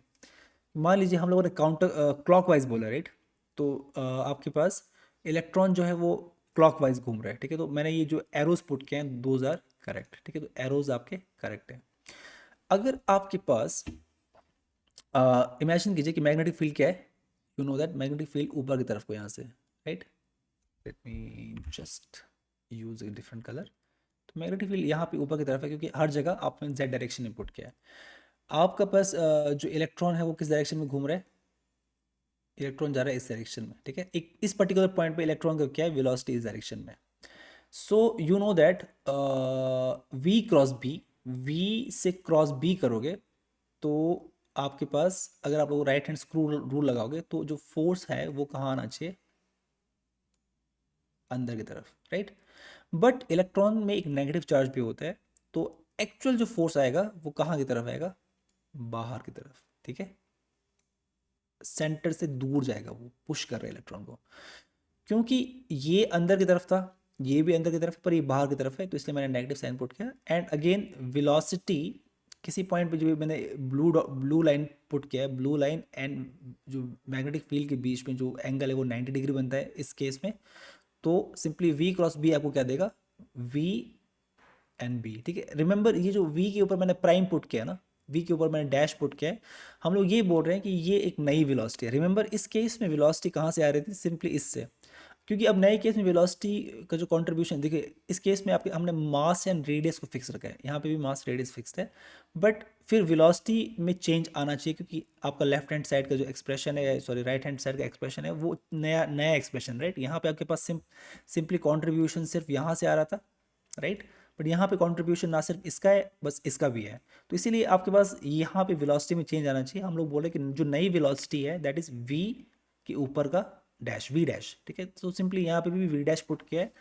मान लीजिए हम लोगों ने काउंटर क्लॉकवाइज बोला, राइट। तो आपके पास इलेक्ट्रॉन जो है वो क्लॉकवाइज घूम रहा है, ठीक है। तो मैंने ये जो एरोज पुट किए हैं, दोज आर करेक्ट, ठीक है। तो एरोज आपके करेक्ट हैं। अगर आपके पास इमेजिन कीजिए कि मैग्नेटिक फील्ड क्या है, you know that magnetic field ऊपर की तरफ को यहाँ से, right. Let me just use a different colour. तो मैग्नेटिक फील्ड यहाँ पे ऊपर की तरफ है, क्योंकि हर जगह आपने जेड डायरेक्शन में पुट किया है। आपका पास जो इलेक्ट्रॉन है वो किस डायरेक्शन में घूम रहा है, इलेक्ट्रॉन जा रहा है इस डायरेक्शन में, ठीक है। एक इस पर्टिकुलर पॉइंट पे इलेक्ट्रॉन का क्या है, वेलोसिटी इस डायरेक्शन में। So you know that V cross B, V से क्रॉस बी करोगे तो आपके पास, अगर आप लोग राइट हैंड स्क्रू रूल लगाओगे, तो जो फोर्स है वो कहाँ आना चाहिए, अंदर की तरफ, राइट। बट इलेक्ट्रॉन में एक नेगेटिव चार्ज भी होता है, तो एक्चुअल जो फोर्स आएगा वो कहाँ की तरफ आएगा, बाहर की तरफ, ठीक है। सेंटर से दूर जाएगा, वो पुश कर रहा है इलेक्ट्रॉन को, क्योंकि ये अंदर की तरफ था, ये भी अंदर की तरफ, पर ये बाहर की तरफ है, तो इसलिए मैंने नेगेटिव साइन पुट किया। एंड अगेन वेलोसिटी किसी पॉइंट पे जो मैंने ब्लू लाइन पुट किया है, ब्लू लाइन एंड जो मैग्नेटिक फील्ड के बीच में जो एंगल है वो 90 डिग्री बनता है इस केस में। तो सिंपली वी क्रॉस बी आपको क्या देगा, वी एंड बी, ठीक है। रिमेंबर, ये जो वी के ऊपर मैंने प्राइम पुट किया ना, वी के ऊपर मैंने डैश पुट किया है, हम लोग ये बोल रहे हैं कि ये एक नई वेलोसिटी है। रिमेंबर, इस केस में वेलोसिटी कहाँ से आ रही थी, सिंपली इससे, क्योंकि अब नए केस में वेलोसिटी का जो कंट्रीब्यूशन, देखिए इस केस में आपके हमने मास एंड रेडियस को फिक्स रखा है, यहाँ पे भी मास रेडियस फिक्स्ड है, बट फिर वेलोसिटी में चेंज आना चाहिए, क्योंकि आपका लेफ्ट हैंड साइड का जो एक्सप्रेशन है, सॉरी राइट हैंड साइड का एक्सप्रेशन है, वो नया नया एक्सप्रेशन, राइट। यहाँ पे आपके पास सिंपली कॉन्ट्रीब्यूशन सिर्फ यहाँ से आ रहा था, राइट। बट यहाँ पे कंट्रीब्यूशन ना सिर्फ इसका है, बस इसका भी है। तो इसीलिए आपके पास यहाँ पे वेलोसिटी में चेंज आना चाहिए। हम लोग बोले कि जो नई वेलोसिटी है दैट इज वी के ऊपर का डैश, वी डैश, ठीक है। तो सिंपली यहाँ पे भी वी डैश पुट किया है।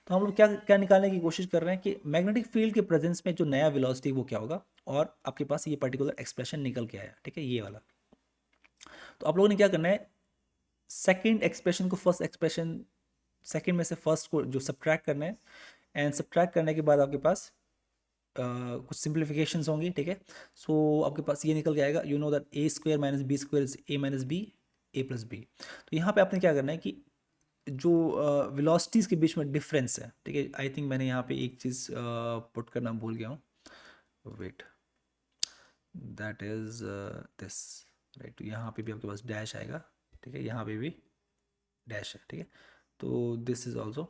तो हम लोग क्या क्या निकालने की कोशिश कर रहे हैं कि मैग्नेटिक फील्ड के प्रेजेंस में जो नया वेलोसिटी वो क्या होगा, और आपके पास ये पर्टिकुलर एक्सप्रेशन निकल के आया, ठीक है, ये वाला। तो आप लोगों ने क्या करना है, सेकेंड एक्सप्रेशन को फर्स्ट एक्सप्रेशन, सेकेंड में से फर्स्ट को जो सब्ट्रैक्ट करना है, एंड सब्ट्रैक्ट करने के बाद आपके पास कुछ सिंप्लीफिकेशंस होंगी, ठीक है। सो आपके पास ये निकल के आएगा, you know that A square minus B square is A minus B, A plus B. तो यहाँ पे आपने क्या करना है कि जो वेलोसिटीज के बीच में डिफरेंस है, ठीक है। आई थिंक मैंने यहाँ पे एक चीज़ पुट करना भूल गया हूँ, wait, that is this, right. तो यहाँ पे भी आपके पास डैश आएगा, ठीक है, यहाँ पे भी डैश है, ठीक है। तो दिस इज ऑल्सो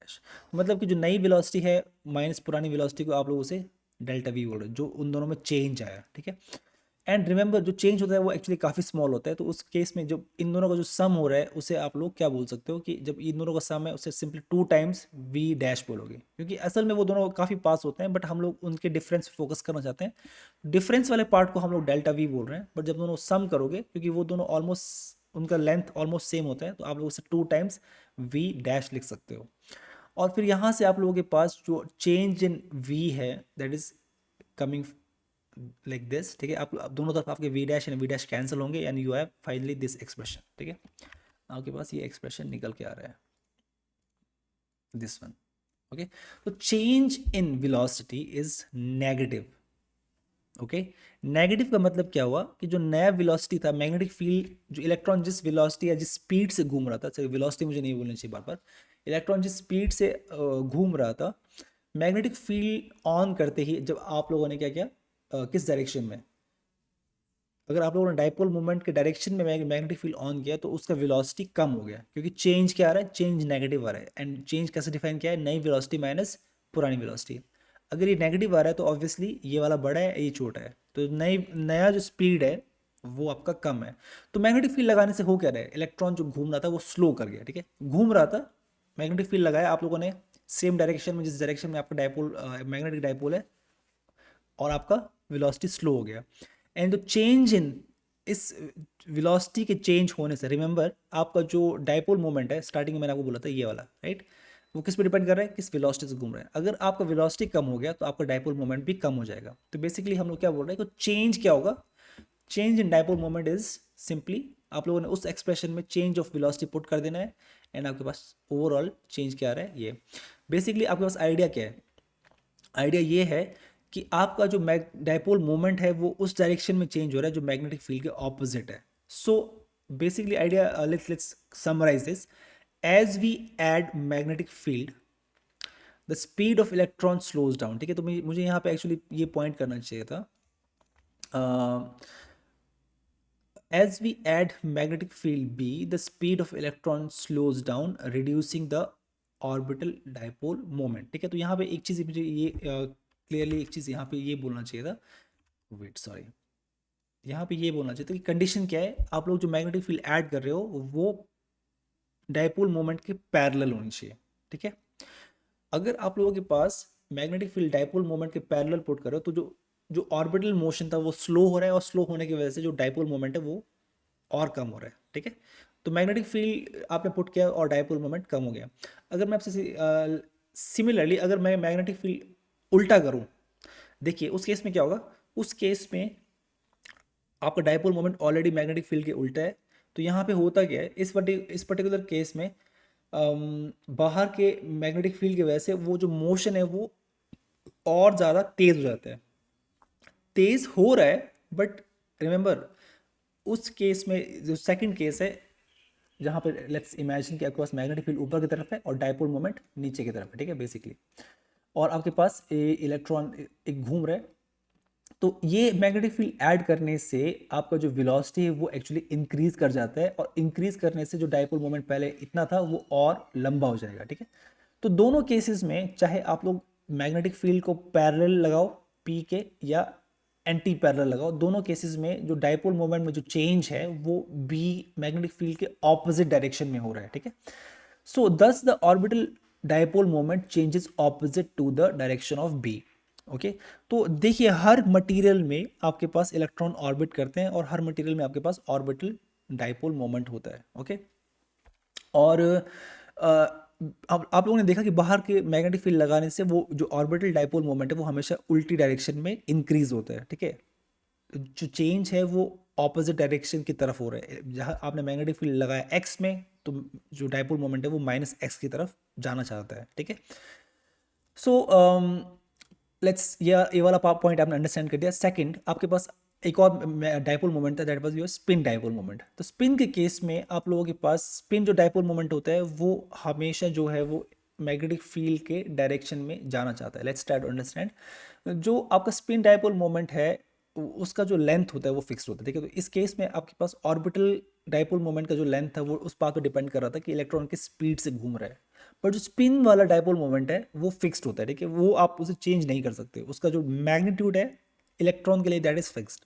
डैश, मतलब कि जो नई वेलोसिटी है माइनस पुरानी वेलोसिटी को आप लोग उसे डेल्टा वी बोल रहे हो, जो उन दोनों में चेंज आया, ठीक है। एंड रिमेंबर, जो चेंज होता है वो एक्चुअली काफ़ी स्मॉल होता है, तो उस केस में जब इन दोनों का जो सम हो रहा है उसे आप लोग क्या बोल सकते हो, कि जब इन दोनों का सम है उसे सिंपली 2 टाइम्स वी डैश बोलोगे, क्योंकि असल में वो दोनों काफ़ी पास होते हैं, बट हम लोग उनके डिफरेंस फोकस करना चाहते हैं। डिफरेंस वाले पार्ट को हम लोग डेल्टा वी बोल रहे हैं, बट जब दोनों सम करोगे, क्योंकि वो दोनों ऑलमोस्ट उनका लेंथ ऑलमोस्ट सेम होता है, तो आप लोग उसे 2 टाइम्स वी डैश लिख सकते हो। और फिर यहाँ से आप लोगों के पास जो चेंज इन वी है that is coming like this, ठीक है। आप दोनों तरफ आपके V dash and V dash cancel होंगे and you have finally this expression, ठीक है। आपके पास ये एक्सप्रेशन निकल के आ रहा है, दिस वन, ओके। तो change in velocity is negative, okay. Negative का मतलब क्या हुआ कि जो नया वेलोसिटी था, मैग्नेटिक फील्ड, जो इलेक्ट्रॉन जिस वेलोसिटी या जिस स्पीड से घूम रहा था, चलिए वेलोसिटी मुझे नहीं बोलनी चाहिए बार बार, इलेक्ट्रॉन जिस स्पीड से घूम रहा था, मैग्नेटिक फील्ड ऑन करते ही जब आप लोगों ने क्या किया, किस डायरेक्शन में, अगर आप लोगों ने डाइपोल मूवमेंट के डायरेक्शन में मैग्नेटिक फील्ड ऑन किया तो उसका वेलोसिटी कम हो गया, क्योंकि चेंज क्या आ रहा है, चेंज नेगेटिव आ रहा है। एंड चेंज कैसे डिफाइन किया है, नई वेलोसिटी माइनस पुरानी वेलोसिटी। अगर ये नेगेटिव आ रहा है तो ऑब्वियसली ये वाला बड़ा है, ये छोटा है, तो नया जो स्पीड है वो आपका कम है। तो मैग्नेटिक फील्ड लगाने से हो क्या रहा है, इलेक्ट्रॉन जो घूम रहा था वो स्लो कर गया, ठीक है। घूम रहा था, मैग्नेटिक फील्ड लगाया आप लोगों ने सेम डायरेक्शन में, जिस डायरेक्शन में आपका डाइपोल मैग्नेटिक डाइपोल है, और आपका वेलोसिटी स्लो हो गया। एंड द चेंज इन इस वेलोसिटी के चेंज होने से, रिमेंबर आपका जो डाइपोल मोमेंट है स्टार्टिंग में मैंने आपको बोला था ये वाला, राइट, वो किस पे डिपेंड कर रहा है, किस वेलोसिटी से घूम रहा है। अगर आपका वेलोसिटी कम हो गया तो आपका डाइपोल मोमेंट भी कम हो जाएगा। तो बेसिकली हम लोग क्या बोल रहे हैं, तो चेंज क्या होगा, change in dipole moment is simply, आप लोगों ने उस एक्सप्रेशन में चेंज ऑफ वेलोसिटी पुट कर देना है एंड आपके पास ओवरऑल चेंज क्या आ रहा है ये। बेसिकली आपके पास आइडिया क्या है, आइडिया ये है कि आपका जो डाइपोल मोमेंट है वो उस डायरेक्शन में चेंज हो रहा है जो मैग्नेटिक फील्ड के ऑपोजिट है। So basically idea, let's summarise this, as we add magnetic field the speed of electron slows down, ठीक है। तो मुझे यहाँ पे एक्चुअली ये पॉइंट करना चाहिए था, as we add magnetic field B, the speed of electron slows down, reducing the orbital dipole moment, ठीक है। तो यहाँ पे एक चीज़ मुझे ये क्लियरली एक चीज़ यहाँ पे ये बोलना चाहिए था, वेट सॉरी, यहाँ पे ये बोलना चाहिए था कि कंडीशन क्या है, आप लोग जो मैग्नेटिक फील्ड ऐड कर रहे हो वो डाइपोल मोमेंट के पैरेलल होनी चाहिए, ठीक है। अगर आप लोगों के पास मैग्नेटिक फील्ड डाइपोल मोमेंट के पैरेलल पुट करो तो जो जो ऑर्बिटल मोशन था वो स्लो हो रहा है, और स्लो होने की वजह से जो डाइपोल मोमेंट है वो और कम हो रहा है, ठीक है। तो मैग्नेटिक फील्ड आपने पुट किया और डाइपोल मोमेंट कम हो गया। अगर मैं आपसे सिमिलरली अगर मैं मैग्नेटिक फील्ड उल्टा करूं, देखिए उस केस में क्या होगा, उस केस में आपका dipole moment already magnetic field के उल्टा है। तो यहाँ पे होता क्या है, इस पर्टिकुलर केस में बाहर के मैग्नेटिक फील्ड की वजह से वो जो मोशन है वो और ज़्यादा तेज हो जाता है, तेज हो रहा है, बट रिमेंबर उस केस में जो सेकंड केस है जहाँ पे लेट्स इमेजिन कि आपके पास मैग्नेटिक फील्ड ऊपर की तरफ है और डाइपोल मोमेंट नीचे की तरफ है, ठीक है बेसिकली, और आपके पास इलेक्ट्रॉन एक घूम रहा है, तो ये मैग्नेटिक फील्ड ऐड करने से आपका जो वेलोसिटी है वो एक्चुअली इंक्रीज कर जाता है, और इंक्रीज करने से जो डाइपोल मोमेंट पहले इतना था वो और लंबा हो जाएगा, ठीक है। तो दोनों केसेस में चाहे आप लोग मैग्नेटिक फील्ड को पैरेलल लगाओ पी के या एंटी पैरेलल लगाओ, दोनों केसेस में जो डाइपोल मोमेंट में जो चेंज है वो बी मैग्नेटिक फील्ड के ऑपोजिट डायरेक्शन में हो रहा है, ठीक है। So thus the orbital dipole moment changes opposite to the direction of B, okay. तो देखिए हर मटेरियल में आपके पास इलेक्ट्रॉन ऑर्बिट करते हैं और हर मटेरियल में आपके पास ऑर्बिटल डाइपोल मोमेंट होता है, ओके। और अब आप लोगों ने देखा कि बाहर के मैग्नेटिक फील्ड लगाने से वो जो ऑर्बिटल डाइपोल मोमेंट है वो हमेशा उल्टी डायरेक्शन में इंक्रीज होता है, ठीक है। जो चेंज है वो ऑपोजिट डायरेक्शन की तरफ हो रहा है, जहाँ आपने मैग्नेटिक फील्ड लगाया एक्स में तो जो डाइपोल मोमेंट है वो माइनस एक्स की तरफ जाना चाहता है, ठीक है। सो लेट्स ये वाला पॉइंट आपने अंडरस्टैंड कर दिया। सेकंड आपके पास एक और डाइपोल मोमेंट था, that was your spin dipole moment. तो स्पिन के केस में आप लोगों के पास स्पिन जो डाइपोल मोमेंट होता है वो हमेशा जो है वो मैग्नेटिक फील्ड के डायरेक्शन में जाना चाहता है। लेट्स ट्राई टू अंडरस्टैंड, जो आपका स्पिन डाइपोल मोमेंट है उसका जो लेंथ होता है वो फिक्स होता है, ठीक है। तो इस केस में आपके पास ऑर्बिटल डाइपोल मोमेंट का जो लेंथ था वो उस बात पर डिपेंड कर रहा था कि इलेक्ट्रॉन किस स्पीड से घूम रहा है, पर जो स्पिन वाला डाइपोल मोमेंट है वो फिक्स्ड होता है, ठीक है। वो आप उसे चेंज नहीं कर सकते, उसका जो मैग्नीट्यूड है इलेक्ट्रॉन के लिए दैट इज फिक्स्ड।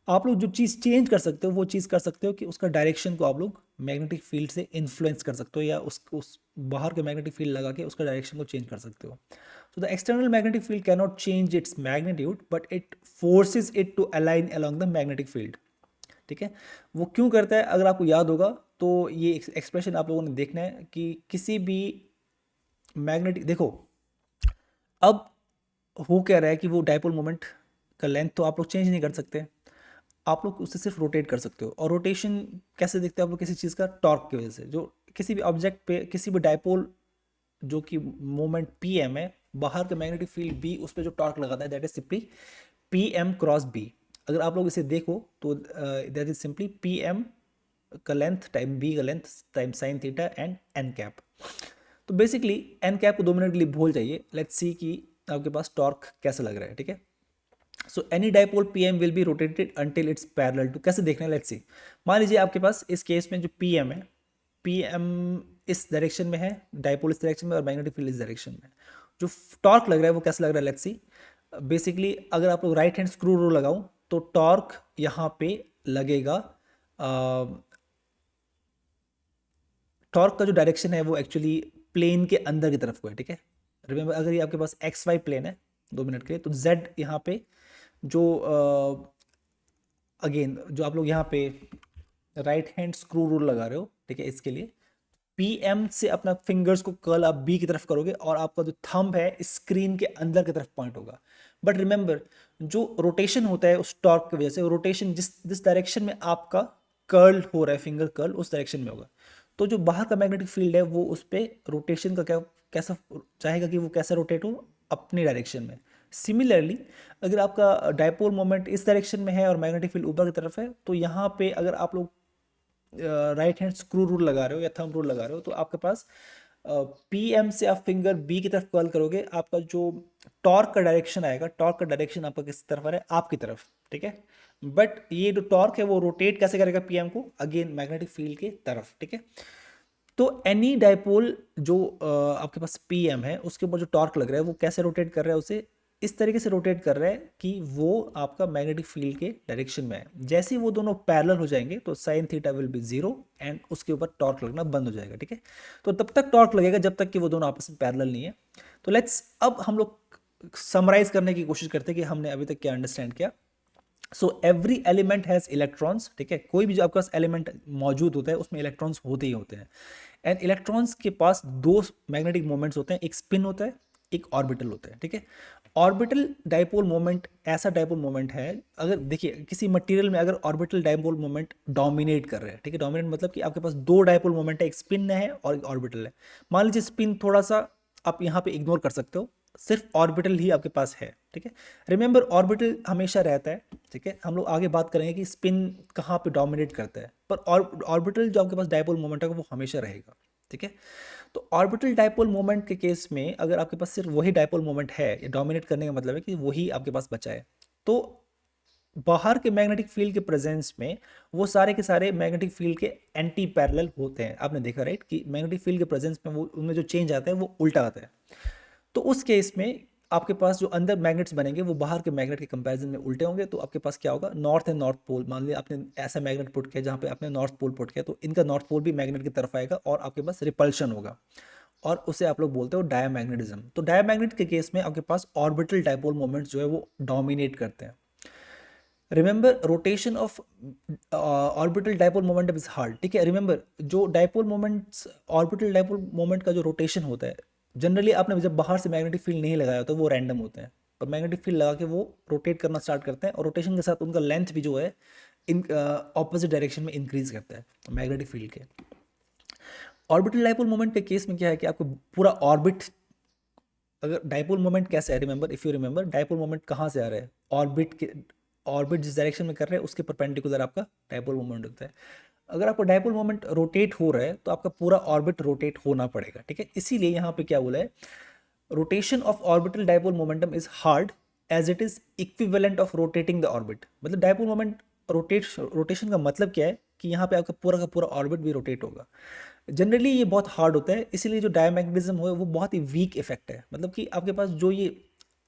आप लोग जो चीज़ चेंज कर सकते हो वो चीज़ कर सकते हो कि उसका डायरेक्शन को आप लोग मैग्नेटिक फील्ड से इन्फ्लुएंस कर सकते हो, या उस बाहर के मैग्नेटिक फील्ड लगा के उसका डायरेक्शन को चेंज कर सकते हो। So the external magnetic field cannot change its magnitude, but it forces it to align along the magnetic field. ठीक है। वो क्यों करता है, अगर आपको याद होगा तो ये एक्सप्रेशन आप लोगों ने देखना है कि किसी भी मैग्नेटिक, देखो अब हो क्या रहा है कि वो डायपोल मोमेंट का लेंथ तो आप लोग चेंज नहीं कर सकते, आप लोग उससे सिर्फ रोटेट कर सकते हो। और रोटेशन कैसे देखते हो आप लोग, किसी चीज़ का टॉर्क की वजह से। जो किसी भी ऑब्जेक्ट पे किसी भी डायपोल जो कि मोमेंट पी एम है, बाहर का मैग्नेटिक फील्ड बी, उस पर जो टॉर्क लगाता है that is simply P M cross B. अगर आप लोग इसे देखो तो that is simply P M का लेंथ टाइम बी का length time sine theta and N cap. तो बेसिकली एन कैप को 2 मिनट के लिए भूल जाइए, लेट्स सी कि आपके पास टॉर्क कैसा लग रहा है, ठीक है। So any dipole P M will be rotated until it's parallel to, कैसे देखना है लेट्स सी। मान लीजिए आपके पास इस केस में जो पी एम है, पी एम इस डायरेक्शन में है, डाइपोल इस डायरेक्शन में और मैग्नेटिक फील्ड इस डायरेक्शन में। जो टॉर्क लग रहा है वो कैसा लग रहा है लेट्स सी। बेसिकली अगर आप लोग राइट हैंड स्क्रू रूल लगाऊं तो टॉर्क यहाँ पे लगेगा, टॉर्क का जो डायरेक्शन है वो एक्चुअली प्लेन के अंदर की तरफ को है, ठीक है। रिमेंबर अगर ये आपके पास एक्स वाई प्लेन है 2 मिनट के लिए, तो जेड यहाँ पे जो अगेन जो आप लोग यहाँ पे राइट हैंड स्क्रू रूल लगा रहे हो, ठीक है, इसके लिए पी एम से अपना फिंगर्स को कर्ल आप बी की तरफ करोगे और आपका जो थंब है स्क्रीन के अंदर की तरफ पॉइंट होगा। बट रिमेंबर जो रोटेशन होता है उस टॉर्क की वजह से, रोटेशन जिस जिस डायरेक्शन में आपका कर्ल हो रहा है, फिंगर कर्ल उस डायरेक्शन में होगा। तो जो बाहर का मैग्नेटिक फील्ड है वो उस पर रोटेशन का कैसा चाहेगा कि वो कैसा रोटेट हो, अपने डायरेक्शन में। सिमिलरली अगर आपका डायपोल मोमेंट इस डायरेक्शन में है और मैग्नेटिक फील्ड ऊपर की तरफ है, तो यहाँ पे अगर आप लोग राइट हैंड स्क्रू रूल लगा रहे हो या थंब रूल लगा रहे हो, तो आपके पास पी एम से आप फिंगर बी की तरफ कर्ल करोगे, आपका जो टॉर्क का डायरेक्शन आएगा, टॉर्क का डायरेक्शन आपका किस तरफ आ रहा है, आपकी तरफ, ठीक है। बट ये जो टॉर्क है वो रोटेट कैसे करेगा पीएम को, अगेन मैग्नेटिक फील्ड की तरफ, ठीक है। तो एनी डायपोल जो आपके पास पीएम है उसके ऊपर जो टॉर्क लग रहा है वो कैसे रोटेट कर रहा है, उसे इस तरीके से रोटेट कर रहा है कि वो आपका मैग्नेटिक फील्ड के डायरेक्शन में है। जैसे ही वो दोनों पैरेलल हो जाएंगे तो sign theta will B 0 and उसके ऊपर टॉर्क लगना बंद हो जाएगा, ठीक है। तो तब तक टॉर्क लगेगा जब तक कि वो दोनों आपस में पैरेलल नहीं है। तो लेट्स अब हम लोग समराइज करने की कोशिश करते हैं कि हमने अभी तक क्या अंडरस्टैंड किया। So every element has electrons, ठीक है। कोई भी जो आपके पास एलिमेंट मौजूद होता है उसमें इलेक्ट्रॉन्स होते ही होते हैं। एंड इलेक्ट्रॉन्स के पास 2 मैग्नेटिक मोमेंट्स होते हैं, एक स्पिन होता है, एक ऑर्बिटल होता है, ठीक है। ऑर्बिटल डाइपोल मोमेंट ऐसा डाइपोल मोमेंट है, अगर देखिए किसी मटेरियल में अगर ऑर्बिटल डाइपोल मोमेंट डोमिनेट कर रहे हैं, ठीक है। डोमिनेट मतलब कि आपके पास 2 डाइपोल मोमेंट है, एक स्पिन है और एक ऑर्बिटल है। मान लीजिए स्पिन थोड़ा सा आप यहाँ पे इग्नोर कर सकते हो, सिर्फ ऑर्बिटल ही आपके पास है, ठीक है। रिमेंबर ऑर्बिटल हमेशा रहता है, ठीक है। हम लोग आगे बात करेंगे कि स्पिन कहाँ पे डोमिनेट करता है, पर ऑर्बिटल जो आपके पास डाइपोल मोमेंट है वो हमेशा रहेगा, ठीक है। तो ऑर्बिटल डाइपोल मोमेंट के केस में अगर आपके पास सिर्फ वही डाइपोल मोमेंट है, डोमिनेट करने का मतलब है कि वही आपके पास बचा है, तो बाहर के मैग्नेटिक फील्ड के प्रेजेंस में वो सारे के सारे मैग्नेटिक फील्ड के एंटी पैरेलल होते हैं। आपने देखा राइट कि मैग्नेटिक फील्ड के प्रेजेंस में वो उनमें जो चेंज आता है वो उल्टा आता है। तो उस केस में आपके पास जो अंदर मैग्नेट्स बनेंगे वो बाहर के मैग्नेट के कंपैरिजन में उल्टे होंगे। तो आपके पास क्या होगा, नॉर्थ एंड नॉर्थ पोल, मान लिया आपने ऐसा मैग्नेट पुट किया जहाँ पे आपने नॉर्थ पोल पुट किया, तो इनका नॉर्थ पोल भी मैग्नेट की तरफ आएगा और आपके पास रिपल्शन होगा, और उसे आप लोग बोलते हो डायमैग्नेटिज्म। तो डायमैग्नेट के केस में आपके पास ऑर्बिटल डाइपोल मोमेंट्स जो है वो डोमिनेट करते हैं। Remember rotation of orbital dipole momentum is hard, ठीक है। रिमेंबर जो dipole moments, orbital dipole moment का जो रोटेशन होता है, जनरली आपने जब बाहर से मैग्नेटिक फील्ड नहीं लगाया तो वो रैंडम होते हैं, पर मैग्नेटिक फील्ड लगा के वो रोटेट करना स्टार्ट करते हैं और रोटेशन के साथ उनका लेंथ भी जो है इन ऑपोजिट डायरेक्शन में इंक्रीज करता है मैग्नेटिक फील्ड के। ऑर्बिटल डाइपोल मोमेंट के केस में क्या है कि आपको पूरा ऑर्बिट, अगर डाइपोल मोमेंट कैसे है, remember if you remember dipole moment कहाँ से आ रहा है, ऑर्बिट के, ऑर्बिट जिस डायरेक्शन में कर रहे हैं उसके परपेंडिकुलर आपका डाइपोल मोमेंट होता है। अगर आपका डाइपोल मोमेंट रोटेट हो रहा है तो आपका पूरा ऑर्बिट रोटेट होना पड़ेगा, ठीक है। इसीलिए यहाँ पे क्या बोला है, rotation of orbital dipole momentum is hard as it is equivalent of rotating the orbit. मतलब डाइपोल मोमेंट रोटेशन का मतलब क्या है कि यहाँ पे आपका पूरा का पूरा ऑर्बिट भी रोटेट होगा। जनरली ये बहुत हार्ड होता है, इसीलिए जो डायमैग्नेटिज्म हो वो बहुत ही वीक इफेक्ट है। मतलब कि आपके पास जो ये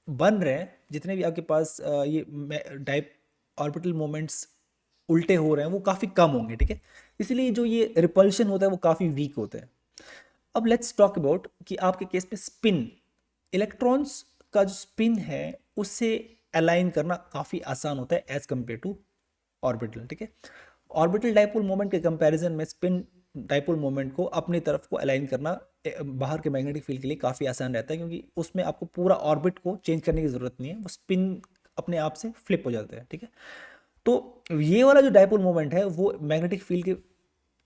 बन रहे हैं, जितने भी आपके पास ये डाइप ऑर्बिटल मोमेंट्स उल्टे हो रहे हैं वो काफ़ी कम होंगे, ठीक है। इसलिए जो ये रिपल्शन होता है वो काफ़ी वीक होता है। अब लेट्स टॉक अबाउट कि आपके केस में स्पिन, इलेक्ट्रॉन्स का जो स्पिन है उससे अलाइन करना काफ़ी आसान होता है एज कम्पेयर टू ऑर्बिटल, ठीक है। ऑर्बिटल डाइपोल मोमेंट के कंपैरिजन में स्पिन डाइपोल मोमेंट को अपनी तरफ को अलाइन करना बाहर के मैग्नेटिक फील्ड के लिए काफ़ी आसान रहता है, क्योंकि उसमें आपको पूरा ऑर्बिट को चेंज करने की ज़रूरत नहीं है, वो स्पिन अपने आप से फ्लिप हो जाते हैं, ठीक है। तो ये वाला जो डाइपोल मोमेंट है वो मैग्नेटिक फील्ड के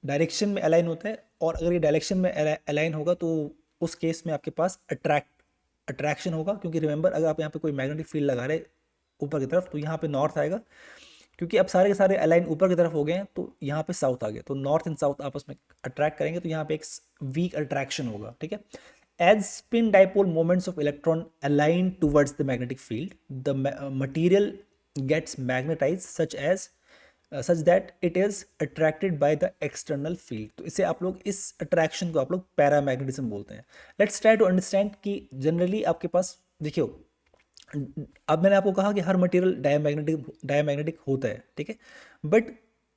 डायरेक्शन में अलाइन होता है, और अगर ये डायरेक्शन में अलाइन होगा तो उस केस में आपके पास अट्रैक्शन होगा, क्योंकि रिमेंबर अगर आप यहाँ पे कोई मैग्नेटिक फील्ड लगा रहे ऊपर की तरफ तो यहाँ पे नॉर्थ आएगा, क्योंकि अब सारे के सारे अलाइन ऊपर की तरफ हो गए हैं तो यहाँ पे साउथ आ गया, तो नॉर्थ एंड साउथ आपस में अट्रैक्ट करेंगे तो यहाँ पे एक वीक अट्रैक्शन होगा, ठीक है। As spin dipole moments of electron align towards the magnetic field, the material gets magnetise such that it is attracted by the external field. तो इसे आप लोग, इस अट्रैक्शन को आप लोग पैरामैग्नेटिज्म बोलते हैं। लेट्स ट्राई टू अंडरस्टैंड कि जनरली आपके पास देखियो, अब मैंने आपको कहा कि हर मटेरियल डायमैग्नेटिक होता है, ठीक है, बट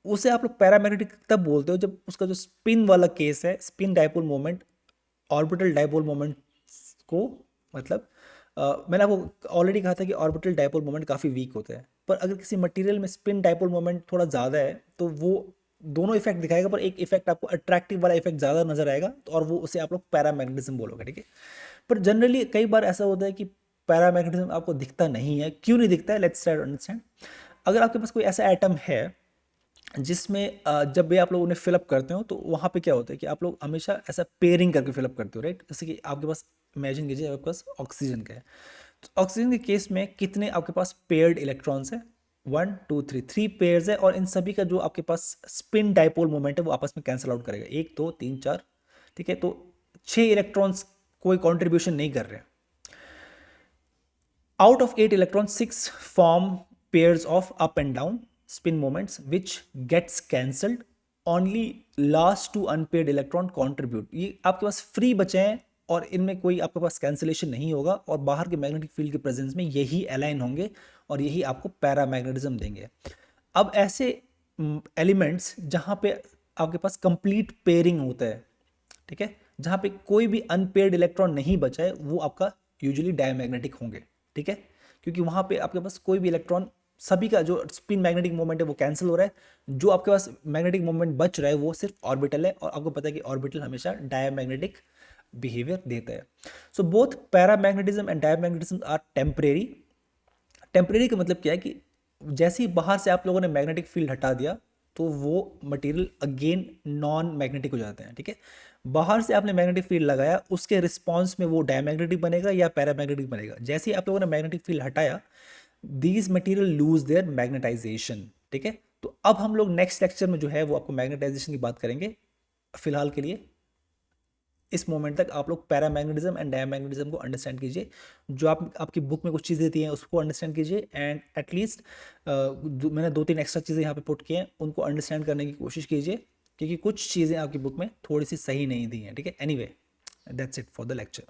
उसे आप लोग पैरामैग्नेटिक तब बोलते हो जब उसका जो स्पिन वाला केस है, spin dipole moment orbital dipole moment को, मतलब मैंने आपको ऑलरेडी कहा था कि ऑर्बिटल डाइपोल मोमेंट काफ़ी वीक होता है, पर अगर किसी मटेरियल में स्पिन डाइपोल मोमेंट थोड़ा ज़्यादा है तो वो दोनों इफेक्ट दिखाएगा, पर एक इफेक्ट आपको अट्रैक्टिव वाला इफेक्ट ज़्यादा नजर आएगा, तो और वो उसे आप लोग पैरामैग्नेटिज्म बोलोगे, ठीक है। पर जनरली कई बार ऐसा होता है कि पैरामैग्नेटिज्म आपको दिखता नहीं है। क्यों नहीं दिखता है? Let's try to understand. अगर आपके पास कोई ऐसा एटम है जिसमें जब भी आप लोग उन्हें फिलअप करते हो तो वहाँ पे क्या होता है कि आप लोग हमेशा ऐसा पेयरिंग करके फिलअप करते हो, राइट। जैसे कि आपके पास, इमेजिन कीजिए आपके पास ऑक्सीजन का है, तो ऑक्सीजन के केस में कितने आपके पास पेयर्ड इलेक्ट्रॉन्स है? 1 2 3, 3 पेयर्स है, और इन सभी का जो आपके पास स्पिन डाइपोल मोमेंट है वो आपस में कैंसिल आउट करेगा, 1 2 3 4, ठीक है। तो 6 इलेक्ट्रॉन्स कोई कॉन्ट्रीब्यूशन नहीं कर रहे हैं। Out of 8 electrons, 6 form pairs of up and down spin moments which gets cancelled. Only last two unpaired electron contribute. ये आपके पास फ्री बचे हैं और इनमें कोई आपके पास कैंसिलेशन नहीं होगा, और बाहर के मैग्नेटिक फील्ड के प्रेजेंस में यही अलाइन होंगे और यही आपको पैरामैग्नेटिज्म देंगे। अब ऐसे एलिमेंट्स जहाँ पे आपके पास कंप्लीट पेयरिंग होता है, ठीक है, जहाँ पे कोई भी अनपेयर्ड इलेक्ट्रॉन नहीं बचा है, वो आपका यूजुअली डायमैग्नेटिक होंगे, ठीक है, क्योंकि वहाँ पे आपके पास कोई भी इलेक्ट्रॉन, सभी का जो स्पिन मैग्नेटिक मोमेंट है वो कैंसिल हो रहा है, जो आपके पास मैग्नेटिक मोमेंट बच रहा है वो सिर्फ ऑर्बिटल है, और आपको पता है कि ऑर्बिटल हमेशा डायमैग्नेटिक बिहेवियर देता है। So both paramagnetism and diamagnetism are temporary. Temporary का मतलब क्या है कि जैसे ही बाहर से आप लोगों ने मैग्नेटिक फील्ड हटा दिया तो वो मटेरियल अगेन नॉन मैग्नेटिक हो जाते हैं, ठीक है। बाहर से आपने मैग्नेटिक फील्ड लगाया, उसके रिस्पॉन्स में वो डायमैग्नेटिक बनेगा या पैरामैग्नेटिक बनेगा। जैसे ही आप लोगों ने मैग्नेटिक फील्ड हटाया, these material lose their magnetisation, ठीक है। तो अब हम लोग नेक्स्ट लेक्चर में जो है वो आपको मैग्नेटाइजेशन की बात करेंगे। फिलहाल के लिए इस मोमेंट तक आप लोग पैरामैग्नेटिज्म एंड डायमैग्नेटिज्म को अंडरस्टैंड कीजिए। जो आपकी बुक में कुछ चीज़ें दी हैं उसको अंडरस्टैंड कीजिए, एंड एटलीस्ट मैंने 2-3 एक्स्ट्रा चीज़ें यहाँ पे पुट की हैं उनको अंडरस्टैंड करने की कोशिश कीजिए, क्योंकि कुछ चीज़ें आपकी बुक में थोड़ी सी सही नहीं दी हैं, ठीक है। Anyway, that's it for the lecture.